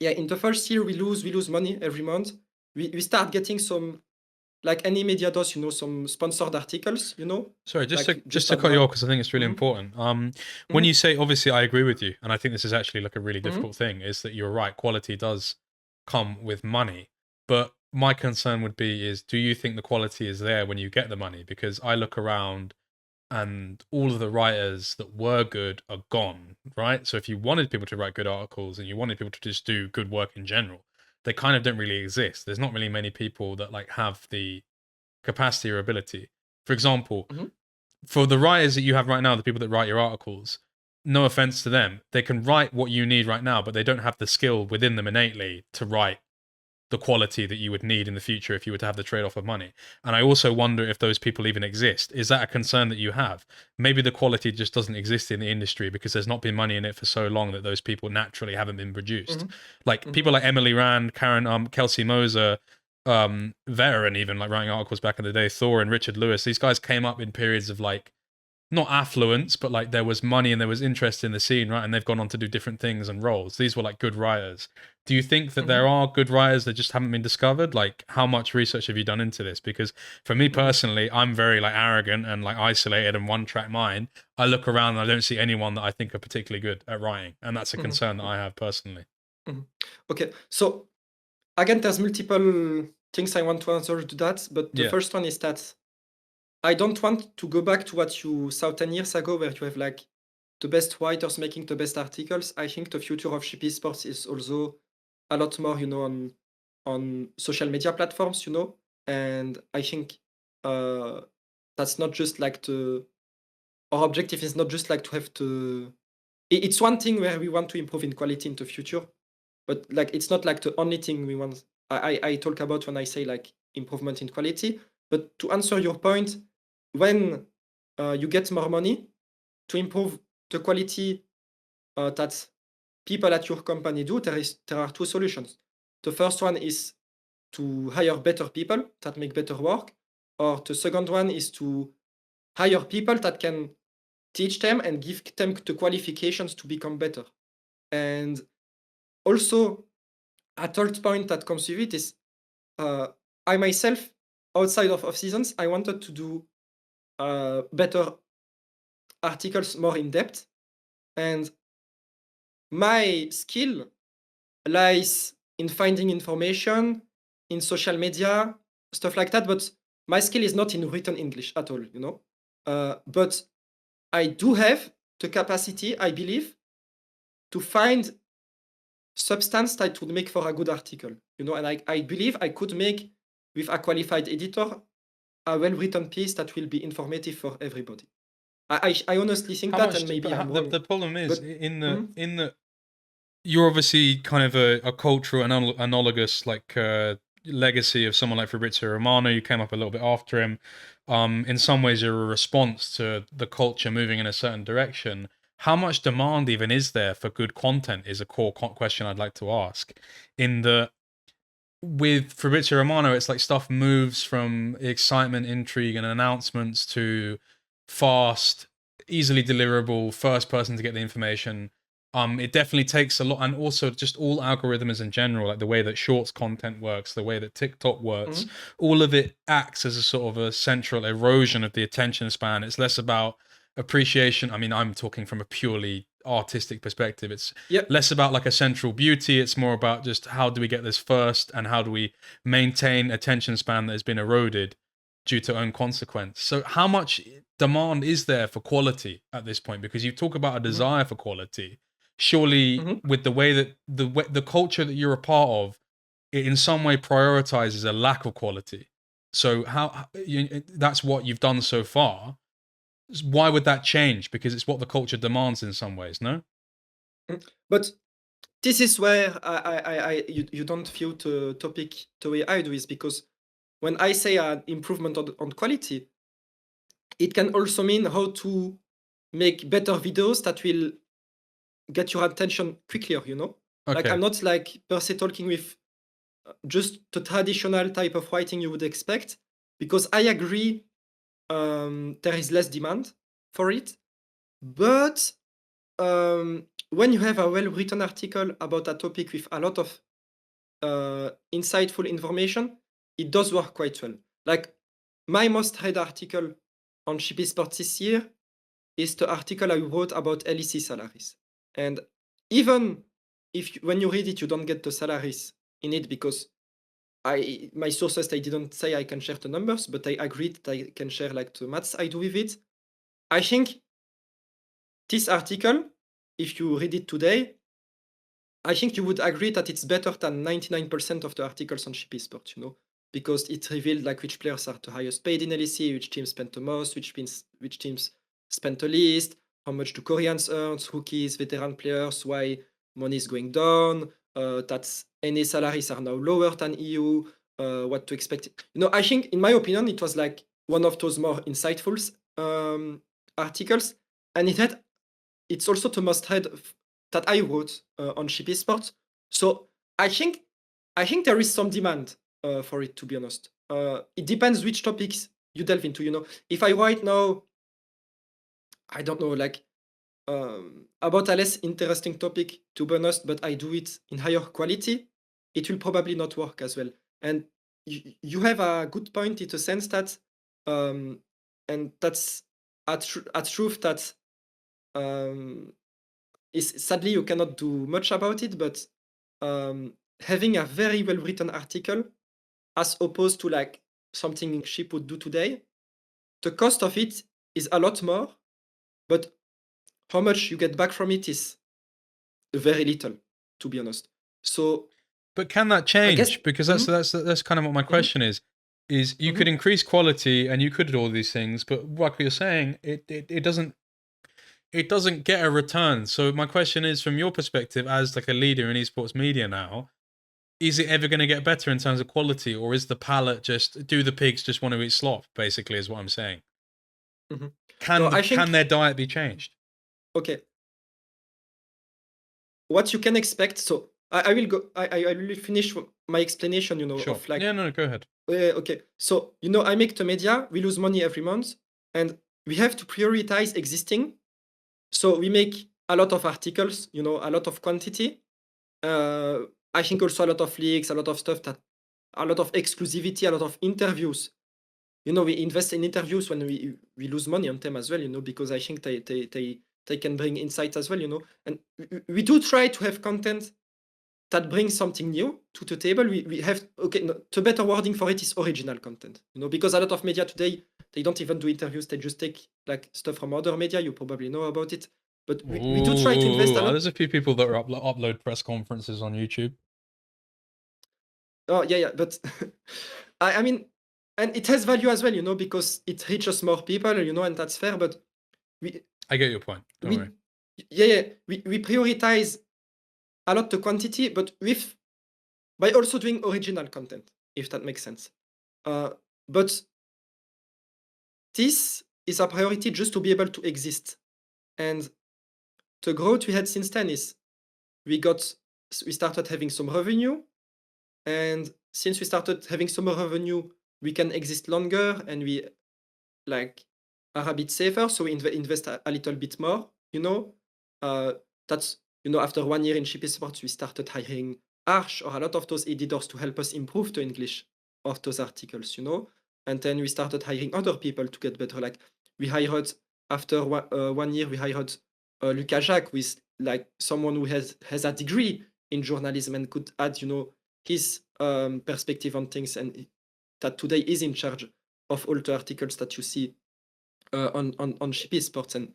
yeah, in the first year, we lose money every month. We start getting some, like any media does, you know, some sponsored articles, you know. Sorry, just like to cut you advert- off because I think it's really Mhm. important. When Mhm. you say, obviously, I agree with you, and I think this is actually like a really Mhm. difficult thing. Is that you're right? Quality does come with money, but my concern would be: is do you think the quality is there when you get the money? Because I look around, and all of the writers that were good are gone, right? So if you wanted people to write good articles and you wanted people to just do good work in general, they kind of don't really exist. There's not really many people that like have the capacity or ability. For example, Mhm. for the writers that you have right now, the people that write your articles, no offense to them, they can write what you need right now, but they don't have the skill within them innately to write the quality that you would need in the future if you were to have the trade-off of money. And I also wonder if those people even exist. Is that a concern that you have? Maybe the quality just doesn't exist in the industry because there's not been money in it for so long that those people naturally haven't been produced. Mhm. Like people like Emily Rand, Karen, Kelsey Moser, Vera, and even like writing articles back in the day, Thor and Richard Lewis. These guys came up in periods of like not affluence, but like there was money and there was interest in the scene, right? And they've gone on to do different things and roles. These were like good writers. Do you think that there are good writers that just haven't been discovered? Like, how much research have you done into this? Because for me personally, I'm very like arrogant and like isolated and one track mind. I look around and I don't see anyone that I think are particularly good at writing, and that's a concern that I have personally. Okay, so again, there's multiple things I want to answer to that, but the first one is that I don't want to go back to what you saw 10 years ago, where you have like the best writers making the best articles. I think the future of ship esports is also a lot more, you know, on social media platforms, you know, and I think that's not just like our objective is not just like to have to. It's one thing where we want to improve in quality in the future, but like it's not like the only thing we want. I talk about when I say like improvement in quality. But to answer your point, when you get more money to improve the quality that people at your company do, there are two solutions. The first one is to hire better people that make better work, or the second one is to hire people that can teach them and give them the qualifications to become better. And also, a third point that comes with it is I myself, outside of off seasons, I wanted to do better articles more in depth. And my skill lies in finding information in social media, stuff like that. But my skill is not in written English at all, you know. But I do have the capacity, I believe, to find substance that would make for a good article, you know. And I believe I could make, with a qualified editor, a well-written piece that will be informative for everybody. I honestly think How that, much? and maybe I'm The wrong. problem is But in mhm, the you're obviously kind of a cultural analogous like legacy of someone like Fabrizio Romano. You came up a little bit after him. In some ways, you're a response to the culture moving in a certain direction. How much demand even is there for good content is a core question I'd like to ask. In the with Fabrizio Romano, it's like stuff moves from excitement, intrigue, and announcements to fast, easily deliverable, first person to get the information. It definitely takes a lot, and also just all algorithms in general, like the way that shorts content works, the way that TikTok works, mhm, all of it acts as a sort of a central erosion of the attention span. It's less about appreciation. I mean, I'm talking from a purely artistic perspective. It's yeah, less about like a central beauty. It's more about just how do we get this first and how do we maintain attention span that has been eroded due to own consequence. So how much demand is there for quality at this point? Because you talk about a mhm, desire for quality. Surely mhm. with the way that the culture that you're a part of, it in some way prioritizes a lack of quality. So that's what you've done so far. Why would that change? Because it's what the culture demands in some ways, no? But this is where you don't view the topic the way I do, is because when I say an improvement on quality, it can also mean how to make better videos that will get your attention quicker, you know? Like, I'm Okay. not like per se talking with just the traditional type of writing you would expect, because I agree there is less demand for it. But when you have a well-written article about a topic with a lot of insightful information, it does work quite well. Like, my most read article on Ship Esports this year is the article I wrote about LEC salaries. And even if when you read it, you don't get the salaries in it, because my sources, they didn't say I can share the numbers, but I agreed that I can share like the maths I do with it. I think this article, if you read it today, I think you would agree that it's better than 99% of the articles on Ship Esports, you know, because it revealed like which players are the highest paid in LEC, which teams spent the most, which teams spent the least, how much do Koreans earn, rookies, veteran players, why money is going down, that NA salaries are now lower than EU, what to expect. You know, I think, in my opinion, it was like one of those more insightful articles, and it's also the most read that I wrote on Ship Esports. So I think there is some demand for it, to be honest. It depends which topics you delve into. You know, if I write now, I don't know, like about a less interesting topic, to be honest, but I do it in higher quality, it will probably not work as well. And you have a good point in the sense that, um, and that's a truth that um, is sadly you cannot do much about it, but having a very well written article as opposed to like something Ship would do today, the cost of it is a lot more, but how much you get back from it is very little, to be honest. So But can that I guess. change? Because Mhm, that's kind of what my mhm, question is. Is you could mhm. increase quality and you could do all these things, but like you're saying, it doesn't get a return. So my question is, from your perspective as like a leader in esports media now, is it ever going to get better in terms of quality, or is the palate just do the pigs just want to eat slop? Basically, is what I'm saying. Mhm. No, Can I can think, their diet be changed? okay, what you can expect. So I will go. I will finish my explanation. You know, Sure. of like. Yeah. No. Go ahead. Okay, so you know, I make the media. We lose money every month, and we have to prioritize existing. So we make a lot of articles. You know, a lot of quantity. Uh, I think also a lot of leaks, a lot of stuff that, a lot of exclusivity, a lot of interviews. You know, we invest in interviews when we lose money on them as well. You know, because I think they can bring insights as well. You know, and we do try to have content that brings something new to the table. We have, okay, no, the better wording for it is original content. You know, because a lot of media today, they don't even do interviews. They just take like stuff from other media. You probably know about it, but we do try to invest a lot. There's a few people that are upload press conferences on YouTube. Oh yeah, yeah, but I mean, and it has value as well, you know, because it reaches more people, you know, and that's fair. But I get your point. Don't worry. We prioritize a lot the quantity, but by also doing original content, if that makes sense. But this is a priority just to be able to exist. And the growth we had since then is we started having some revenue. And since we started having some revenue, we can exist longer and we are a bit safer. So we invest a little bit more, that's, after 1 year in Ship Esports, we started hiring Arch or a lot of those editors to help us improve the English of those articles, And then we started hiring other people to get better. Like we hired, after 1 year, we hired Lucas Jacques, who is like someone who has a degree in journalism and could add, his perspective on things, and that today is in charge of all the articles that you see on Ship Esports. And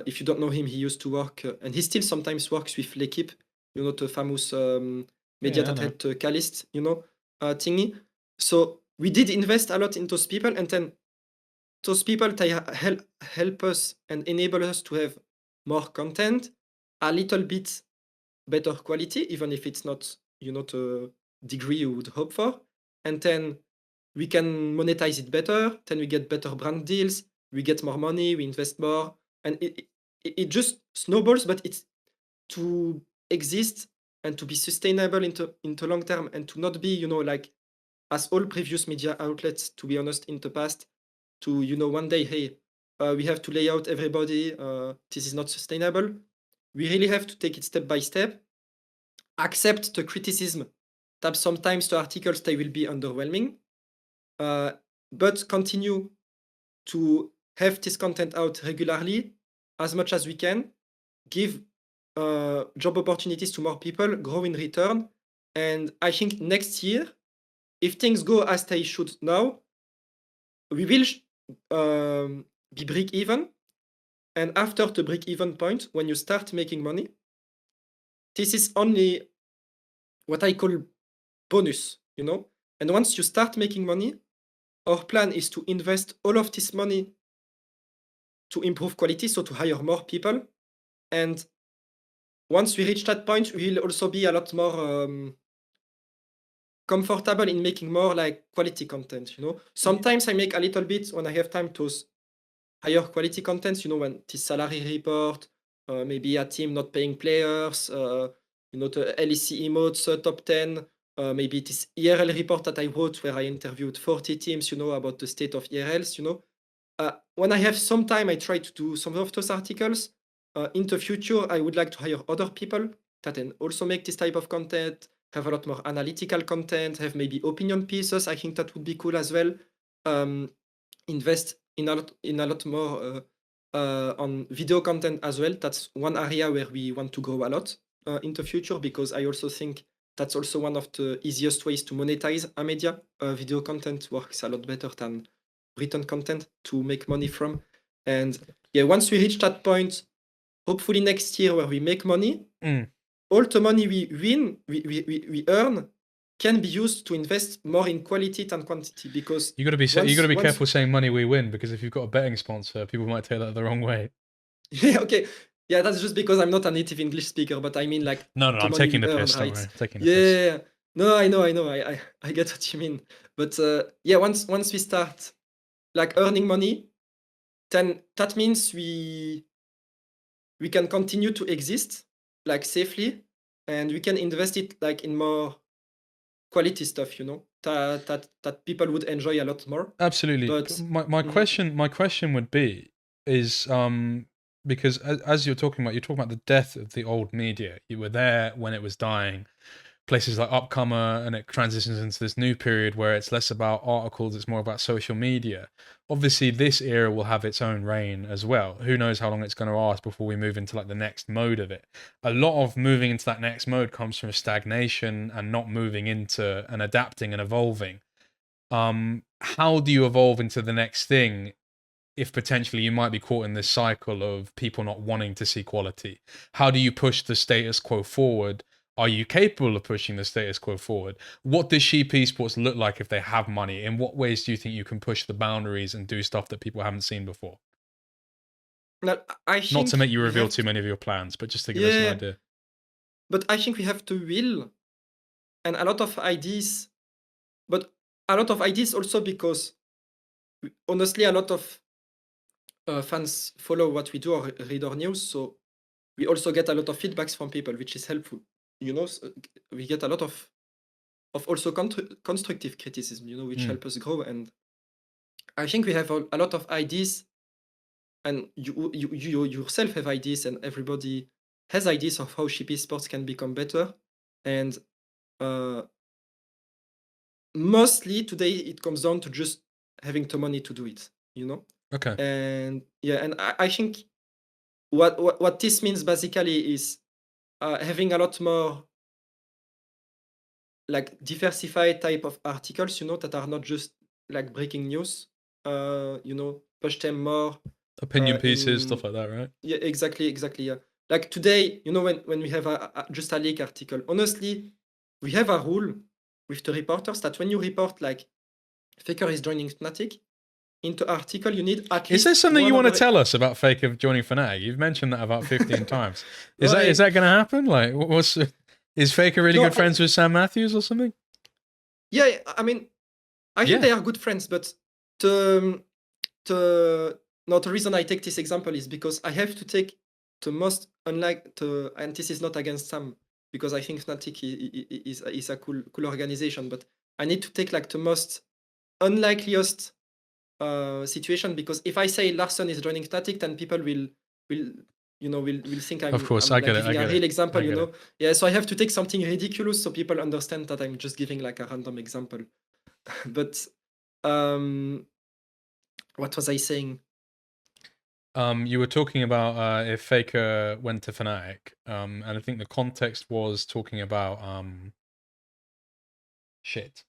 if you don't know him, he used to work, and he still sometimes works with L'Equipe, the famous media that had Calist, thingy. So we did invest a lot in those people, and then those people, they help us and enable us to have more content, a little bit better quality, even if it's not, the degree you would hope for. And then we can monetize it better. Then we get better brand deals. We get more money. We invest more, and it just snowballs. But it's to exist and to be sustainable into long term, and to not be, like as all previous media outlets, to be honest, in the past, to one day, hey, we have to lay out everybody. This is not sustainable. We really have to take it step by step. Accept the criticism that sometimes the articles, they will be underwhelming, but continue to have this content out regularly as much as we can, give job opportunities to more people, grow in return. And I think next year, if things go as they should now, we will be break even. And after the break even point, when you start making money, this is only what I call bonus, And once you start making money, our plan is to invest all of this money to improve quality, so to hire more people. And once we reach that point, we'll also be a lot more comfortable in making more like quality content, Sometimes I make a little bit when I have time to higher quality content, when this salary report, maybe a team not paying players, the LEC emotes top 10, maybe this ERL report that I wrote where I interviewed 40 teams, about the state of ERLs, when I have some time, I try to do some of those articles. In the future, I would like to hire other people that can also make this type of content, have a lot more analytical content, have maybe opinion pieces. I think that would be cool as well. Invest in a lot more on video content as well. That's one area where we want to grow a lot in the future, because I also think that's also one of the easiest ways to monetize a media. Video content works a lot better than written content to make money from. And yeah, once we reach that point, hopefully next year, where we make money, all the money we earn can be used to invest more in quality than quantity, because you got to be careful saying money we win, because if you've got a betting sponsor, people might take that the wrong way. Yeah, okay. Yeah, that's just because I'm not a native English speaker, but I mean, like, no, I'm taking the piss. Right? Don't worry, taking the piss. Yeah. No, I know. I get what you mean. But yeah, once we start like earning money, then that means we can continue to exist like safely, and we can invest it like in more quality stuff, that people would enjoy a lot more. Absolutely. But my question would be is because as you're talking about the death of the old media. You were there when it was dying. Places like Upcomer, and it transitions into this new period where it's less about articles, it's more about social media. Obviously, this era will have its own reign as well. Who knows how long it's going to last before we move into like the next mode of it. A lot of moving into that next mode comes from stagnation and not moving into and adapting and evolving. How do you evolve into the next thing if potentially you might be caught in this cycle of people not wanting to see quality? How do you push the status quo forward? Are you capable of pushing the status quo forward? What does Sheep Esports look like if they have money? In what ways do you think you can push the boundaries and do stuff that people haven't seen before? Now, I Not think to make you we reveal have too many of your plans, but just to give us an idea. but I think we have to will and a lot of ideas, but a lot of ideas also because honestly, a lot of fans follow what we do or read our news, so we also get a lot of feedbacks from people, which is helpful. You know, we get a lot of also constructive criticism, you know, which help us grow. And I think we have a lot of ideas, and you yourself have ideas, and everybody has ideas of how ship esports can become better. And mostly today it comes down to just having the money to do it, you know. Okay. And yeah, and I think what this means basically is having a lot more like diversified type of articles, you know, that are not just like breaking news. You know, push them more Opinion pieces, in stuff like that, right? yeah, exactly, yeah. Like today, you know, when we have just a leak article, honestly, we have a rule with the reporters that when you report like Faker is joining Fnatic into article, you need at Is least there something you one want to other. tell us about Faker joining Fnatic? You've mentioned that about 15 times. Is No, that going to happen? Like, is Faker really no, good friends with Sam Matthews or something? yeah, I mean, I think Yeah. they are good friends, but the no, the reason I take this example is because I have to take the most unlike the, and this is not against Sam, because I think Fnatic is a cool organization, but I need to take like the most unlikeliest situation, because if I say Larson is joining Fnatic, then people will will think Of course, I'm I like get it. I giving a get real it. example, I you get know. it. Yeah, so I have to take something ridiculous so people understand that I'm just giving like a random example. But what was I saying? You were talking about if Faker went to Fnatic, and I think the context was talking about shit.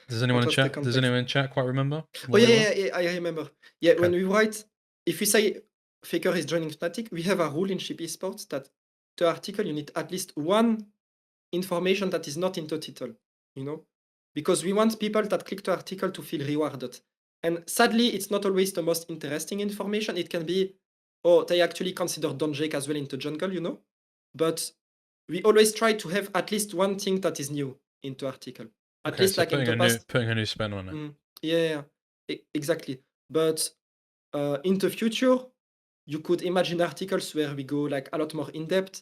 Does anyone What in was the chat? Does context? anyone in chat quite remember? Oh What it was? yeah, I remember. Yeah, Okay. when we write, if we say Faker is joining Fnatic, we have a rule in Ship Esports that the article you need at least one information that is not in the title, you know, because we want people that click the article to feel rewarded. And sadly, it's not always the most interesting information. It can be, oh, they actually consider Don Jake as well in the jungle, you know, but we always try to have at least one thing that is new into article. At Okay, least so like in the past. putting a new spin on it. Yeah, exactly. But in the future, you could imagine articles where we go like a lot more in depth,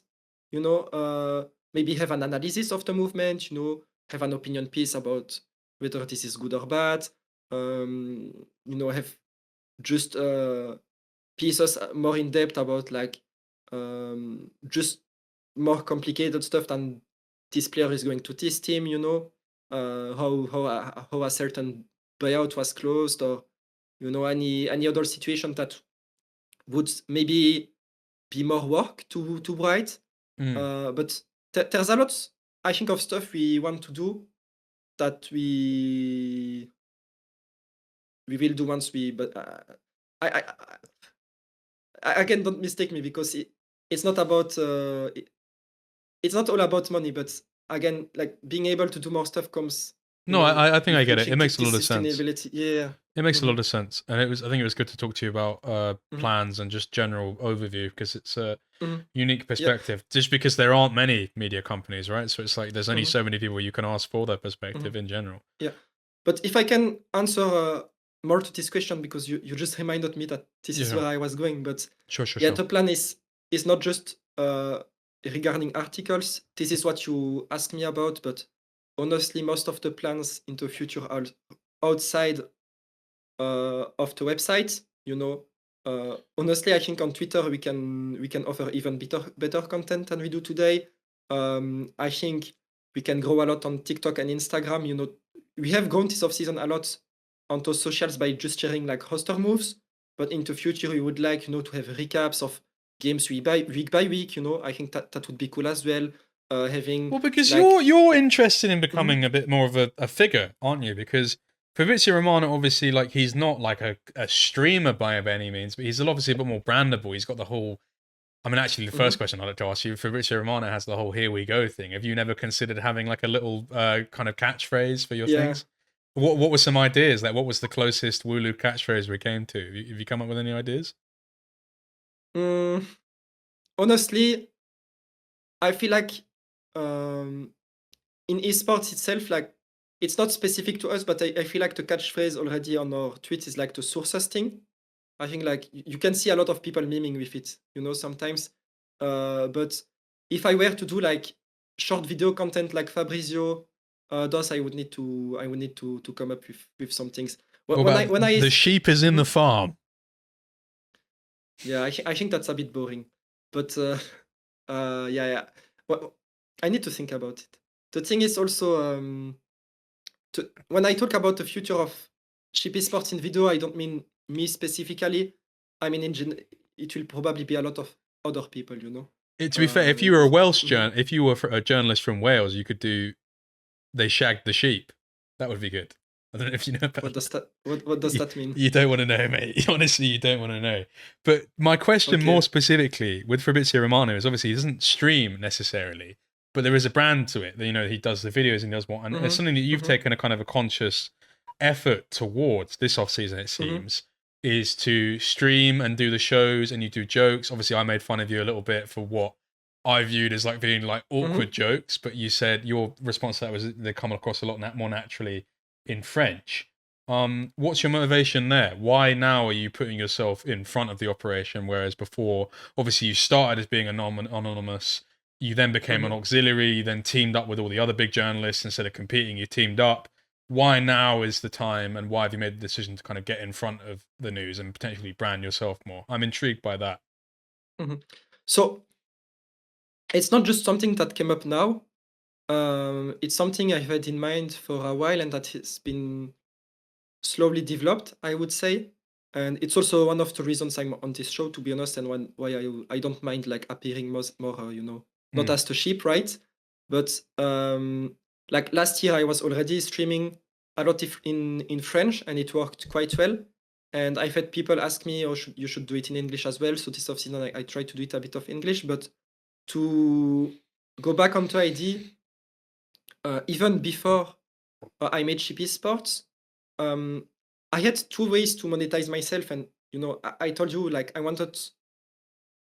you know, maybe have an analysis of the movement, you know, have an opinion piece about whether this is good or bad, you know, have just pieces more in depth about like just more complicated stuff than this player is going to this team, you know, how a certain buyout was closed, or you know any other situation that would maybe be more work to write. But there's a lot, I think, of stuff we want to do that we will do once we. But again, don't mistake me, because it's not about it's not all about money, but again, like being able to do more stuff comes, you No, know, I think I with get it. It reaching makes a this lot of sense. sustainability. Yeah. It makes a lot of sense, and I think it was good to talk to you about Mhm. plans and just general overview, because it's a Mhm. unique Yeah. perspective. Just because there aren't many media companies, right? So it's like there's only Mhm. so many people you can ask for their perspective Mhm. in general. Yeah. But if I can answer more to this question, because you just reminded me that this is Yeah, where I was going. But sure. yeah, the plan is not just regarding articles. This is what you asked me about, but honestly, most of the plans in the future are outside of the website. You know, honestly, I think on Twitter we can offer even better content than we do today. I think we can grow a lot on TikTok and Instagram. You know, we have grown this off season a lot on those socials by just sharing like roster moves. But in the future, we would like, you know, to have recaps of games week by week. You know, I think that would be cool as well. Having Well, because like you're interested in Mhm, becoming a bit more of a figure, aren't you? Because Fabrizio Romano, obviously, like he's not like a streamer by any means, but he's obviously a bit more brandable. He's got the whole. I mean, actually, the first mhm. question I'd like to ask you, Fabrizio Romano has the whole "here we go" thing. Have you never considered having like a little kind of catchphrase for your Yeah. things? What were some ideas? Like, what was the closest Wooloo catchphrase we came to? Have you come up with any ideas? Honestly, I feel like um, in esports itself, like it's not specific to us, but I feel like the catchphrase already on our tweet is like the sources thing. I think like you can see a lot of people memeing with it, sometimes. But if I were to do like short video content like Fabrizio does, I would need to come up with some things. What When about I the sheep is in the Mhm. farm? Yeah, I think that's a bit boring. But yeah. Well, I need to think about it. The thing is also when I talk about the future of cheap esports in video, I don't mean me specifically. I mean it will probably be a lot of other people, To be fair, if you were a Mhm. if you were a journalist from Wales, you could do "They shagged the sheep." That would be good. I don't know if you know about What does that. that what does that mean? You don't want to know, mate. Honestly, you don't want to know. But my question more Okay. specifically with Fabrizio Romano is obviously he doesn't stream necessarily, but there is a brand to it. He does the videos and he does what, and it's Mm-hmm. something that you've Mm-hmm. taken a kind of a conscious effort towards this off season. It Mm-hmm. seems is to stream and do the shows and you do jokes. Obviously, I made fun of you a little bit for what I viewed as like being like awkward Mm-hmm. jokes, but you said your response to that was they come across a lot more naturally in French. What's your motivation there? Why now are you putting yourself in front of the operation, whereas before, obviously, you started as being anonymous, you then became an Mm-hmm. auxiliary, you then teamed up with all the other big journalists instead of competing, you teamed up. Why now is the time, and why have you made the decision to kind of get in front of the news and potentially brand yourself more? I'm intrigued by that. Mm-hmm. So it's not just something that came up now. It's something I've had in mind for a while and that has been slowly developed, I would say. And it's also one of the reasons I'm on this show, to be honest, and why I don't mind like appearing more, not Mm. as the sheep, right? But like last year, I was already streaming a lot in French, and it worked quite well. And I've had people ask me, "Oh, you should do it in English as well." So this off season, I try to do it a bit of English, but to go back onto ID, even before I made Sheepy Sports, I had two ways to monetize myself. And, I told you, like, I wanted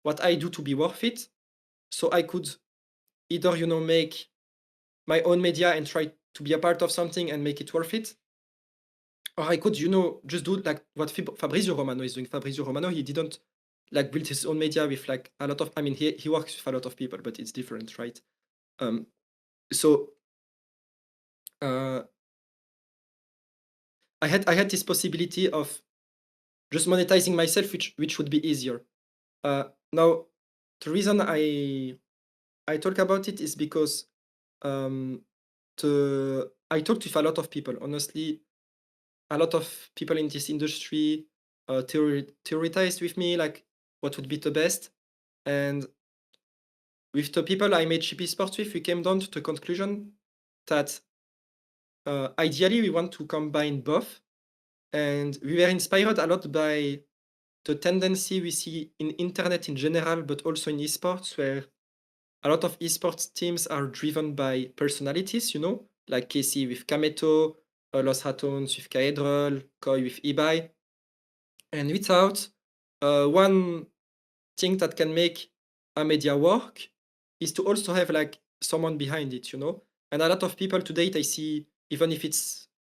what I do to be worth it. So I could either, make my own media and try to be a part of something and make it worth it. Or I could, just do like what Fabrizio Romano is doing. Fabrizio Romano, he didn't like build his own media with like a lot of, I mean, he works with a lot of people, but it's different, right? Um, so uh, I had this possibility of just monetizing myself, which would be easier. Now, the reason I talk about it is because um, I talked with a lot of people. Honestly, a lot of people in this industry theorized with me like what would be the best. And with the people I made Chippy Sports with, we came down to the conclusion that ideally we want to combine both. And we were inspired a lot by the tendency we see in internet in general, but also in esports, where a lot of esports teams are driven by personalities, like Casey with Kameto, Los Ratones with Kaedrol, Koi with Ibai. And without one thing that can make a media work is to also have like someone behind it, And a lot of people today, they see, even if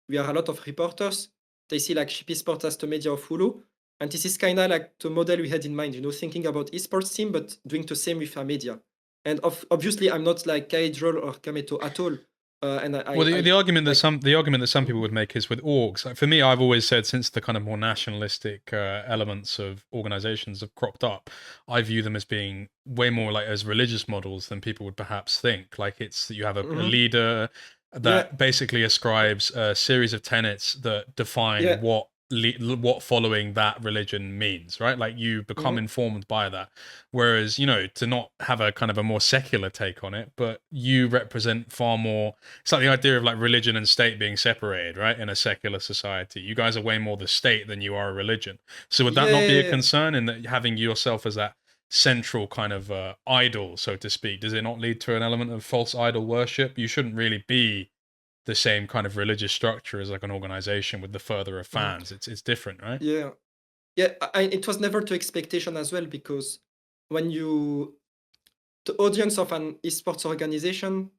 we are a lot of reporters, they see like Ship Esports as the media of Hulu. And this is kind of like the model we had in mind, thinking about esports team, but doing the same with our media. And obviously, I'm not like Kaidrol or Kameto at all. And Well, I like, the argument that some people Mhm. would make is with orgs. Like for me, I've always said since the kind of more nationalistic elements of organizations have cropped up, I view them as being way more like as religious models than people would perhaps think. Like it's that you have a Mhm. leader Yeah, that basically ascribes a series of tenets that define yeah. what following that religion means, right? Like you become Mhm. informed by that. Whereas, to not have a kind of a more secular take on it, but you represent far more. It's like the idea of like religion and state being separated, right? In a secular society, you guys are way more the state than you are a religion. So would that not be a Yeah. concern in that having yourself as that central kind of idol, so to speak? Does it not lead to an element of false idol worship? You shouldn't really be the same kind of religious structure as like an organization with the further of fans. It's different, right? Yeah. Yeah, it was never to expectation as well, because when the audience of an esports organization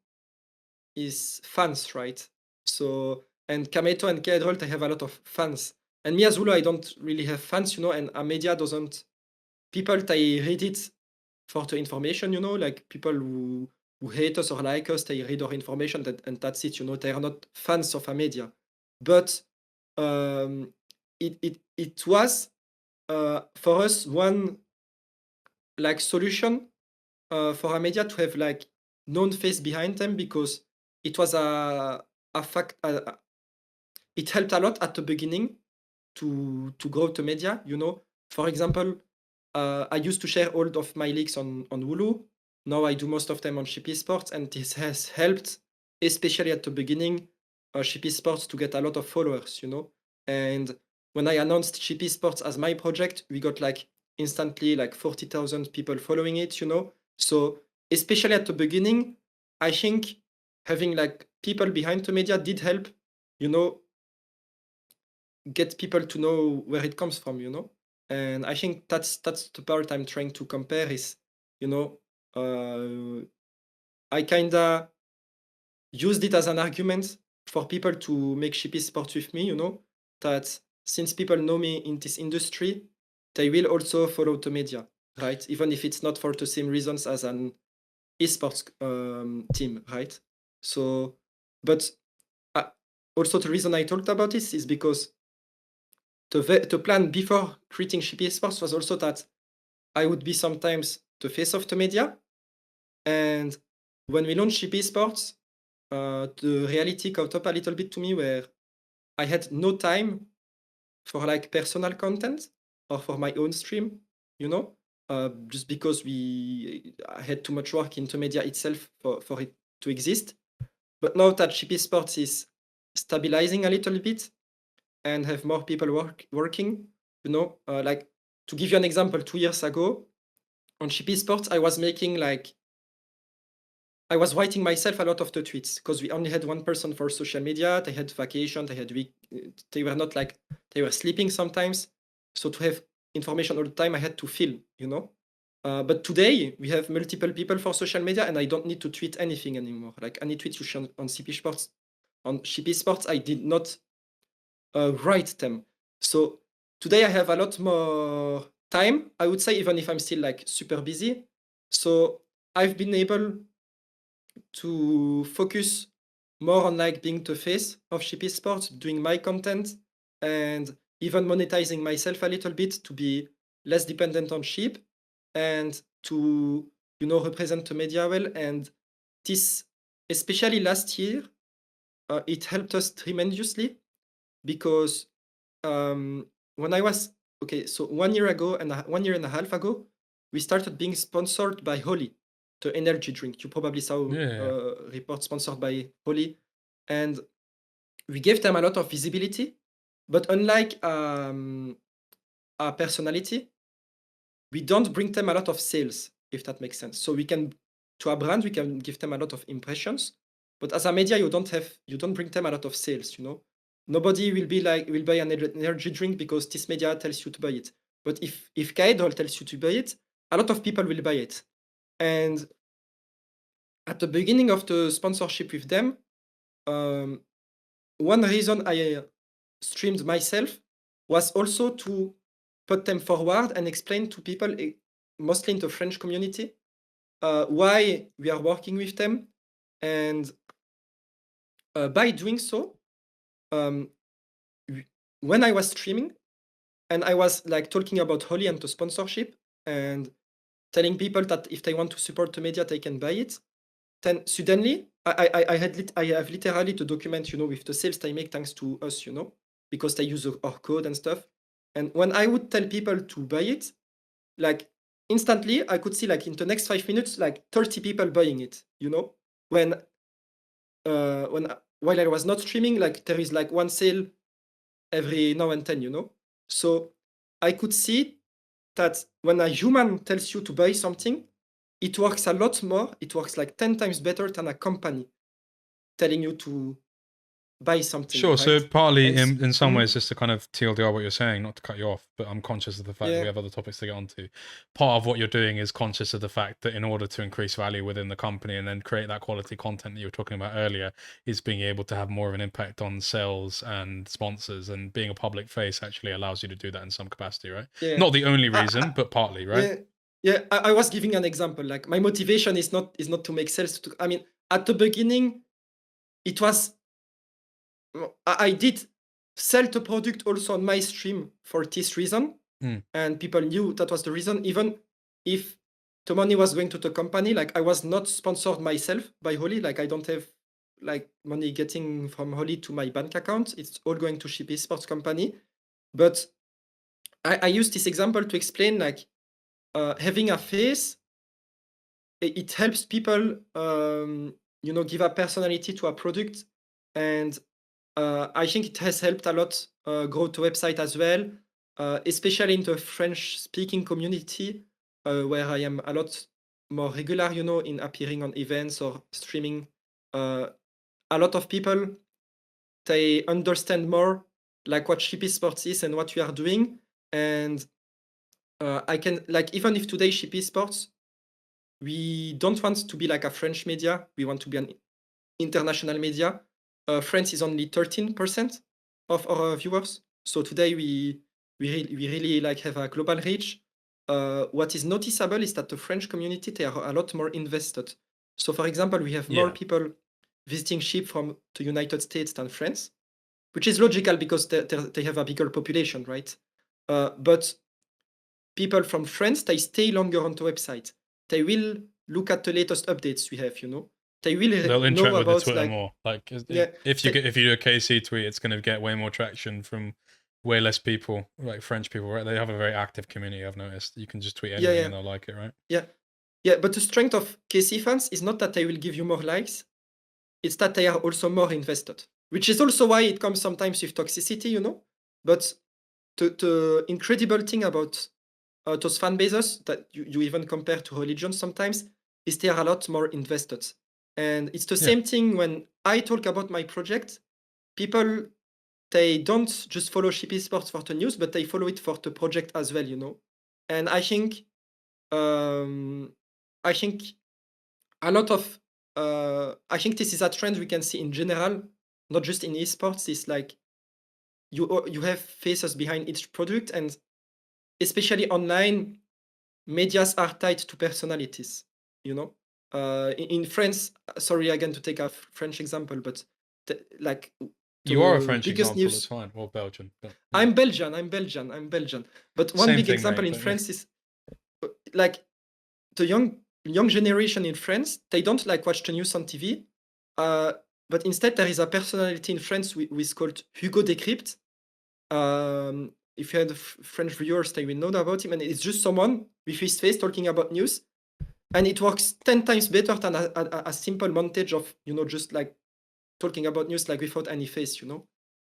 is fans, right? So, and Kameto and KERL, they have a lot of fans. And me as Wooloo, I don't really have fans, and a media doesn't, people, they read it for the information, like people who hate us or like us, they read our information and that's it, they are not fans of a media. But it was for us one like solution for a media to have like known face behind them, because it was a fact. It helped a lot at the beginning to grow the media. For example, I used to share all of my leaks on Wooloo. Now I do most of them on Ship Esports, and this has helped, especially at the beginning, Ship Esports to get a lot of followers. And when I announced Ship Esports as my project, we got like instantly like 40,000 people following it. So especially at the beginning, I think having like people behind the media did help. Get people to know where it comes from. And I think that's the part I'm trying to compare is, I kinda used it as an argument for people to make Ship Esports with me, that since people know me in this industry, they will also follow the media, right? Even if it's not for the same reasons as an esports team, right? So, but also the reason I talked about this is because the plan before creating Ship Esports was also that I would be sometimes the face of the media. And when we launched Ship Esports, the reality caught up a little bit to me, where I had no time for like personal content or for my own stream, just because I had too much work into media itself for it to exist. But now that Ship Esports is stabilizing a little bit and have more people working, like to give you an example, 2 years ago on Ship Esports, I was writing myself a lot of the tweets, because we only had one person for social media. They had vacation, they were not like, they were sleeping sometimes. So to have information all the time, I had to fill, but today we have multiple people for social media, and I don't need to tweet anything anymore. Like any tweets you share on Ship Esports, I did not write them. So today I have a lot more time, I would say, even if I'm still like super busy. So I've been able to focus more on like being the face of Ship Esports, doing my content, and even monetizing myself a little bit to be less dependent on Ship, and to represent the media well. And this, especially last year, it helped us tremendously, because when I was so 1 year ago and 1 year and a half ago, we started being sponsored by Holy, the energy drink. You probably saw Yeah. report sponsored by Holy, and we gave them a lot of visibility. But unlike our personality, we don't bring them a lot of sales, if that makes sense. So to a brand, we can give them a lot of impressions, but as a media, you don't bring them a lot of sales. Nobody will buy an energy drink because this media tells you to buy it. But if Kaidol tells you to buy it, a lot of people will buy it. And at the beginning of the sponsorship with them, one reason I streamed myself was also to put them forward and explain to people, mostly in the French community, why we are working with them. And by doing so, when I was streaming and I was like talking about Holy and the sponsorship and telling people that if they want to support the media, they can buy it, then suddenly I have literally to document, with the sales they make thanks to us, because they use our code and stuff. And when I would tell people to buy it, like instantly I could see like in the next 5 minutes, like 30 people buying it, when while I was not streaming, like there is like one sale every now and then, So I could see that when a human tells you to buy something, it works a lot more. It works like 10 times better than a company telling you to buy something. Sure. Right? So partly, And in some ways, just to kind of TLDR what you're saying, not to cut you off, but I'm conscious of the fact that we yeah, have other topics to get onto. Part of what you're doing is conscious of the fact that in order to increase value within the company and then create that quality content that you were talking about earlier, is being able to have more of an impact on sales and sponsors, and being a public face actually allows you to do that in some capacity, right? yeah. Not the only I, reason, but partly, right? yeah. I was giving an example. Like my motivation is not to make sales. I mean, at the beginning, it was I did sell the product also on my stream for this reason, and people knew that was the reason. Even if the money was going to the company, like I was not sponsored myself by Holy. Like I don't have like money getting from Holy to my bank account. It's all going to Ship Esports company. But I use this example to explain like having a face. It helps people, give a personality to a product, and I think it has helped a lot grow the website as well, especially in the French-speaking community, where I am a lot more regular, in appearing on events or streaming. A lot of people, they understand more like what Ship Esports is and what we are doing, and I can like even if today Ship Esports, we don't want to be like a French media. We want to be an international media. France is only 13% of our viewers. So today we really like have a global reach. What is noticeable is that the French community, they are a lot more invested. So for example, we have more people visiting Ship from the United States than France, which is logical because they have a bigger population, right? But people from France, they stay longer on the website. They will look at the latest updates we have, They will They'll know interact with the about Twitter like more. Like yeah, if you do a KC tweet, it's going to get way more traction from way less people, like French people, right? They have a very active community. I've noticed. You can just tweet anything and they'll like it, right? Yeah. But the strength of KC fans is not that they will give you more likes; it's that they are also more invested. Which is also why it comes sometimes with toxicity, But the incredible thing about those fan bases that you even compare to religions sometimes is they are a lot more invested. And it's the same thing when I talk about my project. People, they don't just follow Ship Esports for the news, but they follow it for the project as well, And I think a lot of I think this is a trend we can see in general, not just in esports. It's like you have faces behind each product, and especially online, medias are tied to personalities. In France, sorry again to take a French example, but like You are a the French biggest example. It's news. fine. Well, Belgian. But, I'm Belgian. But one Same big thing, example mate, in but France is like the young generation in France. They don't like watch the news on TV, but instead there is a personality in France who is called Hugo Decrypt. If you had French viewers, they will know about him, and it's just someone with his face talking about news, and it works 10 times better than a simple montage of just like talking about news like without any face.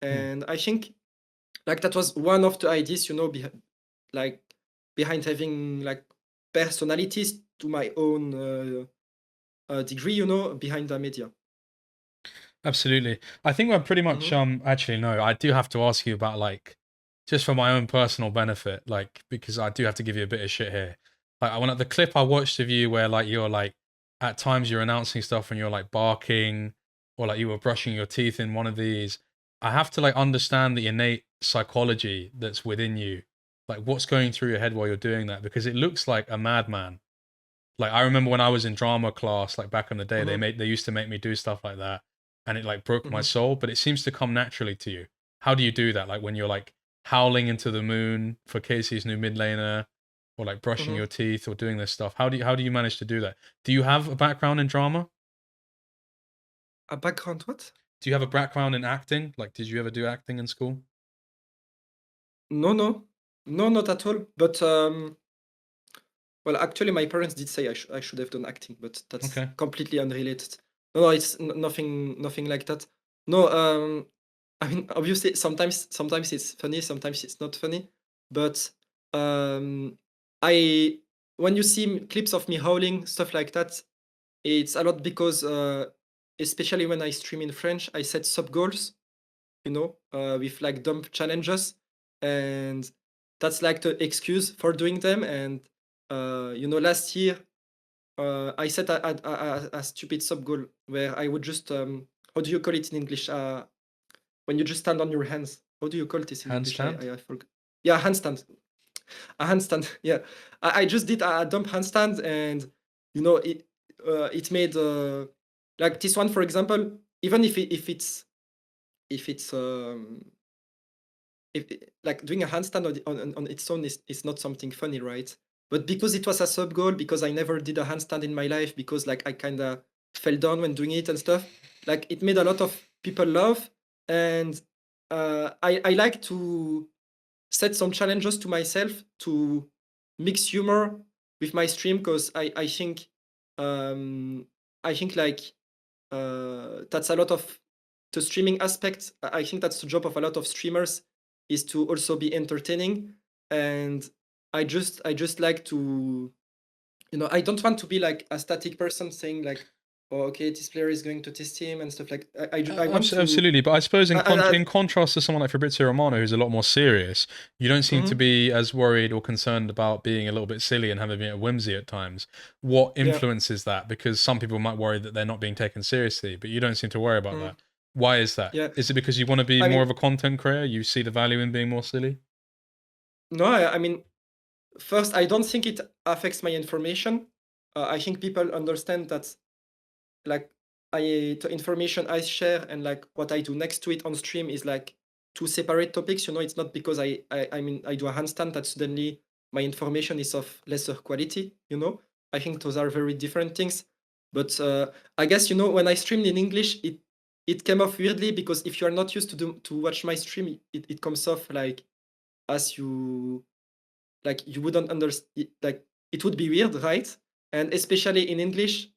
And I think like that was one of the ideas behind having like personalities to my own degree, behind the media. Absolutely. I think we're pretty much actually no, I do have to ask you about like just for my own personal benefit, like because I do have to give you a bit of shit here. Like when the clip I watched of you where like you're like at times you're announcing stuff and you're like barking or like you were brushing your teeth in one of these, I have to like understand the innate psychology that's within you. Like what's going through your head while you're doing that, because it looks like a madman. Like I remember when I was in drama class, like back in the day, they used to make me do stuff like that, and it like broke my soul. But it seems to come naturally to you. How do you do that? Like when you're like howling into the moon for Casey's new mid laner, or like brushing your teeth, or doing this stuff. How do you manage to do that? Do you have a background in drama? A background what? Do you have a background in acting? Like, did you ever do acting in school? No, not at all. But well, actually, my parents did say I should have done acting, but that's completely unrelated. No, it's nothing like that. No, I mean, obviously, sometimes it's funny, sometimes it's not funny. But I when you see clips of me howling, stuff like that, it's a lot because especially when I stream in French, I set sub goals. with like dumb challenges, and that's like the excuse for doing them. And last year I set a stupid sub goal where I would just how do you call it in English? When you just stand on your hands, how do you call this in English? Handstand? I forgot. Yeah, handstand. A handstand. Yeah, I just did a dump handstand, and it made like this one, for example. Even if like doing a handstand on its own is not something funny, right? But because it was a sub goal, because I never did a handstand in my life, because like I kind of fell down when doing it and stuff, like it made a lot of people laugh. And I like to set some challenges to myself to mix humor with my stream, because I think like that's a lot of the streaming aspect. I think that's the job of a lot of streamers, is to also be entertaining. And I just like to, I don't want to be like a static person saying like, oh, okay, this player is going to test him and stuff. Like I want to Absolutely, but I suppose in I- contrast to someone like Fabrizio Romano, who's a lot more serious, you don't seem to Mhm. be as worried or concerned about being a little bit silly and having a bit of whimsy at times. What Yeah. influences that? Because some people might worry that they're not being taken seriously, but you don't seem to worry about Mhm. that. Why is that? Yeah. Is it because you want to be I more mean- of a content creator? You see the value in being more silly? No, I mean, first, I don't think it affects my information. I think people understand that, like, the information I share and like what I do next to it on stream is like two separate topics. It's not because I mean I do a handstand that suddenly my information is of lesser quality. I think those are very different things. But I guess when I streamed in English, it came off weirdly, because if you are not used to watch my stream, it comes off like as you like you wouldn't understand, like it would be weird, right? And especially in English,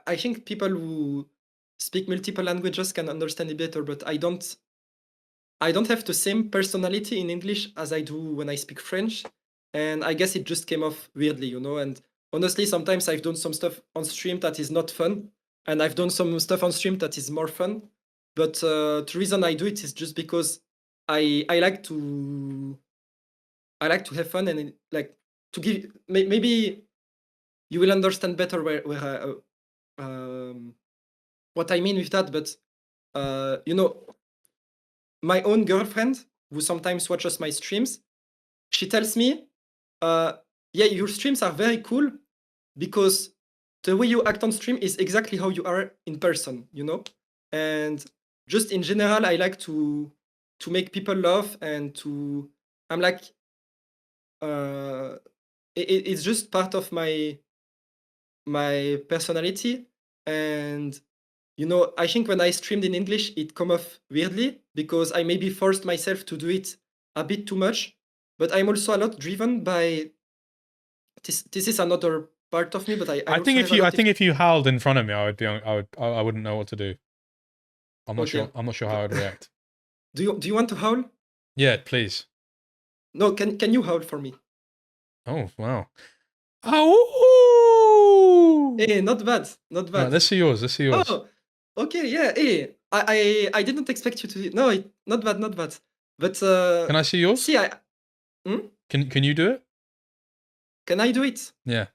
I think people who speak multiple languages can understand it better, but I don't have the same personality in English as I do when I speak French. And I guess it just came off weirdly. And honestly, sometimes I've done some stuff on stream that is not fun, and I've done some stuff on stream that is more fun. But the reason I do it is just because I like to have fun, and like to give maybe you will understand better where what I mean with that. But my own girlfriend, who sometimes watches my streams, she tells me, yeah, your streams are very cool because the way you act on stream is exactly how you are in person. And just in general, I like to make people laugh, and I'm like, it's just part of my personality. And I think when I streamed in English, it come off weirdly because I maybe forced myself to do it a bit too much. But I'm also a lot driven by this is another part of me, but I also think have a lot if you howled in front of me, I wouldn't know what to do. I'm not Okay. sure. I'm not sure how I'd react. Do you want to howl? Yeah, please. No, can you howl for me? Oh wow. Oh. Hey, not bad, not bad. Right, let's see yours. Let's see yours. Oh, okay, yeah. Hey, I didn't expect you to. No, not bad, not bad. But Can I see yours? see, Can you do it? can I do it? Yeah.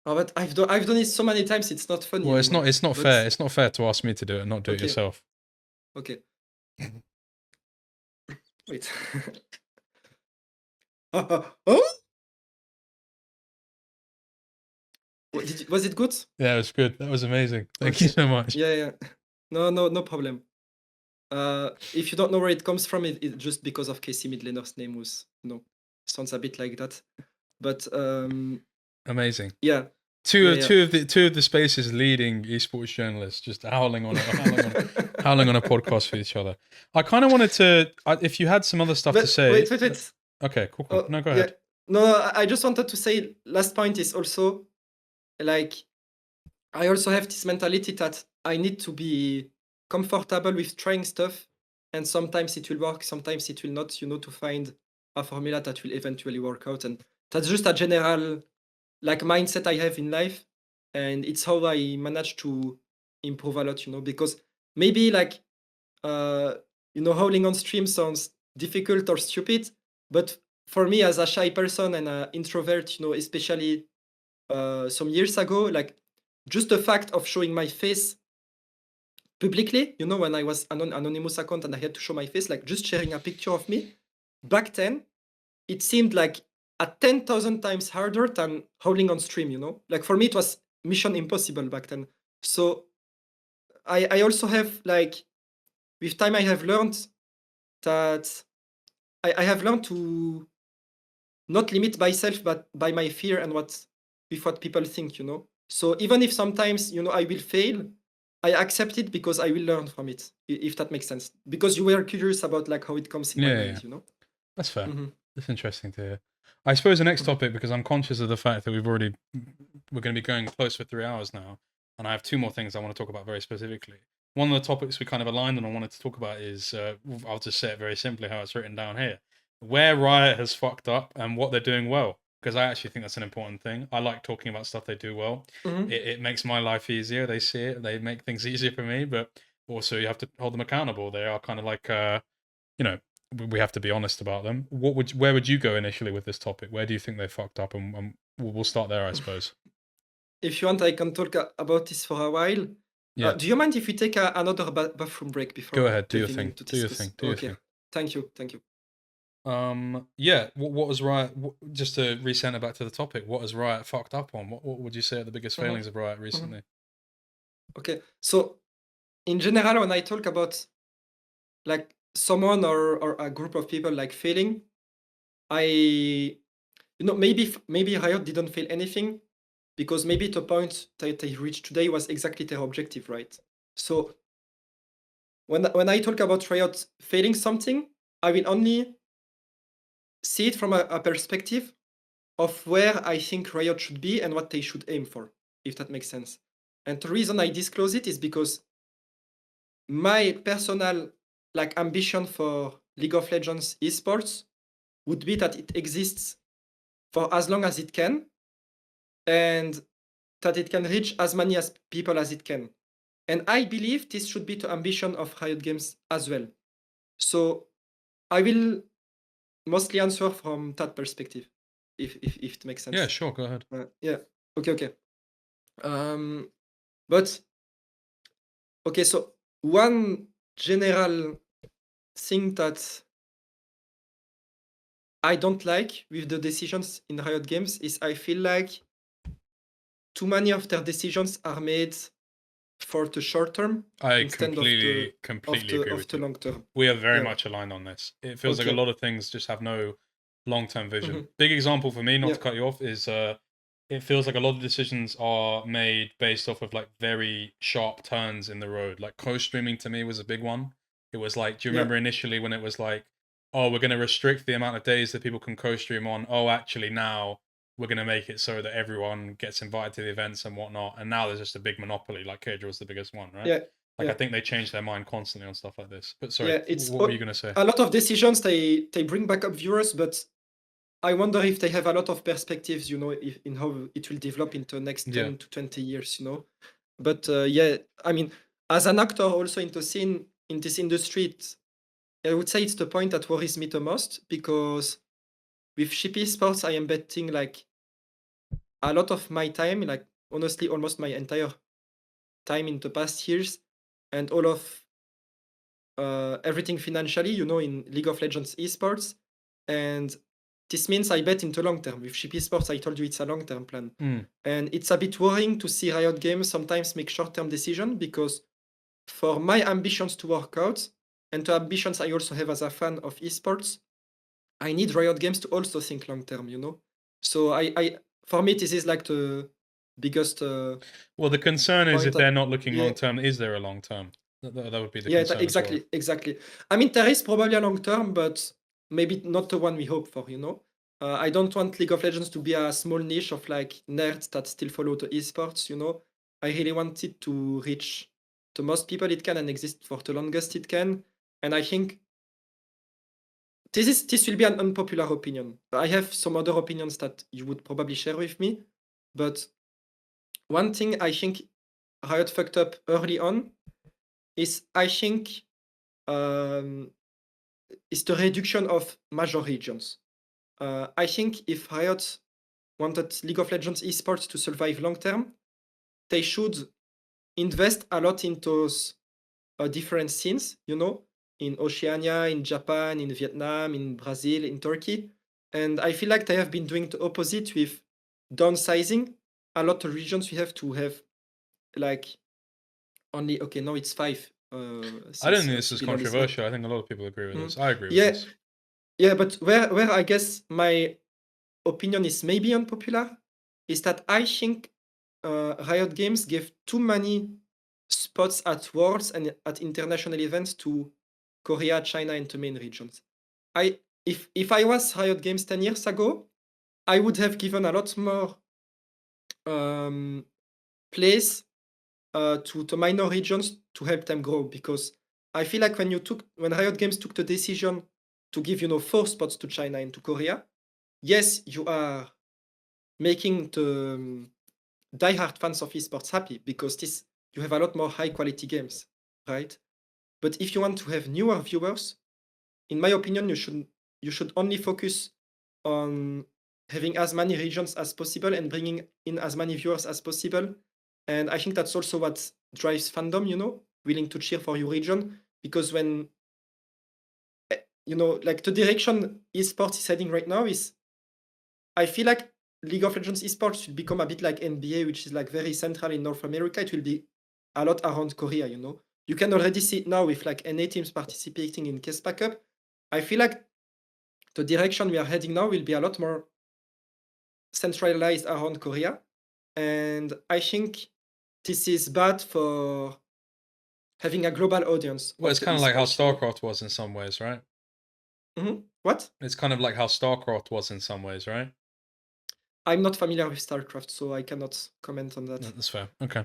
Oh, but I've done it so many times. It's not funny Well, anymore. it's not But- fair. It's not fair to ask me to do it and not do it Okay. yourself. Okay. Wait. Oh? Was it good? Yeah, it was good. That was amazing. Thank you Okay. so much. Yeah. No problem. If you don't know where it comes from, it's just because of Casey Midlaner's name was, sounds a bit like that. But Amazing. yeah. Two Yeah. of the space's leading esports journalists just howling on a podcast for each other. I kind of wanted to, if you had some other stuff to say. Wait. Okay, cool. No, go yeah. ahead. No, I just wanted to say, last point is also, like, I also have this mentality that I need to be comfortable with trying stuff, and sometimes it will work, sometimes it will not, to find a formula that will eventually work out. And that's just a general, like, mindset I have in life, and it's how I manage to improve a lot, because maybe, like, howling on stream sounds difficult or stupid, but for me as a shy person and an introvert, especially some years ago, like just the fact of showing my face publicly, when I was an anonymous account and I had to show my face, like just sharing a picture of me, back then, it seemed like a 10,000 times harder than howling on stream. Like for me, it was mission impossible back then. So I also have like, with time, I have learned that I have learned to not limit myself, but by my fear and with what people think. So even if sometimes, I will fail, I accept it because I will learn from it, if that makes sense. Because you were curious about like how it comes in my mind. That's fair. Mhm. That's interesting to hear. I suppose the next Mhm. topic, because I'm conscious of the fact that we're going to be going close for 3 hours now, and I have two more things I want to talk about very specifically. One of the topics we kind of aligned on and wanted to talk about is, I'll just say it very simply how it's written down here, where Riot has fucked up and what they're doing well. Because I actually think that's an important thing. I like talking about stuff they do well. Mhm. It makes my life easier. They see it. They make things easier for me. But also you have to hold them accountable. They are kind of like, we have to be honest about them. Where would you go initially with this topic? Where do you think they fucked up? And we'll start there, I suppose. If you want, I can talk about this for a while. Yeah. Do you mind if we take another bathroom break before Go ahead. Do your delving thing. into Do your discuss? thing. Do your Okay. thing. Thank you. Thank you. Yeah. What was Riot? Just to recenter back to the topic, what has Riot fucked up on? What would you say are the biggest failings of Riot recently? Okay. So, in general, when I talk about like someone or a group of people like failing, maybe Riot didn't fail anything because maybe the point that they reached today was exactly their objective, right? So when I talk about Riot failing something, I will only see it from a perspective of where I think Riot should be and what they should aim for, if that makes sense. And the reason I disclose it is because my personal like ambition for League of Legends esports would be that it exists for as long as it can and that it can reach as many as people as it can. And I believe this should be the ambition of Riot Games as well. So I will mostly answer from that perspective, if it makes sense. Yeah, sure. Go ahead. Yeah. Okay. But okay, so one general thing that I don't like with the decisions in Riot Games is I feel like too many of their decisions are made for the short term I instead completely agree of with the you. long term. We are very Yeah. much aligned on this. It feels like a Okay. lot of things just have no long-term vision. Mhm. Big example for me, not Yeah. to cut you off, is it feels like a lot of decisions are made based off of like very sharp turns in the road. Like co-streaming to me was a big one. It was like, do you Yeah. remember initially when it was like, oh, we're going to restrict the amount of days that people can co-stream on. Oh, actually now we're going to make it so that everyone gets invited to the events and whatnot. And now there's just a big monopoly. Like Kedra was the biggest one, right? Yeah. Like, Yeah. I think they change their mind constantly on stuff like this. But sorry, Yeah, it's what were you going to say? a lot of decisions they bring back up viewers, but I wonder if they have a lot of perspectives, in how it will develop into the next 10 to 20 years. But yeah, I mean, as an actor also in the scene in this industry, I would say it's the point that worries me the most because with Shippy Sports, I am betting like a lot of my time, like honestly, almost my entire time in the past years, and all of everything financially, in League of Legends esports. And this means I bet in the long term. With Shippy Sports, I told you it's a long-term plan. And it's a bit worrying to see Riot Games sometimes make short-term decisions because for my ambitions to work out and the ambitions I also have as a fan of esports, I need Riot Games to also think long-term. So I for me, this is like the biggest well, the concern is point if they're not looking yeah, long-term, is there a long-term? That would be the yeah, concern as well. exactly. I mean, there is probably a long term, but maybe not the one we hope for. I don't want League of Legends to be a small niche of like nerds that still follow the esports. I really want it to reach the most people it can and exist for the longest it can. And I think this will be an unpopular opinion. I have some other opinions that you would probably share with me, but one thing I think Riot fucked up early on is I think is the reduction of major regions. I think if Riot wanted League of Legends esports to survive long term, they should invest a lot into those different scenes, in Oceania, in Japan, in Vietnam, in Brazil, in Turkey. And I feel like they have been doing the opposite with downsizing a lot of regions. We have to have like only, okay, now it's 5. I don't since, think this is Bilal is not. controversial. I think a lot of people agree with this. I agree with Yeah, this. yeah, but where I guess my opinion is maybe unpopular is that I think Riot Games give too many spots at Worlds and at international events to Korea, China, and the main regions. If I was Riot Games 10 years ago, I would have given a lot more place to the minor regions to help them grow, because I feel like when Riot Games took the decision to give 4 spots to China and to Korea, yes, you are making the diehard fans of esports happy, because you have a lot more high quality games, right? But if you want to have newer viewers, in my opinion, you should only focus on having as many regions as possible and bringing in as many viewers as possible. And I think that's also what drives fandom, willing to cheer for your region, because when like the direction esports is heading right now is, I feel like League of Legends esports should become a bit like NBA, which is like very central in North America. It will be a lot around Korea, You can already see it now with like NA teams participating in Kespa Cup. I feel like the direction we are heading now will be a lot more centralized around Korea. And I think this is bad for having a global audience. Well, of it's the kind of like how esports, you know? StarCraft was in some ways, right? What? It's kind of like how StarCraft was in some ways, right? I'm not familiar with StarCraft, so I cannot comment on that. No, that's fair. Okay.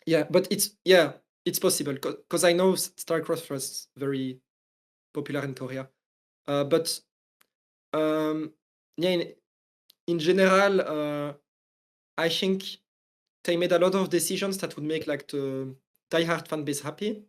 Yeah, but it's possible, because I know StarCraft was very popular in Korea. But yeah, in general, I think they made a lot of decisions that would make like the diehard fan base happy,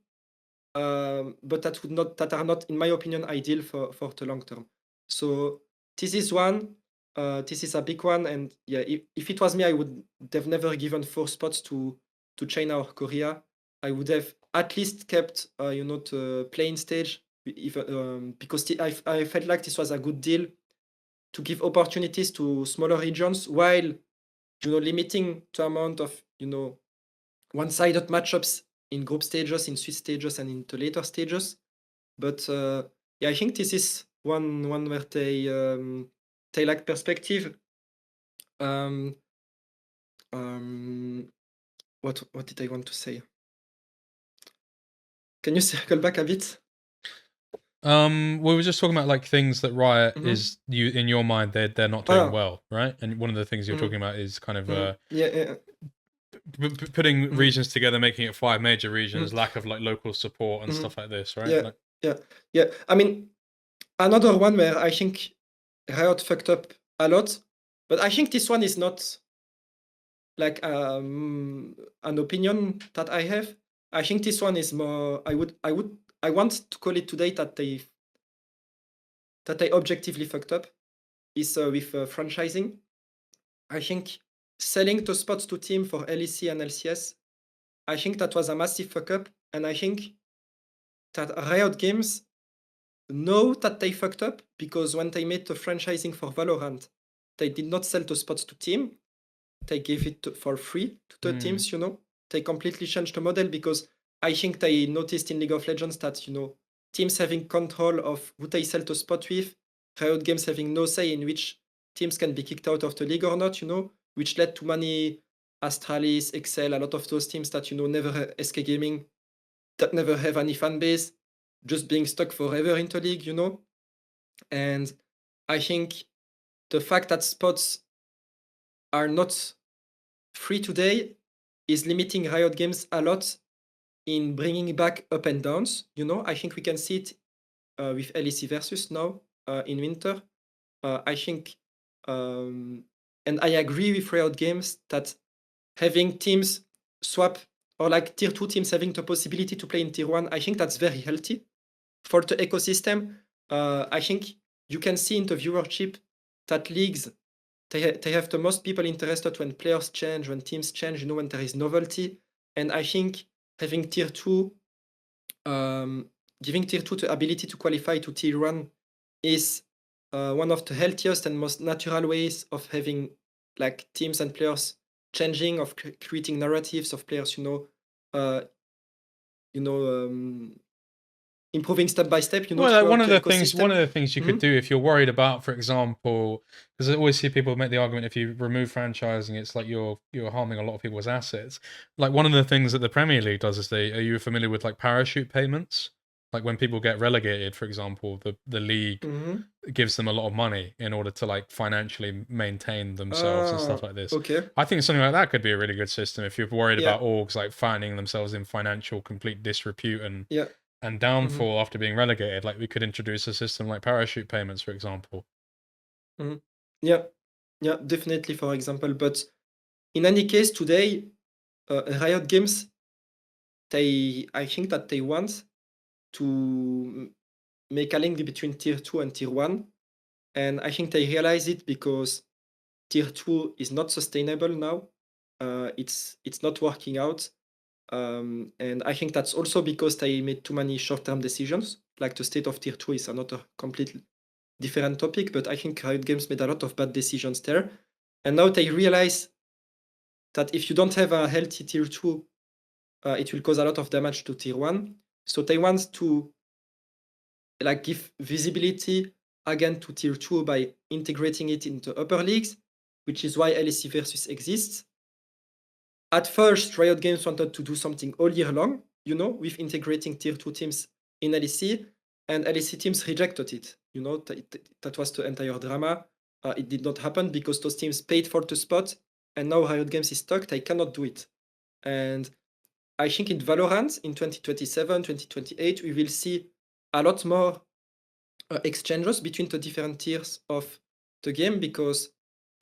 but that are not, in my opinion, ideal for the long term. So this is one. This is a big one, and yeah, if it was me, I would have never given 4 spots to China or Korea. I would have at least kept, the playing stage, because I felt like this was a good deal to give opportunities to smaller regions while, limiting the amount of, one-sided matchups in group stages, in Swiss stages, and in the later stages. But yeah, I think this is one where they lack perspective. What did I want to say? Can you circle back a bit? We were just talking about like things that Riot Mhm. is in your mind they're not doing well, right? And one of the things you're Mhm. talking about is kind of Yeah. putting regions together, making it 5 major regions, Mhm. lack of like local support and stuff like this, right? Yeah, Like, yeah. I mean, another one where I think Riot fucked up a lot, but I think this one is not like an opinion that I have. I think this one is more. I want to call it today that they objectively fucked up is with franchising. I think selling the spots to team for LEC and LCS, I think that was a massive fuck up, and I think that Riot Games know that they fucked up, because when they made the franchising for Valorant, they did not sell the spots to team. They gave it for free to the teams, They completely changed the model, because I think they noticed in League of Legends that, teams having control of who they sell the spot with, Riot Games having no say in which teams can be kicked out of the league or not, which led to many Astralis, Excel, a lot of those teams that, never SK Gaming, that never have any fan base, just being stuck forever in the league, And I think the fact that spots are not free today is limiting Riot Games a lot in bringing back up and downs. I think we can see it with LEC versus now in winter. I think, and I agree with Riot Games that having teams swap or like tier 2 teams having the possibility to play in tier 1, I think that's very healthy for the ecosystem. I think you can see in the viewership that leagues, they have the most people interested when players change, when teams change, when there is novelty. And I think having tier 2, giving tier 2 the ability to qualify to tier 1 is one of the healthiest and most natural ways of having like teams and players changing, of creating narratives of players, uh, improving step by step, Well, like throughout the ecosystem. one of the things you could Mhm. do if you're worried about, for example, because I always see people make the argument if you remove franchising, it's like you're harming a lot of people's assets. Like one of the things that the Premier League does is are you familiar with like parachute payments? Like when people get relegated, for example, the league Mhm. gives them a lot of money in order to like financially maintain themselves and stuff like this. Okay. I think something like that could be a really good system if you're worried Yeah. about orgs like finding themselves in financial complete disrepute Yeah. and downfall after being relegated. Like we could introduce a system like parachute payments, for example. Mhm. Yeah. Yeah, definitely, for example. But in any case, today, Riot Games, I think that they want to make a link between tier 2 and tier 1. And I think they realize it because tier 2 is not sustainable now. It's not working out. And I think that's also because they made too many short-term decisions. Like the state of tier 2 is another completely different topic, but I think Riot Games made a lot of bad decisions there. And now they realize that if you don't have a healthy tier 2, it will cause a lot of damage to tier 1. So they want to like give visibility again to tier 2 by integrating it into upper leagues, which is why LEC Versus exists. At first, Riot Games wanted to do something all year long, with integrating tier 2 teams in LEC, and LEC teams rejected it. That was the entire drama. It did not happen because those teams paid for the spot, and now Riot Games is stuck. They cannot do it. And I think in Valorant in 2027, 2028, we will see a lot more exchanges between the different tiers of the game because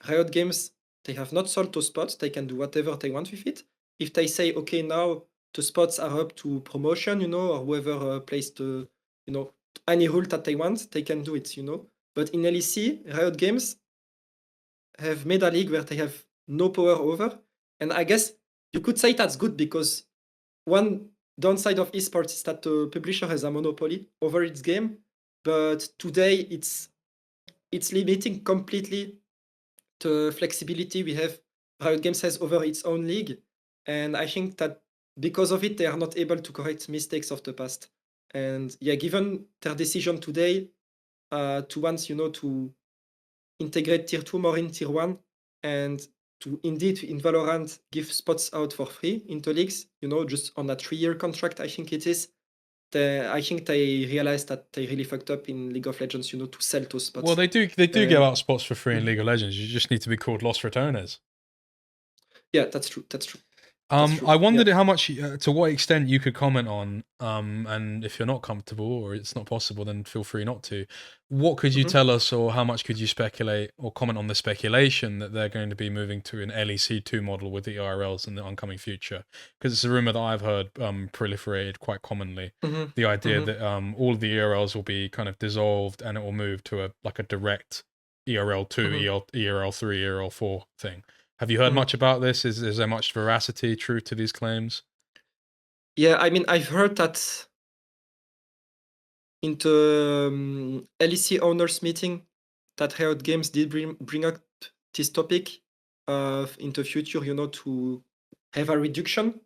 Riot Games, they have not sold those spots. They can do whatever they want with it. If they say, okay, now the spots are up to promotion, or whoever plays any rule that they want, they can do it, But in LEC, Riot Games have made a league where they have no power over. And I guess you could say that's good because one downside of esports is that the publisher has a monopoly over its game. But today it's limiting completely the flexibility we have Riot Games has over its own league. And I think that because of it, they are not able to correct mistakes of the past. And yeah, given their decision today to want, to integrate tier 2 more in tier 1 and to indeed in Valorant give spots out for free into leagues, just on a 3-year contract, I think it is. I think they realized that they really fucked up in League of Legends, to sell those spots. Well, they do give And out spots for free in League of Legends. You just need to be called Lost Returners. yeah, that's true. That's true. That's true. I wondered Yeah. how much, to what extent you could comment on, and if you're not comfortable or it's not possible, then feel free not to. What could you tell us, or how much could you speculate or comment on the speculation that they're going to be moving to an LEC2 model with the ERLs in the oncoming future? Because it's a rumor that I've heard proliferated quite commonly. The idea that all of the ERLs will be kind of dissolved and it will move to a direct ERL2, ERL3, ERL4 thing. Have you heard much about this? Is there much veracity, truth to these claims? Yeah, I mean, I've heard that in the LEC owners meeting that Riot Games did bring up this topic in the future, to have a reduction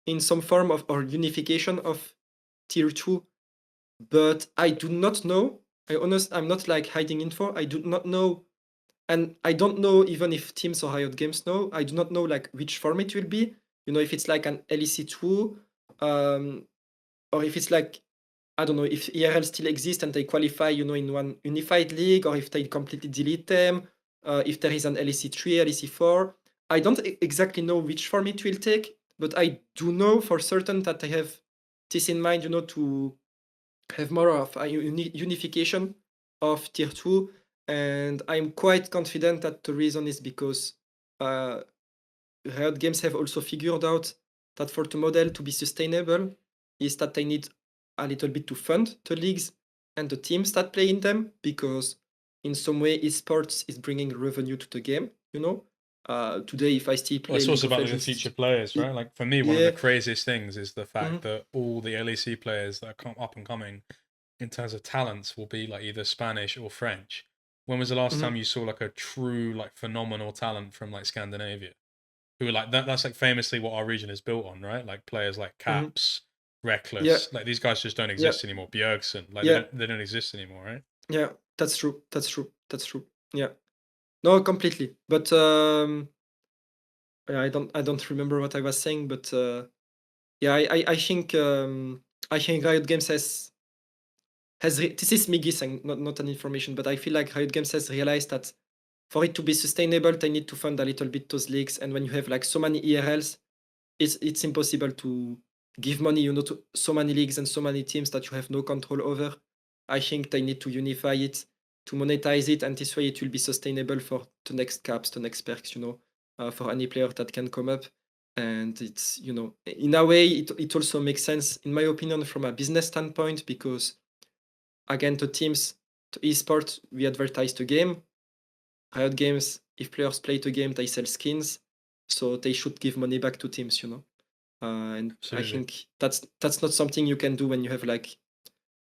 in some form of or unification of tier 2. But I do not know. I'm not like hiding info. I do not know. And I don't know even if teams or Riot Games know. I do not know like which form it will be. If it's like an LEC2, or if it's like, I don't know, if ERL still exists and they qualify, in one unified league, or if they completely delete them, if there is an LEC3, LEC4. I don't exactly know which form it will take, but I do know for certain that they have this in mind, to have more of a unification of tier 2. And I'm quite confident that the reason is because Riot Games have also figured out that for the model to be sustainable is that they need a little bit to fund the leagues and the teams that play in them, because in some way esports is bringing revenue to the game, you know. Today if I still Well, play it's League also of about the Legends, future players, right? Like for me, one of yeah, the craziest things is the fact mhm, that all the LEC players that come up and coming in terms of talents will be like either Spanish or French. When was the last mhm, time you saw like a true like phenomenal talent from like Scandinavia? Who are like that's like famously what our region is built on, right? Like players like mhm. Caps, Yeah, Reckless, like these guys just don't yeah, exist anymore. Bjergsen, like yeah, they don't exist anymore, right? yeah. That's true. That's true. That's true. Yeah. No, completely. But yeah, I don't remember what I was saying, but yeah, I think Riot Games this is me guessing, not an information, but I feel like Riot Games has realized that for it to be sustainable, they need to fund a little bit those leagues. And when you have like so many ERLs, it's impossible to give money, you know, to so many leagues and so many teams that you have no control over. I think they need to unify it, to monetize it, and this way it will be sustainable for the next caps, the next perks, you know, for any player that can come up. And it's, you know, in a way, it also makes sense, in my opinion, from a business standpoint, because again, to teams, to esports, we advertise the game. Riot Games, if players play the game, they sell skins, so they should give money back to teams, you know. And I Absolutely. think that's not something you can do when you have like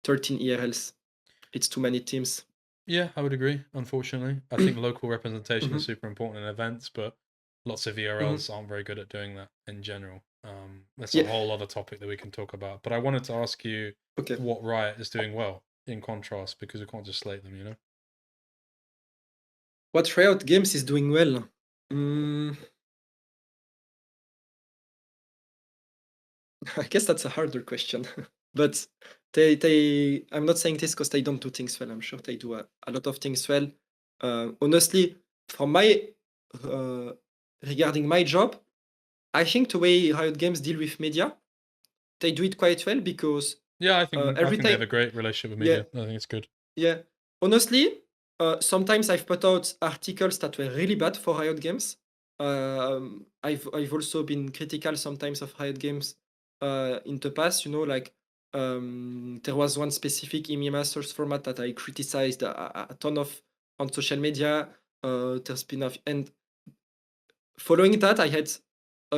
13 ERLs. It's too many teams. Yeah, I would agree. Unfortunately, I think local representation is Mhm, super important in events, but lots of mhm. ERLs aren't very good at doing that in general. That's a Yeah. whole other topic that we can talk about. But I wanted to ask you Okay. what Riot is doing well in contrast, because we can't just slate them, you know? What Riot Games is doing well? Mm, I guess that's a harder question. But I'm not saying this because they don't do things well. I'm sure they do a lot of things well. Honestly, from my uh, regarding my job, I think the way Riot Games deal with media, they do it quite well, because Yeah, I every think they have time, a great relationship with yeah, media. I think it's good. yeah. Honestly, sometimes I've put out articles that were really bad for Riot Games. I've also been critical sometimes of Riot Games in the past. You know, like there was one specific EMEA Masters format that I criticized a ton of on social media. There's been and following that, I had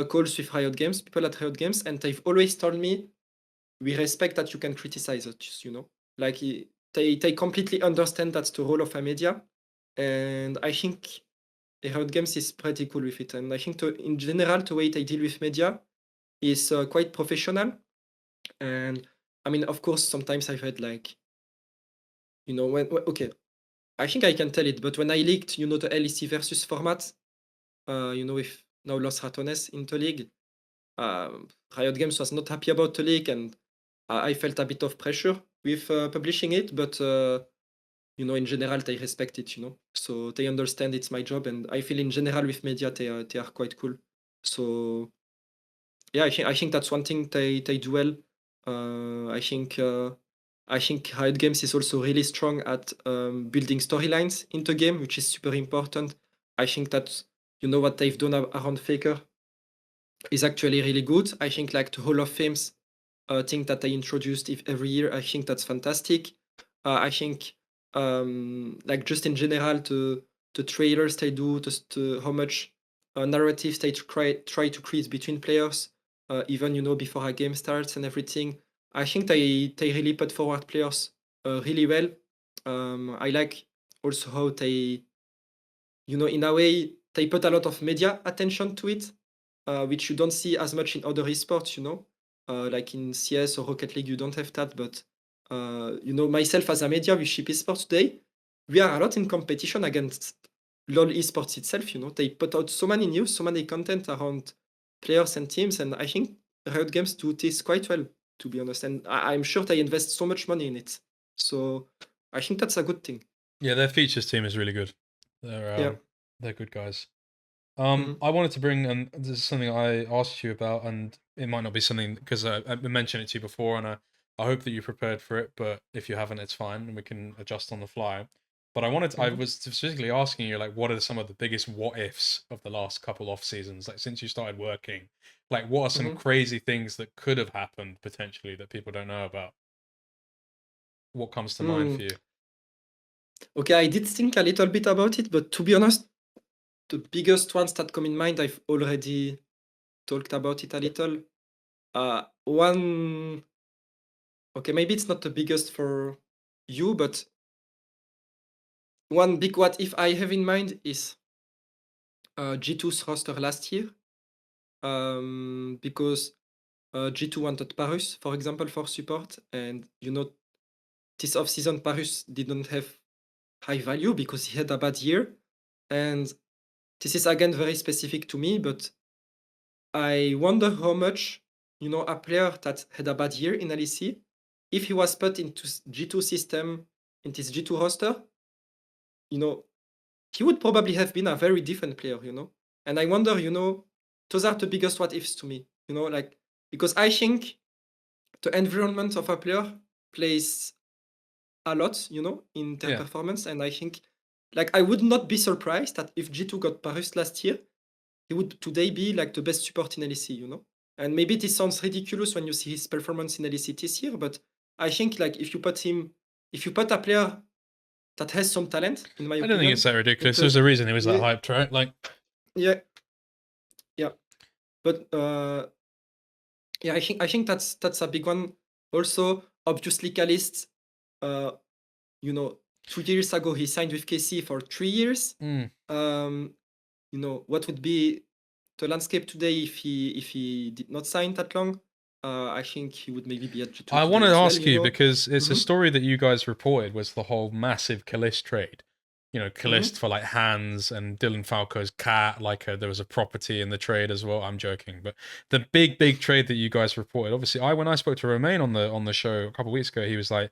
calls with Riot Games, people at Riot Games, and they've always told me, we respect that you can criticize us, you know. Like they completely understand that's the role of a media, and I think Riot Games is pretty cool with it. And I think in general the way they deal with media is quite professional. And I mean, of course, sometimes I've had like, you know, okay, I think I can tell it, but when I leaked, you know, the LEC versus format, you know, with now Los Ratones in the league, Riot Games was not happy about the league, and I felt a bit of pressure with publishing it, but you know, in general, they respect it, you know, so they understand it's my job, and I feel in general with media they are quite cool. So yeah, I think that's one thing they do well. I think Riot Games is also really strong at building storylines into game, which is super important. I think that, you know, what they've done around Faker is actually really good. I think like the Hall of Fames thing that they introduced every year, I think that's fantastic. I think like just in general the trailers they do, how much narratives they try to create between players, even, you know, before a game starts and everything. I think they really put forward players really well. I like also how they, you know, in a way they put a lot of media attention to it, which you don't see as much in other esports, you know. Like in CS or Rocket League, you don't have that. But, you know, myself as a media with Ship Esports today, we are a lot in competition against LoL Esports itself, you know. They put out so many news, so many content around players and teams, and I think Riot Games do this quite well, to be honest. And I'm sure they invest so much money in it. So I think that's a good thing. Yeah, their features team is really good. Yeah. They're good guys. Mhm. I wanted to bring, and this is something I asked you about, and it might not be something because I mentioned it to you before, and I hope that you prepared for it. But if you haven't, it's fine, and we can adjust on the fly. But I Mhm. was specifically asking you, like, what are some of the biggest what ifs of the last couple off seasons? Like, since you started working, like, what are some Mhm. crazy things that could have happened potentially that people don't know about? What comes to mind Hmm. for you? Okay, I did think a little bit about it, but to be honest, the biggest ones that come in mind, I've already talked about it a little. One, okay, maybe it's not the biggest for you, but one big what if I have in mind is G2's roster last year, because G2 wanted Parus, for example, for support, and this off-season Parus didn't have high value because he had a bad year, and this is again very specific to me, but I wonder how much a player that had a bad year in LEC, if he was put into G2 system, in this G2 roster, you know, he would probably have been a very different player. And I wonder, those are the biggest what ifs to me, like, because I think the environment of a player plays a lot, in their Yeah. performance. And I think, like, I would not be surprised that if G2 got Paris last year, he would today be like the best support in LEC. And maybe this sounds ridiculous when you see his performance in LEC this year, but I think like if you put a player that has some talent, in my I don't think opinion, it's that ridiculous. into There's a reason he was that yeah, hyped, right? Like, yeah, yeah. But yeah, I think that's a big one. Also, obviously, Calist, uh, 2 years ago he signed with KC for 3 years. mm. Um, what would be the landscape today if he did not sign that long? I think he would maybe be at G2 I want today to as well. ask you because it's a Mm-hmm. story that you guys reported was the whole massive Kalist trade. Mm-hmm. Kalist for like hands and Dylan Falco's cat. Like there was a property in the trade as well. I'm joking, but the big trade that you guys reported. Obviously, when I spoke to Romain on the show a couple of weeks ago, he was like,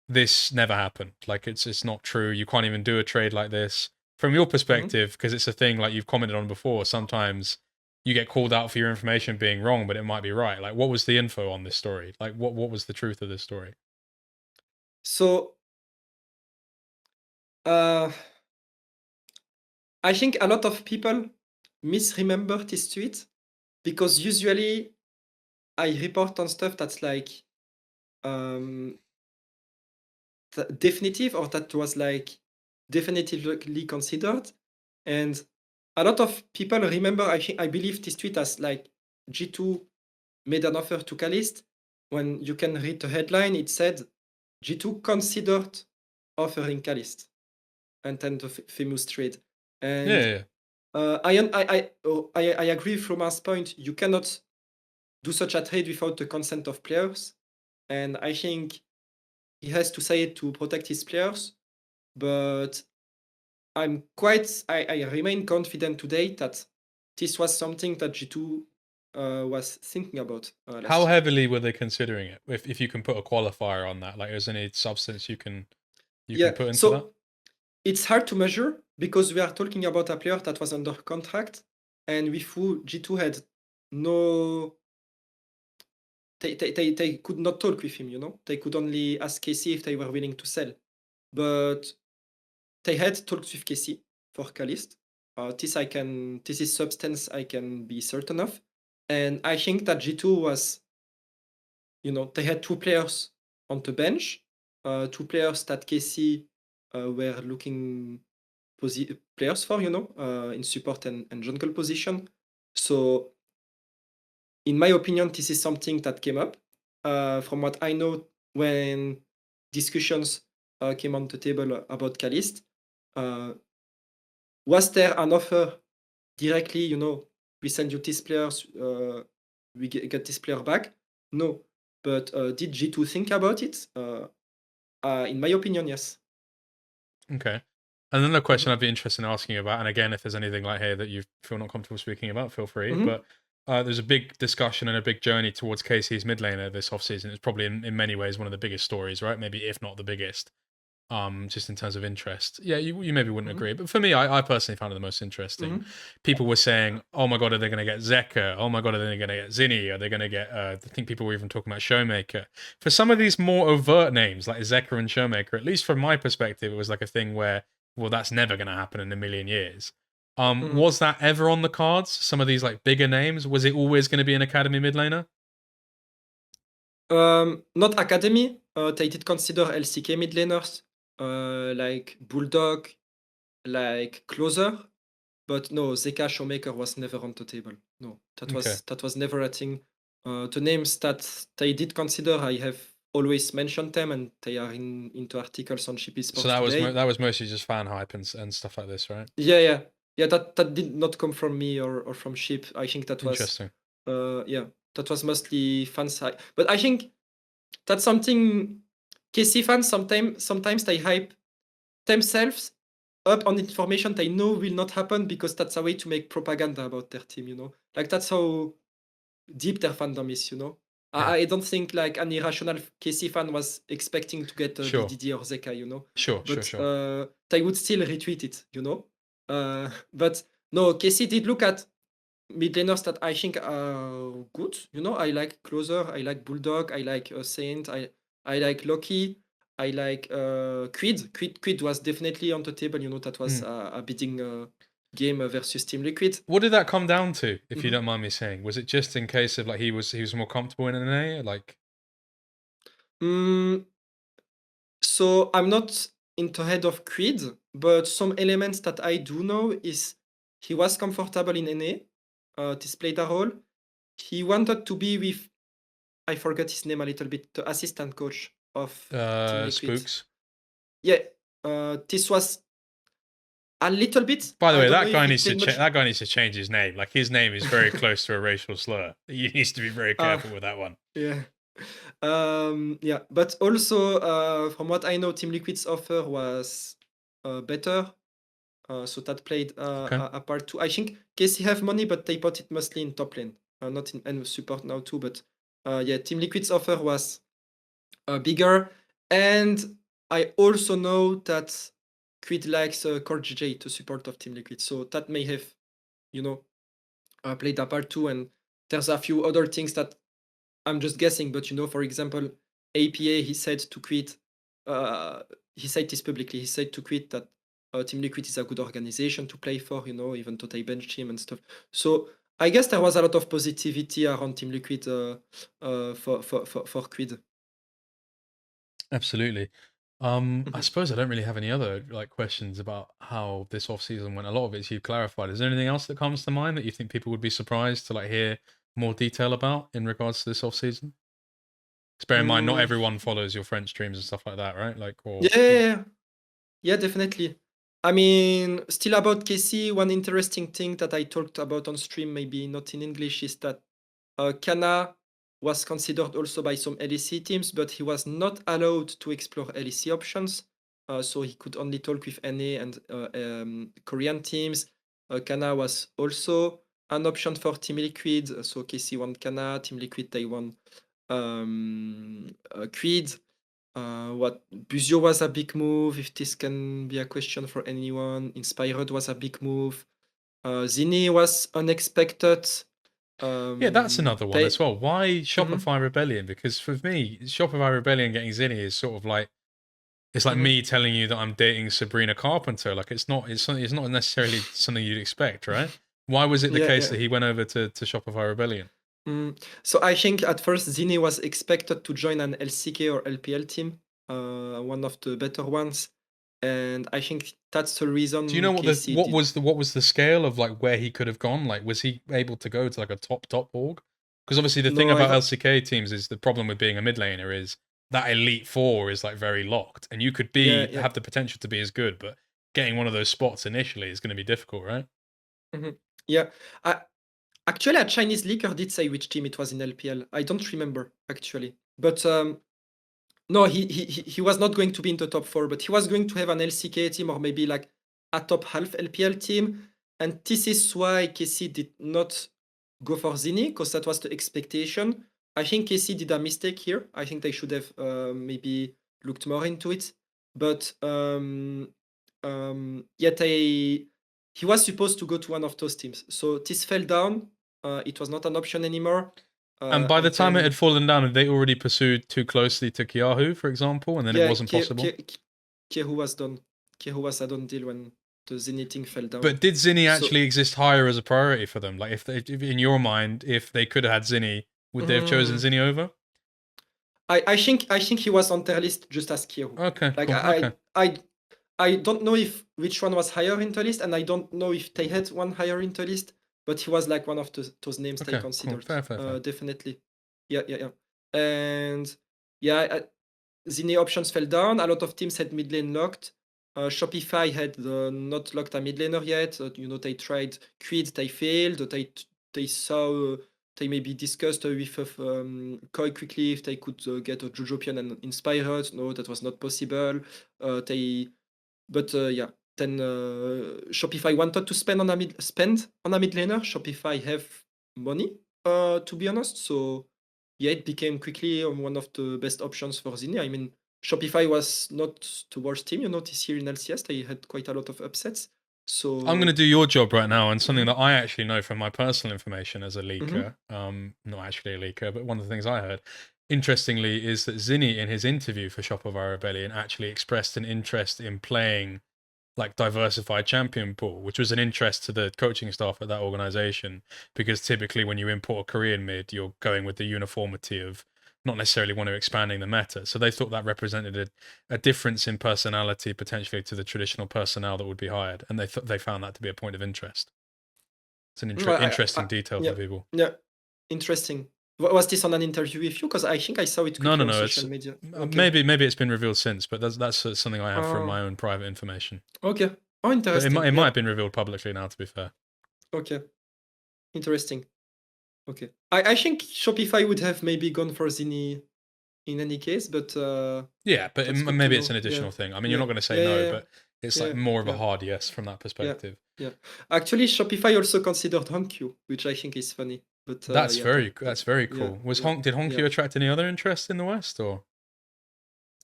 "This never happened. Like it's not true. You can't even do a trade like this." From your Mm-hmm. perspective, because it's a thing like you've commented on before. Sometimes you get called out for your information being wrong, but it might be right. Like, what was the info on this story? Like, what was the truth of this story? So uh, I think a lot of people misremember this tweet because usually I report on stuff that's like um, definitive or that was like definitively considered. And a lot of people remember, I believe this tweet as like G2 made an offer to Calist. When you can read the headline, it said G2 considered offering Calist, and then the famous trade. Yeah, And yeah. I agree from our point. You cannot do such a trade without the consent of players, and I think he has to say it to protect his players. But I remain confident today that this was something that G2 was thinking about How last year. heavily were they considering it? If you can put a qualifier on that, like, is there any substance you can Yeah, put into that? so it's hard to measure because we are talking about a player that was under contract and with who G2 had no. They could not talk with him. They could only ask KC if they were willing to sell. But they had talks with KC for Calist. This is substance I can be certain of. And I think that G2 was, they had 2 players on the bench, 2 players that KC were looking players for, in support and jungle position. So, in my opinion, this is something that came up. From what I know, when discussions came on the table about Calist, uh, was there an offer directly, we send you this players, we get this player back? No. But did G2 think about it? In my opinion, yes. Okay. And another question Mhm. I'd be interested in asking you about, and again, if there's anything like here that you feel not comfortable speaking about, feel free. Mhm. But there's a big discussion and a big journey towards KC's mid laner this offseason. It's probably in many ways one of the biggest stories, right? Maybe if not the biggest. just in terms of interest. Yeah, you maybe wouldn't agree, but for me, I personally found it the most interesting. People were saying, "Oh my god, are they going to get Zeka? Oh my god, are they going to get Zinni? Are they going to get?" I think people were even talking about Showmaker. For some of these more overt names like Zeka and Showmaker, at least from my perspective, it was like a thing where, well, that's never going to happen in a million years. Was that ever on the cards? Some of these like bigger names, was it always going to be an academy mid laner? Not academy. They did consider LCK mid laners, like Bulldog, like Closer, but no, Zeka Showmaker was never on the table. No, Okay. that was never a thing. The names that they did consider, I have always mentioned them, and they are into articles on Ship So Esports that was today. that was mostly just fan hype and stuff like this, right? Yeah. That did not come from me or from Ship. I think that was Interesting. that was mostly fan side. But I think that's something KC fans sometimes they hype themselves up on information they know will not happen because that's a way to make propaganda about their team, you know? Like that's how deep their fandom is, you know? Yeah. I don't think like an irrational KC fan was expecting to get Sure. BDD or Zeka, you know? Sure. But they would still retweet it, you know? But no, KC did look at mid laners that I think are good. You know, I like Closer, I like Bulldog, I like Saint, I like Loki, I like Creed. Creed was definitely on the table. You know, that was a bidding game versus Team Liquid. What did that come down to, if you Mhm. don't mind me saying? Was it just in case of like he was more comfortable in NA? Like, Mm, so I'm not into head of Creed, but some elements that I do know is he was comfortable in NA, displayed a role. He wanted to be with, I forgot his name a little bit, the assistant coach of Team Liquid. Spooks. Yeah, this was a little bit. By the I way, don't know that if guy he needs to played much. that guy needs to change his name. Like his name is very close to a racial slur. He needs to be very Uh, careful with that one. yeah. Yeah, but also from what I know, Team Liquid's offer was better. So that played Okay. a part too. I think KC have money, but they put it mostly in top lane, not in and support now too. But yeah, Team Liquid's offer was bigger, and I also know that Creed likes Core GJ to support of Team Liquid, so that may have, you know, played a part too. And there's a few other things that I'm just guessing, but you know, for example, APA, he said to quit. He said this publicly. He said to quit that Team Liquid is a good organization to play for. You know, even though they benched him and stuff. So I guess there was a lot of positivity around Team Liquid for Quid. Absolutely. I suppose I don't really have any other like questions about how this off season went. A lot of it's you've clarified. Is there anything else that comes to mind that you think people would be surprised to like hear more detail about in regards to this off season? Just bear in mind, not Mm, everyone follows your French streams and stuff like that, right? Like, or yeah, definitely. I mean, still about KC, one interesting thing that I talked about on stream, maybe not in English, is that Kana was considered also by some LEC teams, but he was not allowed to explore LEC options. So he could only talk with NA and Korean teams. Kana was also an option for Team Liquid. So KC won Kana, Team Liquid they won Creed. What Buzio was a big move, if this can be a question for anyone. Inspired was a big move. Zinni was unexpected. yeah, that's another one They as well. Why Mhm, Shopify Rebellion? Because for me, Shopify Rebellion getting Zinni is sort of like it's like mhm. me telling you that I'm dating Sabrina Carpenter. Like it's not necessarily something you'd expect, right? Why was it the case Yeah. that he went over to Shopify Rebellion? So I think at first Zinni was expected to join an LCK or LPL team, one of the better ones, and I think that's the Do you reason know KC did. what was the scale of like where he could have gone? Like, was he able to go to like a top org? Because obviously the thing No, I about don't. LCK teams is the problem with being a mid laner is that elite four is like very locked, and you could Yeah. have the potential to be as good, but getting one of those spots initially is going to be difficult, right? Mhm. Yeah. I, Actually, a Chinese leaker did say which team it was in LPL. I don't remember actually, but no, he was not going to be in the top four, but he was going to have an LCK team or maybe like a top half LPL team. And this is why KC did not go for Zinni, because that was the expectation. I think KC did a mistake here. I think they should have maybe looked more into it. but yet he was supposed to go to one of those teams. So this fell down. It was not an option anymore. And by the time it then, had fallen down, had they already pursued too closely to Kiahu, for example, and then it wasn't possible? Kiehu was done. Kiehu was a done deal when the Zinni thing fell down. But did Zinni actually exist higher as a priority for them? Like, if in your mind, if they could have had Zinni, would they have chosen Zinni over? I think he was on their list just as Kiehu. Okay, like cool. I don't know which one was higher in the list, and I don't know if they had one higher in the list, but he was like one of those names they considered. Cool. Fair. Definitely. Yeah. And yeah, Zinni options fell down. A lot of teams had mid lane locked. Shopify had not locked a mid laner yet. They tried Quid, they failed. They saw they maybe discussed with Koi quickly if they could get a Jujopian and Inspired. No, that was not possible. Then Shopify wanted to spend on a mid laner. Shopify have money, to be honest. So yeah, it became quickly one of the best options for Zinni. I mean, Shopify was not the worst team, this year in LCS. They had quite a lot of upsets. So I'm going to do your job right now, and something that I actually know from my personal information as a leaker, not actually a leaker, but one of the things I heard, interestingly, is that Zinni, in his interview for Shop of Our Rebellion, actually expressed an interest in playing like diversified champion pool, which was an interest to the coaching staff at that organization, because typically when you import a Korean mid, you're going with the uniformity of not necessarily want to expanding the meta. So they thought that represented a difference in personality potentially to the traditional personnel that would be hired, and they found that to be a point of interest. It's an interesting detail for people. Yeah, interesting. Was this on an interview with you? Because I think I saw it quickly on social media. Okay. Maybe it's been revealed since, but that's something I have from my own private information. Okay. Oh, interesting. But it might have been revealed publicly now, to be fair. Okay. Interesting. Okay. I think Shopify would have maybe gone for Zinni in any case, but yeah, but maybe it's an additional thing. I mean, you're not going to say no, but it's like more of a hard yes from that perspective. Yeah. Actually, Shopify also considered Honkyu, which I think is funny. But that's very cool. Did Honkyu attract any other interest in the West, or?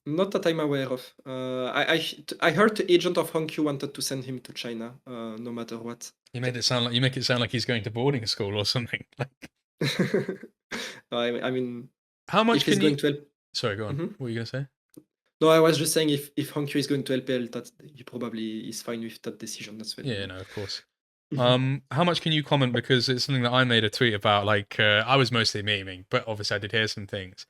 Not that I'm aware of. I heard the agent of Honkyu wanted to send him to China, no matter what. You make it sound like he's going to boarding school or something. I mean, how much can you? To Sorry, go on. What were you gonna say? No, I was just saying if Honkyu is going to LPL, that he probably is fine with that decision as well. Yeah, no, of course. How much can you comment, because it's something that I made a tweet about? Like, I was mostly memeing, but obviously I did hear some things.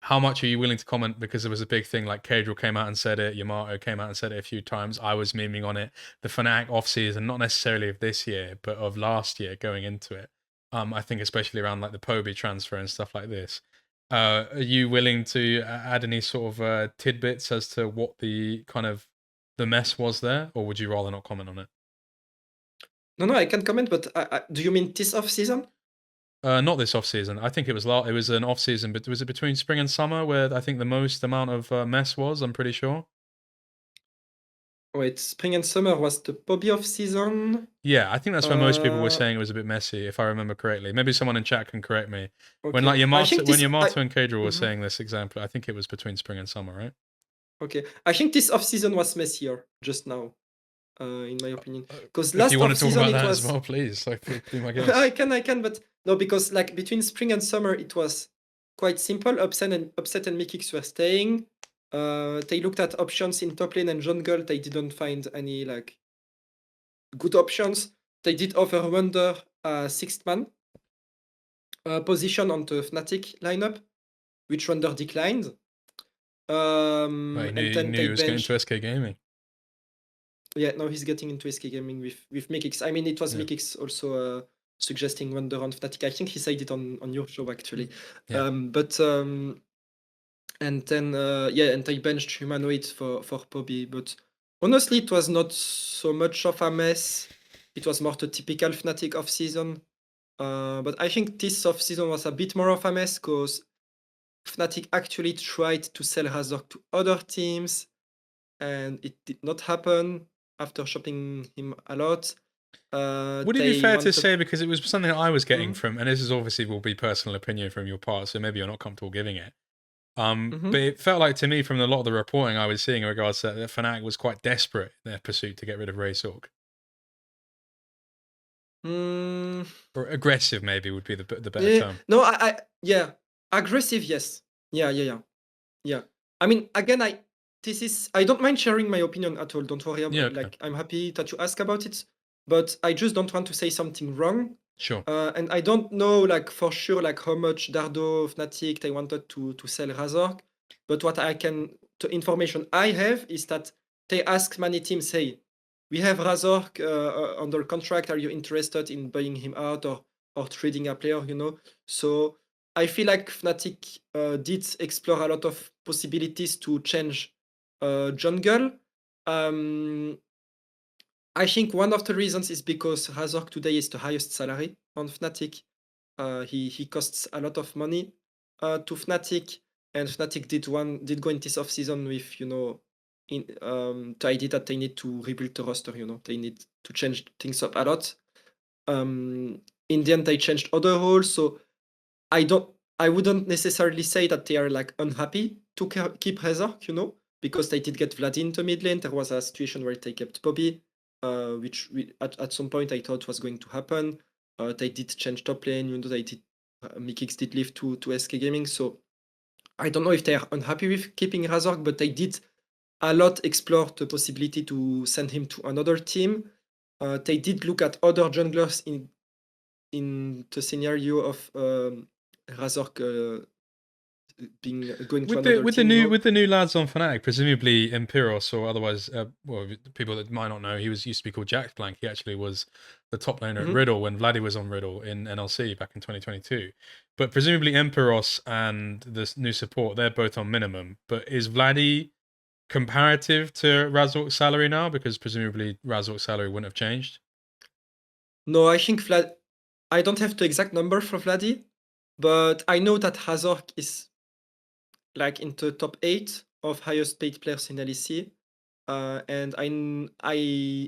How much are you willing to comment? Because there was a big thing, like Cadril came out and said it, Yamato came out and said it a few times. I was memeing on it. The Fnatic off-season, not necessarily of this year, but of last year going into it. I think especially around like the Poby transfer and stuff like this. Are you willing to add any sort of tidbits as to what the kind of the mess was there, or would you rather not comment on it? No, I can comment, but do you mean this off-season? Not this off-season. I think it was an off-season, but was it between spring and summer where I think the most amount of mess was? I'm pretty sure. Wait, spring and summer was the Poby off-season? Yeah, I think that's where most people were saying it was a bit messy, if I remember correctly. Maybe someone in chat can correct me. Okay. When Yamato and Cadril were saying this example, I think it was between spring and summer, right? Okay, I think this off-season was messier just now. In my opinion, because last you want to talk about that as well, please. Like, be my guest. I can, but no, because like between spring and summer, it was quite simple. Upset and Mikix were staying. They looked at options in top lane and jungle. They didn't find any like good options. They did offer Wonder a sixth man position on the Fnatic lineup, which Wonder declined. He knew he was getting to SK Gaming. Yeah, no, he's getting into SK Gaming with Mikix. I mean, it was Mikix also suggesting Wonder on Fnatic. I think he said it on your show, actually. Yeah. And then they benched Humanoid for Poby. But honestly, it was not so much of a mess. It was more the typical Fnatic off-season. But I think this off-season was a bit more of a mess because Fnatic actually tried to sell Razork to other teams, and it did not happen after shopping him a lot. Would it be fair to say, because it was something that I was getting from, and this is obviously will be personal opinion from your part, so maybe you're not comfortable giving it. Mhm. But it felt like to me from a lot of the reporting I was seeing in regards to that Fnatic was quite desperate in their pursuit to get rid of Raysork. Mm, Or aggressive maybe would be the better yeah. term. No, yeah, aggressive, yes. Yeah. I mean, again, I don't mind sharing my opinion at all. Don't worry. Yeah, okay. Like, I'm happy that you ask about it, but I just don't want to say something wrong. Sure. And I don't know, like, for sure, like, how much Dardo, Fnatic, they wanted to sell Razork. But what the information I have is that they ask many teams, hey, we have Razork under contract. Are you interested in buying him out or trading a player, So I feel like Fnatic did explore a lot of possibilities to change jungle. Um, I think one of the reasons is because Razork today is the highest salary on Fnatic. He costs a lot of money to Fnatic, and Fnatic did go into this off season with the idea that they need to rebuild the roster. They need to change things up a lot. In the end, they changed other roles, so I wouldn't necessarily say that they are like unhappy to keep Razork, because they did get Vladi into mid lane. There was a situation where they kept Poby, which at some point I thought was going to happen. They did change top lane, they did. Mikix did leave to SK Gaming, so I don't know if they are unhappy with keeping Razork, but they did a lot explore the possibility to send him to another team. They did look at other junglers in the scenario of Razork going to another team. With the new lads on Fnatic, presumably Impiros or otherwise, people that might not know, he used to be called Jax Blank. He actually was the top laner at Mhm. Riddle when Vladi was on Riddle in NLC back in 2022. But presumably Impiros and this new support, they're both on minimum. But is Vladi comparative to Razork's salary now? Because presumably Razork's salary wouldn't have changed. No, I think I don't have the exact number for Vladi, but I know that Razork is like in the top 8 of highest paid players in LEC. And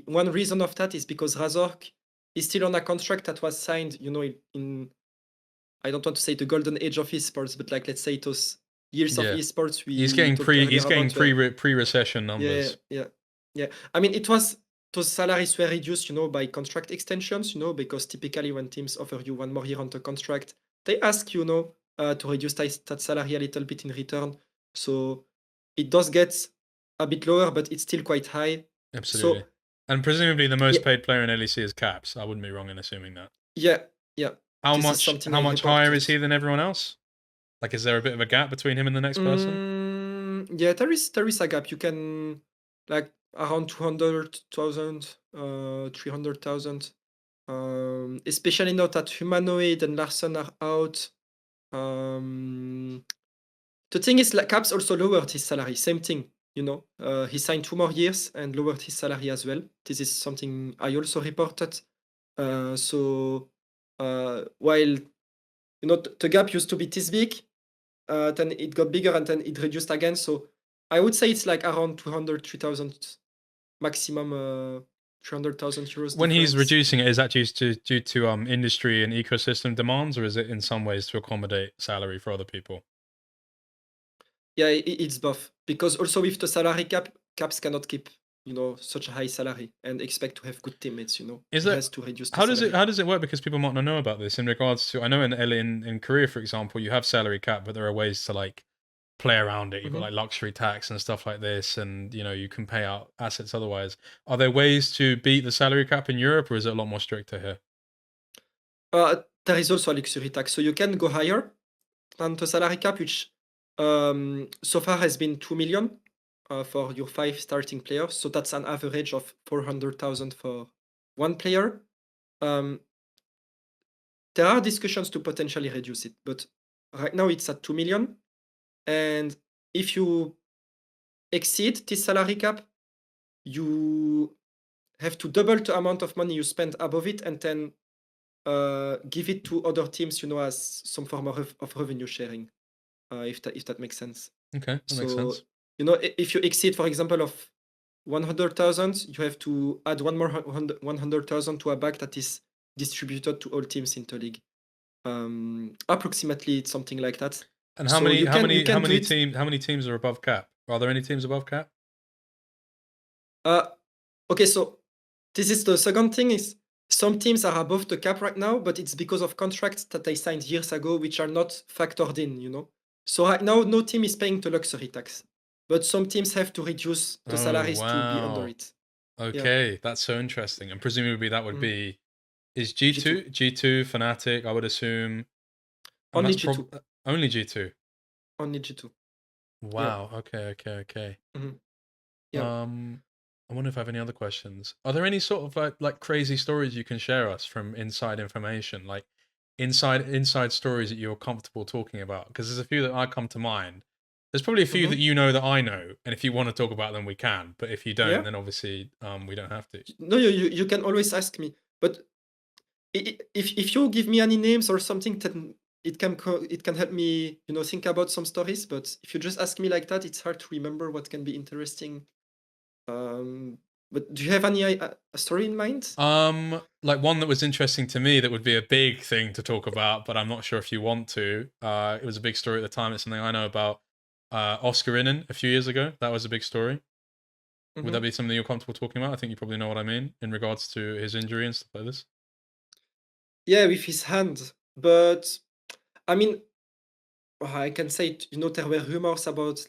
one reason of that is because Razork is still on a contract that was signed, in I don't want to say the golden age of esports, but like let's say those years of esports He's we getting talked earlier about. pre recession numbers. Yeah. I mean, those salaries were reduced, by contract extensions, because typically when teams offer you one more year on the contract, they ask to reduce that salary a little bit in return. So it does get a bit lower, but it's still quite high. Absolutely. So And presumably the most yeah, paid player in LEC is Caps. I wouldn't be wrong in assuming that. yeah. This is something How I much higher is reported. he than everyone else? Like, is there a bit of a gap between him and the next person? Yeah, there is a gap. You can like around 200,000, 300,000. Especially now that Humanoid and Larson are out. The thing is, like, Caps also lowered his salary. Same thing, he signed 2 more years and lowered his salary as well. This is something I also reported. While the gap used to be this big, then it got bigger and then it reduced again. So I would say it's like around 200, 3,000 maximum, 300,000 euros. When he's difference. reducing it, is that due to industry and ecosystem demands, or is it in some ways to accommodate salary for other people? Yeah, it's both. Because also with the salary cap, Caps cannot keep, such a high salary and expect to have good teammates, Is He that has to reduce the how does salary. it work? Because people might not know about this in regards to. I know in Korea, for example, you have salary cap, but there are ways to like play around it. You've got Mhm. like luxury tax and stuff like this, and you can pay out assets otherwise. Are there ways to beat the salary cap in Europe, or is it a lot more stricter here? There is also a luxury tax, so you can go higher than the salary cap, which so far has been 2 million for your 5 starting players. So that's an average of 400,000 for one player. Um, there are discussions to potentially reduce it, but right now it's at 2 million. And if you exceed this salary cap, you have to double the amount of money you spend above it and then give it to other teams, as some form of revenue sharing, if that makes sense. Okay, that makes So, sense. if you exceed, for example, of 100,000, you have to add 100,000 to a bag that is distributed to all teams in the league. Approximately, it's something like that. And So you can do it. how many teams are above cap? Are there any teams above cap? Okay, so this is the second thing is some teams are above the cap right now, but it's because of contracts that they signed years ago, which are not factored in, you know. So right now, no team is paying the luxury tax, but some teams have to reduce the Oh salaries to be under wow. it. Okay, that's so interesting. And presumably that would be is G2, G2, G2, Fnatic, I would assume. And only that's G2, only G2. only G2. Yeah. Wow. Okay. Mhm. Yeah. I wonder if I have any other questions. Are there any sort of like crazy stories you can share us from inside information, like inside stories that you're comfortable talking about? Because there's a few that I come to mind. There's probably a few that you know that I know, and if you want to talk about them, we can. But if you don't, Yeah. then obviously we don't have to. No, you can always ask me. But if you give me any names or something, then it can help me, you know, think about some stories. But if you just ask me like that, it's hard to remember what can be interesting. But do you have any a story in mind? Like one that was interesting to me that would be a big thing to talk about, but I'm not sure if you want to. It was a big story at the time. It's something I know about. Oscarinin a few years ago. That was a big story. Would that Mhm. be something you're comfortable talking about? I think you probably know what I mean in regards to his injury and stuff like this. Yeah, with his hand. But I mean, I can say, you know, there were rumors about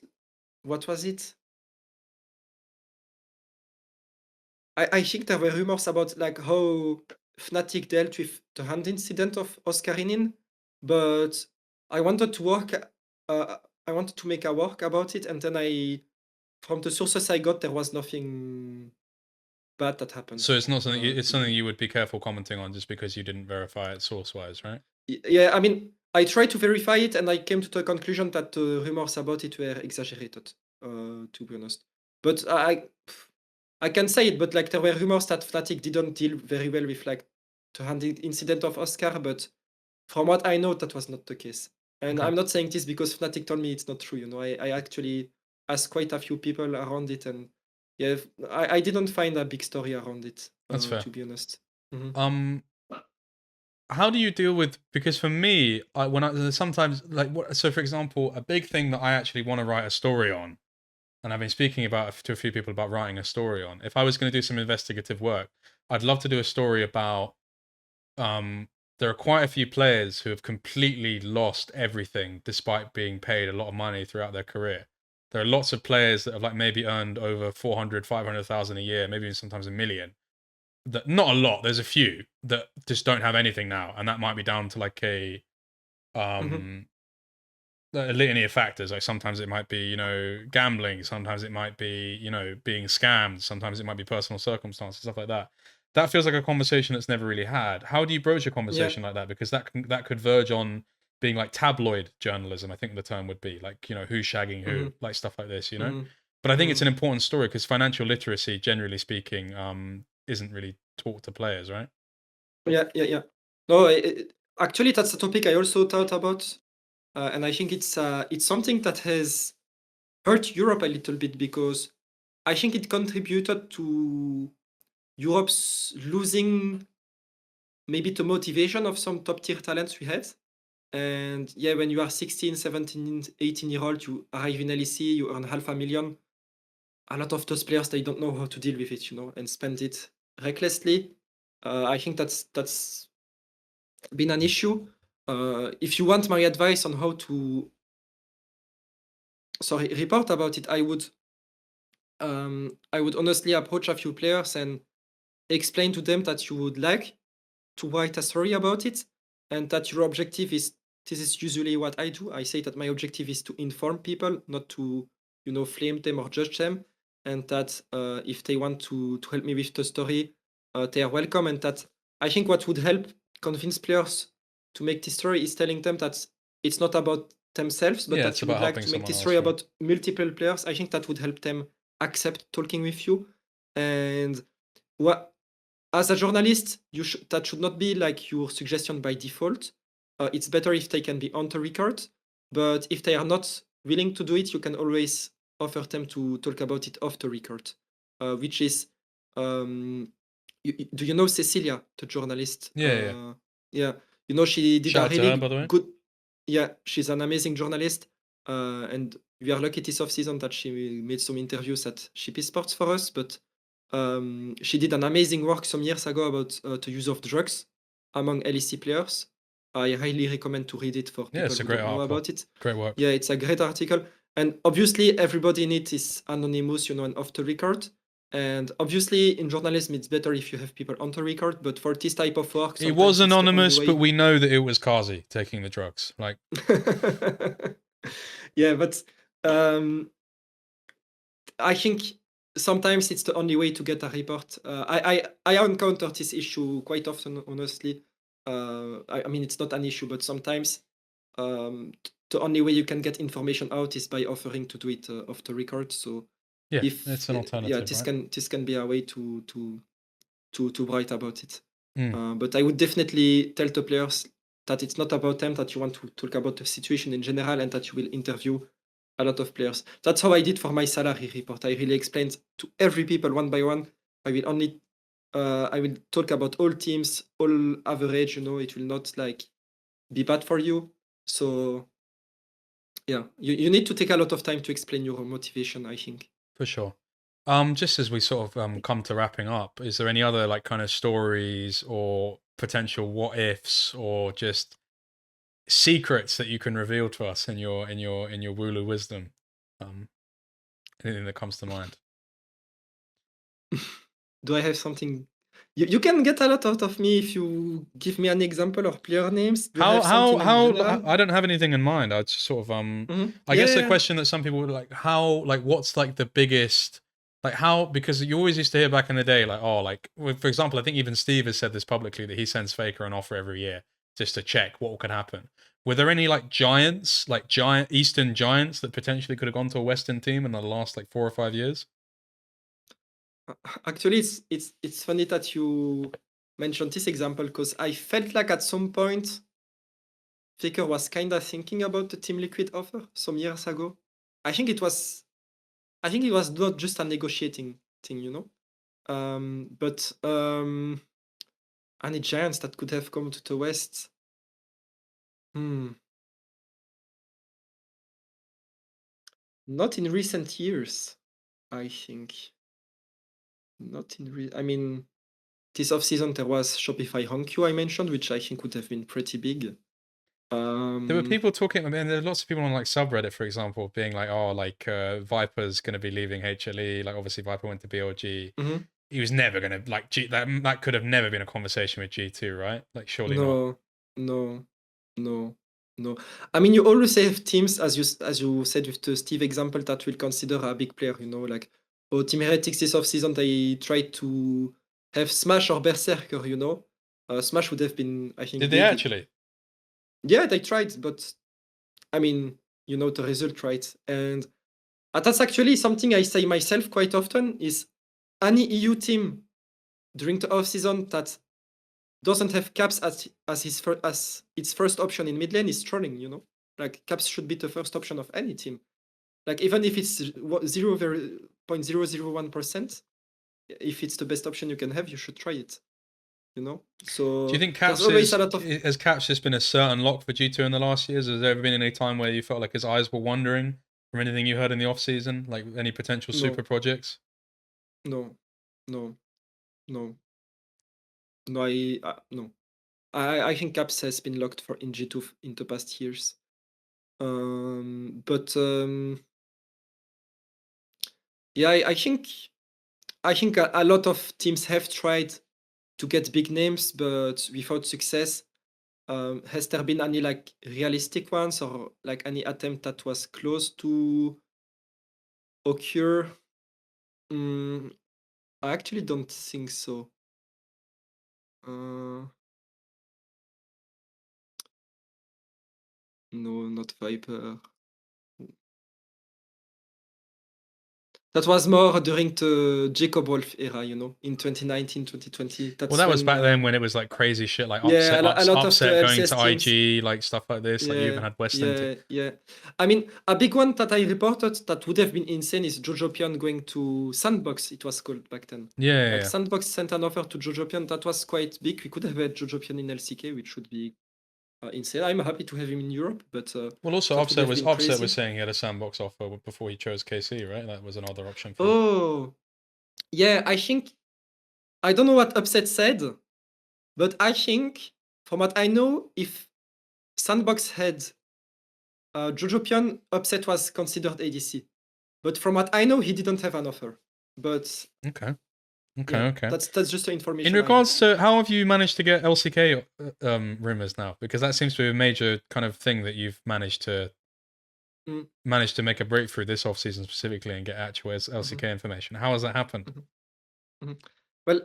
what was it? I think there were rumors about like how Fnatic dealt with the hand incident of Oscarinin, but I wanted to work. I wanted to make a work about it, and then from the sources I got, there was nothing bad that happened. So it's not something. It's To be something honest. you would be careful commenting on just because you didn't verify it source wise, right? Yeah, I mean, I tried to verify it, and I came to the conclusion that the rumors about it were exaggerated. To be honest, but I can say it, but like there were rumors that Fnatic didn't deal very well with like the hand incident of Oscar, but from what I know, that was not the case. And Okay. I'm not saying this because Fnatic told me it's not true. You know, I actually asked quite a few people around it, and yeah, I didn't find a big story around it. That's fair. To be honest. Mhm. How do you deal with, because for me, when I sometimes like so for example, a big thing that I actually want to write a story on, and I've been speaking about to a few people about writing a story on. If I was going to do some investigative work, I'd love to do a story about there are quite a few players who have completely lost everything despite being paid a lot of money throughout their career. There are lots of players that have like maybe earned over 400, 500,000 a year, maybe even sometimes a million. That not a lot. There's a few that just don't have anything now, and that might be down to like Mhm. um a litany of factors. Like sometimes it might be, gambling. Sometimes it might be, being scammed. Sometimes it might be personal circumstances, stuff like that. That feels like a conversation that's never really had. How do you broach a Yeah. conversation like that? Because that could verge on being like tabloid journalism. I think the term would be like, who's shagging who, Mhm. like stuff like this. Mhm. But I think it's Mhm. an important story because financial literacy, generally speaking, isn't really taught to players, right? Yeah. No, actually, that's a topic I also thought about, and I think it's something that has hurt Europe a little bit because I think it contributed to Europe's losing maybe the motivation of some top tier talents we had. And yeah, when you are 16, 17, 18-year old, you arrive in LEC, you earn half a million. A lot of those players, they don't know how to deal with it, you know, and spend it recklessly. I think that's been an issue. If you want my advice on how to, report about it, I would honestly approach a few players and explain to them that you would like to write a story about it, and that your objective is, this is usually what I do. I say that my objective is to inform people, not to, you know, flame them or judge them, and that if they want to help me with the story, they are welcome. And that I think what would help convince players to make this story is telling them that it's not about themselves, but Yeah, that it's you about would like helping to make someone this story else, right? about multiple players. I think that would help them accept talking with you. And what, as a journalist, that should not be like your suggestion by default. It's better if they can be on the record, but if they are not willing to do it, you can always offer them to talk about it off the record, which is, do you know Cecilia, the journalist? Yeah. Yeah, you know, she did Shout a out to her, by really the way. good. Yeah, she's an amazing journalist, and we are lucky this off-season that she made some interviews at Ship Esports for us, but she did an amazing work some years ago about the use of drugs among LEC players. I highly recommend to read it for Yeah, people it's a who great don't know article. about it. Great work. Yeah, it's a great article. And obviously, everybody in it is anonymous, and off the record. And obviously, in journalism, it's better if you have people on the record. But for this type of work, It was sometimes it's the only anonymous, way. but we know that it was Kazi taking the drugs. Like, Yeah, but I think sometimes it's the only way to get a report. I encounter this issue quite often, honestly. I mean, it's not an issue, but sometimes the only way you can get information out is by offering to do it off the record. So yeah, if it's an alternative, right? this can be a way to write about it. Mm. But I would definitely tell the players that it's not about them, that you want to talk about the situation in general, and that you will interview a lot of players. That's how I did for my salary report. I really explained to every people one by one. I will talk about all teams, all average. It will not like be bad for you. So yeah, you need to take a lot of time to explain your motivation, I think. For sure. Just as we sort of come to wrapping up, is there any other like kind of stories or potential what ifs or just secrets that you can reveal to us in your Wooloo wisdom? Anything that comes to mind? Do I have something? You can get a lot out of me if you give me an example or player names. Do you have something in general? I don't have anything in mind. I just sort of I guess the question that some people would like, how, like, what's like the biggest, like, how, because you always used to hear back in the day, like, oh, like, for example, I think even Steve has said this publicly that he sends Faker an offer every year just to check what could happen. Were there any like giants, like giant Eastern giants that potentially could have gone to a Western team in the last like 4 or 5 years? Actually, it's funny that you mentioned this example, because I felt like at some point Faker was kind of thinking about the Team Liquid offer some years ago. I think it was not just a negotiating thing. But any giants that could have come to the West? Not in recent years, I think. Not in I mean, this off-season there was Shopify Honkyu I mentioned, which I think would have been pretty big. There were people talking. I mean, there are lots of people on like subreddit, for example, being like, "Oh, like Viper's going to be leaving HLE. Like, obviously, Viper went to BLG. He was never going to like G. That could have never been a conversation with G2, right? Like, surely not. No. I mean, you always have teams, as you said with the Steve example, that will consider a big player. Like Team Heretics this off-season, they tried to have Smash or Berserker. Smash would have been, I think, Did they big. actually? Yeah, they tried, but I mean, the result, right? And that's actually something I say myself quite often, is any EU team during the off-season that doesn't have Caps as its first option in mid lane is trolling. Like, Caps should be the first option of any team. Like, even if it's 0.001%, if it's the best option you can have, you should try it. So do you think there's Caps always a lot of... has Caps just been a certain lock for G2 in the last years? Has there ever been any time where you felt like his eyes were wandering from anything you heard in the off season, like any potential super projects? No. I think Caps has been locked for in G2 in the past years. But yeah, I think a lot of teams have tried to get big names, but without success. Has there been any like realistic ones, or like any attempt that was close to occur? I actually don't think so. No, not Viper. That was more during the Jacob Wolf era, in 2019, 2020. Well, that was back then when it was like crazy shit, like yeah, a lot of upset the going LCS to teams. IG, like stuff like this. Like you even had Western. Yeah. I mean, a big one that I reported that would have been insane is Jojopion going to Sandbox, it was called back then. Yeah. Sandbox sent an offer to Jojopion that was quite big. We could have had Jojopion in LCK, which would be insane. I'm happy to have him in Europe, but Well, also that would have been Offset crazy. was saying he had a sandbox offer before he chose KC, right? That was another option for him. Oh, yeah. I don't know what Upset said, but I think from what I know, if Sandbox had Jojopion, Upset was considered ADC. But from what I know, he didn't have an offer. But Okay. yeah, Okay. that's just the In information I have. regards to how have you managed to get LCK rumors now? Because that seems to be a major kind of thing that you've managed to Mm, make a breakthrough this off season specifically and get actual LCK information. How has that happened? mhm. Well,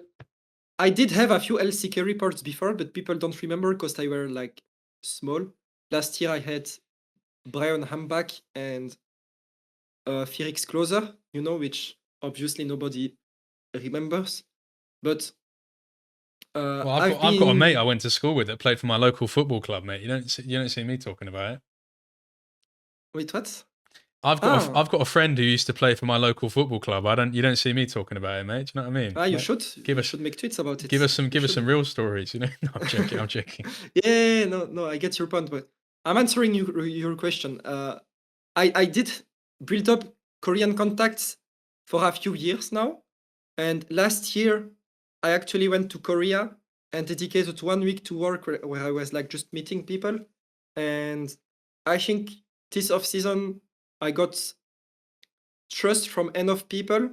I did have a few LCK reports before, but people don't remember because they were like small. Last year I had Brian Hambach and Felix Closer, which obviously nobody remembers. But Well, I've I've got a mate I been. went to school with that played for my local football club, mate. You don't see me talking about it. Wait, what? I've got a friend who used to play for my local football club. You don't see me talking about it, mate. Do you know what I mean? You Like, should. You should make tweets about it. Give us You some should. real stories. No, I'm joking. I'm joking. Yeah, no, I get your point, but I'm answering your question. I did build up Korean contacts for a few years now, and last year I actually went to Korea and dedicated 1 week to work where I was like just meeting people, and I think this off season I got trust from enough people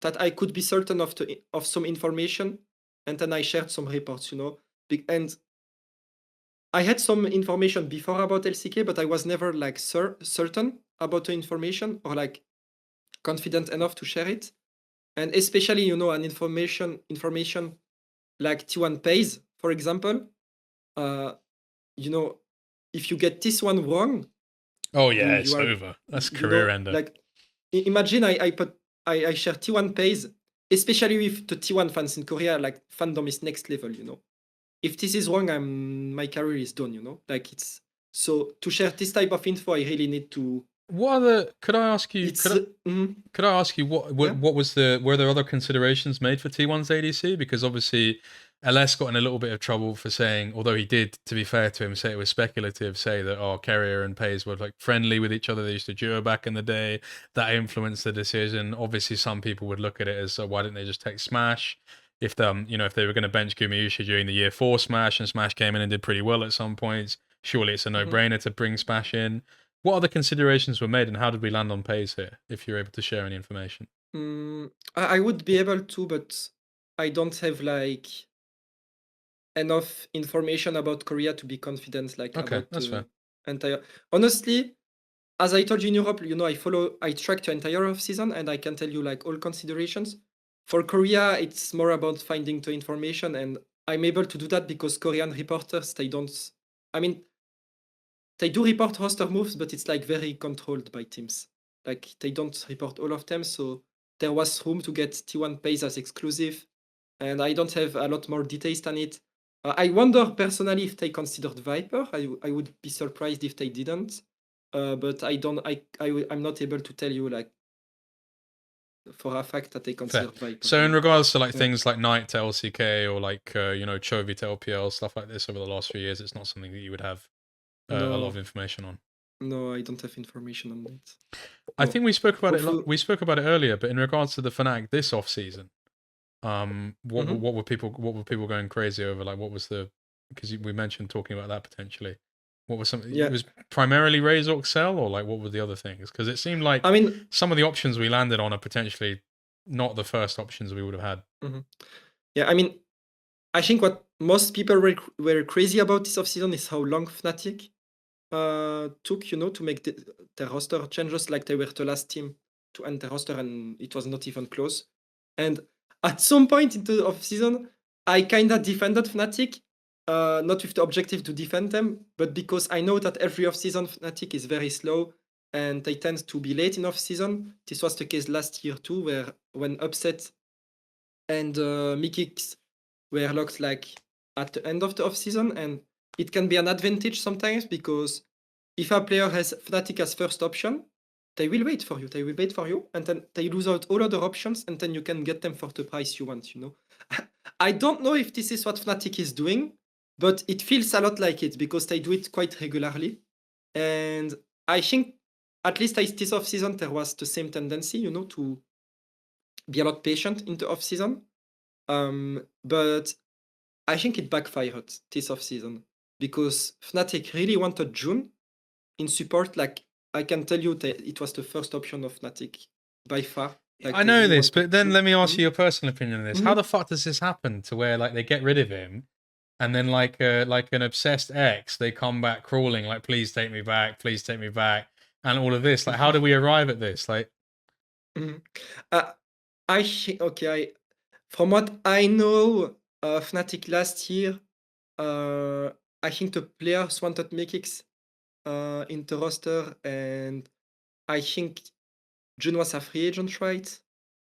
that I could be certain of some information, and then I shared some reports, and I had some information before about LCK, but I was never like certain about the information or like confident enough to share it. And especially, an information like T1 pays, for example, uh, if you get this one wrong, Oh yeah, you it's are, over. That's career ender. like imagine I share T1 pays, especially with the T1 fans in Korea, like fandom is next level, If this is wrong, my career is done, Like it's so to share this type of info, I really need to. Could I ask you? Could I ask you what was were there other considerations made for T1's ADC? Because obviously, LS got in a little bit of trouble for saying, although he did, to be fair to him, say it was speculative, say that Carrier and Pays were like friendly with each other. They used to duo back in the day. That influenced the decision. Obviously, some people would look at it as, why didn't they just take Smash? If if they were going to bench Gumayushi during the year 4 Smash, and Smash came in and did pretty well at some points, surely it's a no-brainer to bring Smash in. What other considerations were made, and how did we land on Pays here? If you're able to share any information, I would be able to, but I don't have like enough information about Korea to be confident, like about that's fair. Entire. Honestly, as I told you in Europe, I track the entire off season, and I can tell you like all considerations. For Korea, it's more about finding the information, and I'm able to do that because Korean reporters, they don't. I mean, they do report roster moves, but it's like very controlled by teams. Like they don't report all of them, so there was room to get T1 pays as exclusive, and I don't have a lot more details than it. I wonder personally if they considered Viper. I would be surprised if they didn't, but I don't. I'm not able to tell you like for a fact that they considered Viper. So in regards to like things like Knight to LCK or like Chovy to LPL, stuff like this over the last few years, it's not something that you would have a lot of information on. No, I don't have information on that. I think we spoke about it. We spoke about it earlier, but in regards to the Fnatic this off season, what were people going crazy over? Like, what was because we mentioned talking about that potentially. What was something? Yeah. It was primarily Razor Excel, or like what were the other things? Because it seemed like some of the options we landed on are potentially not the first options we would have had. Yeah, I think what most people were crazy about this offseason is how long Fnatic took, to make their roster changes. Like they were the last team to end the roster, and it was not even close. And at some point in the offseason, I kind of defended Fnatic, not with the objective to defend them, but because I know that every offseason Fnatic is very slow and they tend to be late in offseason. This was the case last year too, when Upset and Mikix were locked like at the end of the offseason, and it can be an advantage sometimes because if a player has Fnatic as first option, they will wait for you. And then they lose out all other options, and then you can get them for the price you want, I don't know if this is what Fnatic is doing, but it feels a lot like it because they do it quite regularly. And I think at least this off season there was the same tendency, you know, to be a lot patient in the off season. But I think it backfired this off season because Fnatic really wanted June in support. Like I can tell you that it was the first option of Fnatic by far. Like I they know really this, wanted but then June. let me ask you your personal opinion on this. How Mhm. the fuck does this happen to where like they get rid of him, and then like an obsessed ex, they come back crawling like, please take me back, and all of this. Like, how do we arrive at this? Like, Mhm. Uh, I think okay. From what I know, Fnatic last year, I think the players wanted Mekix in the roster, and I think June was a free agent, right?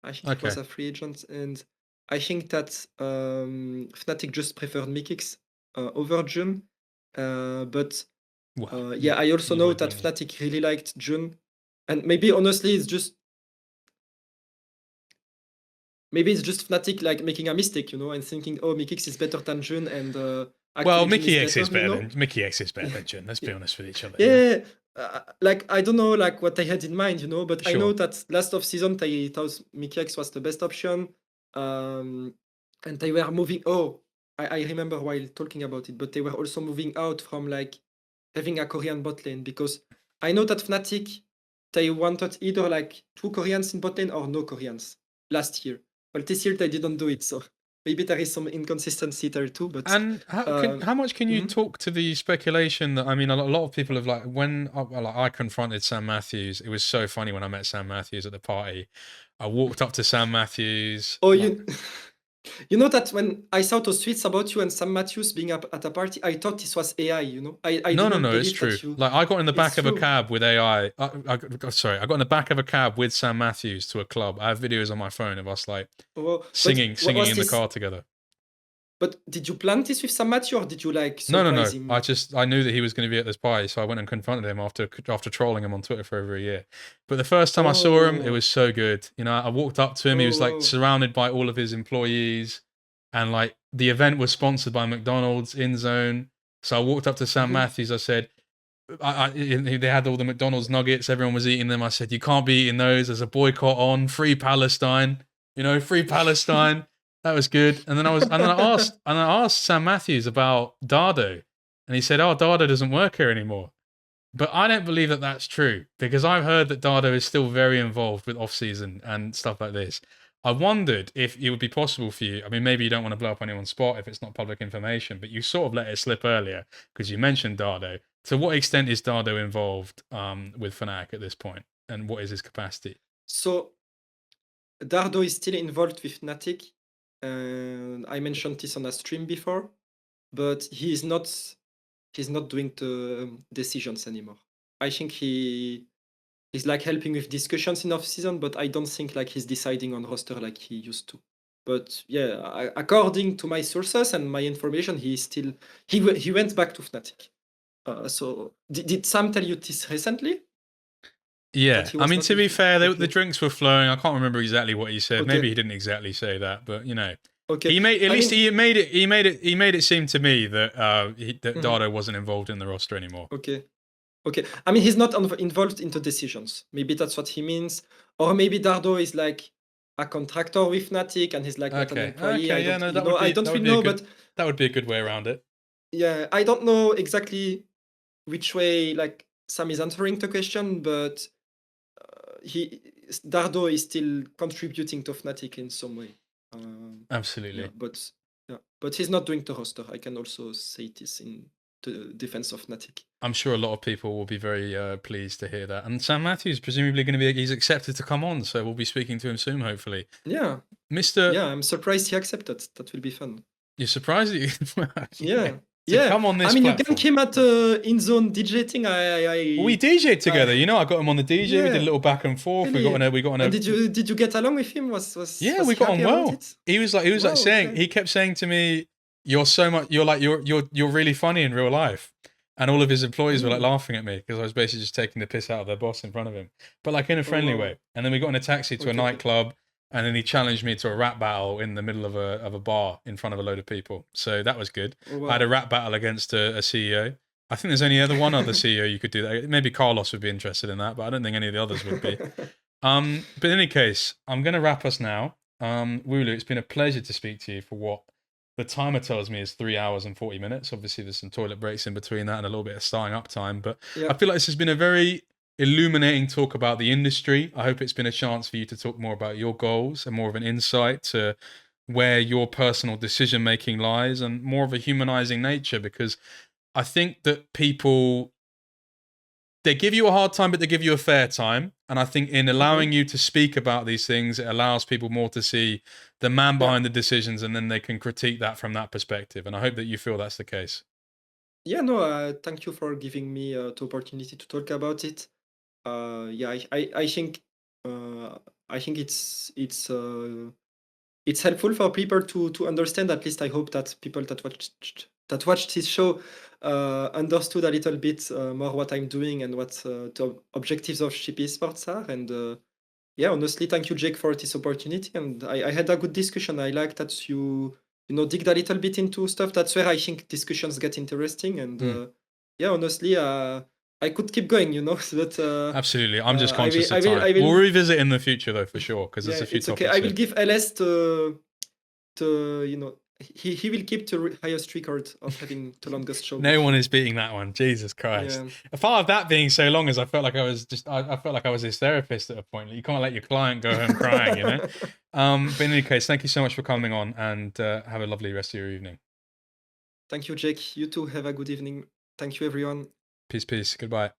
I think he was okay, a free agent, and I think that Fnatic just preferred Mekix over June. But well, yeah, I also you know would, that wouldn't you? Fnatic really liked June, and maybe it's just Fnatic like making a mistake, you know, and thinking, oh, Mekix is better than June, and Well, actually June is better, you know. Mickey X is better Yeah, than Jun. Let's be honest with each other, you know. yeah. Like I don't know, like what they had in mind, you know, but I know Sure. that last off season they thought Mickey X was the best option, um, and they were moving. Oh, I remember while talking about it, but they were also moving out from like having a Korean bot lane because I know that Fnatic they wanted either like 2 Koreans in bot lane or no Koreans last year. Well, this year they didn't do it, so maybe there is some inconsistency there too. But And um, how much can you mhm. talk to the speculation that, I mean, a lot of people have like, when like I confronted Sam Matthews, it was so funny when I met Sam Matthews at the party. I walked up to Sam Matthews Oh, like, you know that when I saw those tweets about you and Sam Matthews being up at a party, I thought this was AI, you know? I no, did no, not no, it's believe true. that you. Like I got in the It's back of a true. cab with AI. Sorry, I got in the back of a cab with Sam Matthews to a club. I have videos on my phone of us like Oh, but what singing was in the this? car together. But did you plan this with Sam Matthews or did you like No, no, surprise no. him? I knew that he was going to be at this party, so I went and confronted him after trolling him on Twitter for over a year. But the first time I saw him, it Oh, was so good. You know, I walked up to him. He oh, was like wow. surrounded by all of his employees, and like the event was sponsored by McDonald's in Zone. So I walked up to Sam Mhm. Matthews. I said, they had all the McDonald's nuggets. Everyone was eating them. I said, you can't be eating those. There's a boycott on. Free Palestine. You know, free Palestine. That was good. And I asked Sam Matthews about Dardo, and he said, "Oh, Dardo doesn't work here anymore." But I don't believe that that's true because I've heard that Dardo is still very involved with off season and stuff like this. I wondered if it would be possible for you. I mean, maybe you don't want to blow up anyone's spot if it's not public information, but you sort of let it slip earlier because you mentioned Dardo. To what extent is Dardo involved with Fnatic at this point, and what is his capacity? So Dardo is still involved with Fnatic. I mentioned this on a stream before, but he's not doing the decisions anymore. I think he's like helping with discussions in off season, but I don't think like he's deciding on roster like he used to. But yeah, according to my sources and my information, he went back to Fnatic. So did Sam tell you this recently that Yeah, he I was mean, not to with be him? fair, the Okay, drinks were flowing. I can't remember exactly what he said. Maybe okay, he didn't exactly say that, but you know, okay. he made at I least mean, he made it seem to me that that mhm, Dardo wasn't involved in the roster anymore. okay. Okay, I mean he's not involved into decisions. Maybe that's what he means, or maybe Dardo is like a contractor with Fnatic and he's like not an Okay, employee. I okay, yeah, don't, no, you know, I don't really know, but that would be a good way around it. yeah, I don't know exactly which way like Sam is answering the question, but he Dardo is still contributing to Fnatic in some way. Yeah, Absolutely. but he's not doing the roster. I can also say this in the defense of Fnatic. I'm sure a lot of people will be very pleased to hear that. And Sam Matthews presumably going to be he's accepted to come on, so we'll be speaking to him soon, hopefully. Yeah, Mister, yeah, I'm surprised he accepted. That will be fun. you're surprised that Yeah, to yeah. come on I this mean, you gank platform. him at in zone DJ thing. Well, we DJ'd I together, you know. I got him on the DJ. We did a yeah, little back and forth. really. We got on And a did you get along with him? yeah, Was we he got on happy about well. it? He was like Wow. saying, Okay. he kept saying to me, you're really funny in real life. And all of his employees were like Mm. laughing at me because I was basically just taking the piss out of their boss in front of him, but like in a Oh friendly wow. way. And then we got in a taxi to a Okay. Okay. nightclub, and then he challenged me to a rap battle in the middle of a bar in front of a load of people. So that was good. Oh, wow. I had a rap battle against a CEO. I think there's only one other CEO you could do that. Maybe Carlos would be interested in that, but I don't think any of the others would be. But in any case, I'm going to wrap us now. Wooloo, it's been a pleasure to speak to you for what the timer tells me is 3 hours and 40 minutes. Obviously, there's some toilet breaks in between that and a little bit of starting up time. But Yeah. I feel like this has been a very illuminating talk about the industry. I hope it's been a chance for you to talk more about your goals and more of an insight to where your personal decision making lies and more of a humanizing nature, because I think that people, they give you a hard time, but they give you a fair time. And I think in allowing you to speak about these things, it allows people more to see the man behind the decisions, and then they can critique that from that perspective. And I hope that you feel that's the case. Yeah, no, thank you for giving me the opportunity to talk about it. Yeah, I think it's helpful for people to understand. At least I hope that people that watched this show understood a little bit more what I'm doing and what the objectives of Ship Esports are. And yeah, honestly, thank you, Jake, for this opportunity. And I had a good discussion. I like that you digged a little bit into stuff. That's where I think discussions get interesting. And yeah, honestly, I could keep going, but Absolutely. I'm just I conscious will, of I will, time. I will, We'll revisit in the future, though, for sure, because yeah, there's a few it's okay. topics I will here. give LS to he will keep the highest record of having the longest show. No one is beating that one. Jesus Christ. Yeah. A part of that being so long is I felt like I felt like I was his therapist at a point. You can't let your client go home crying, you know? But in any case, thank you so much for coming on, and have a lovely rest of your evening. Thank you, Jake. You too have a good evening. Thank you, everyone. Peace, peace. Goodbye.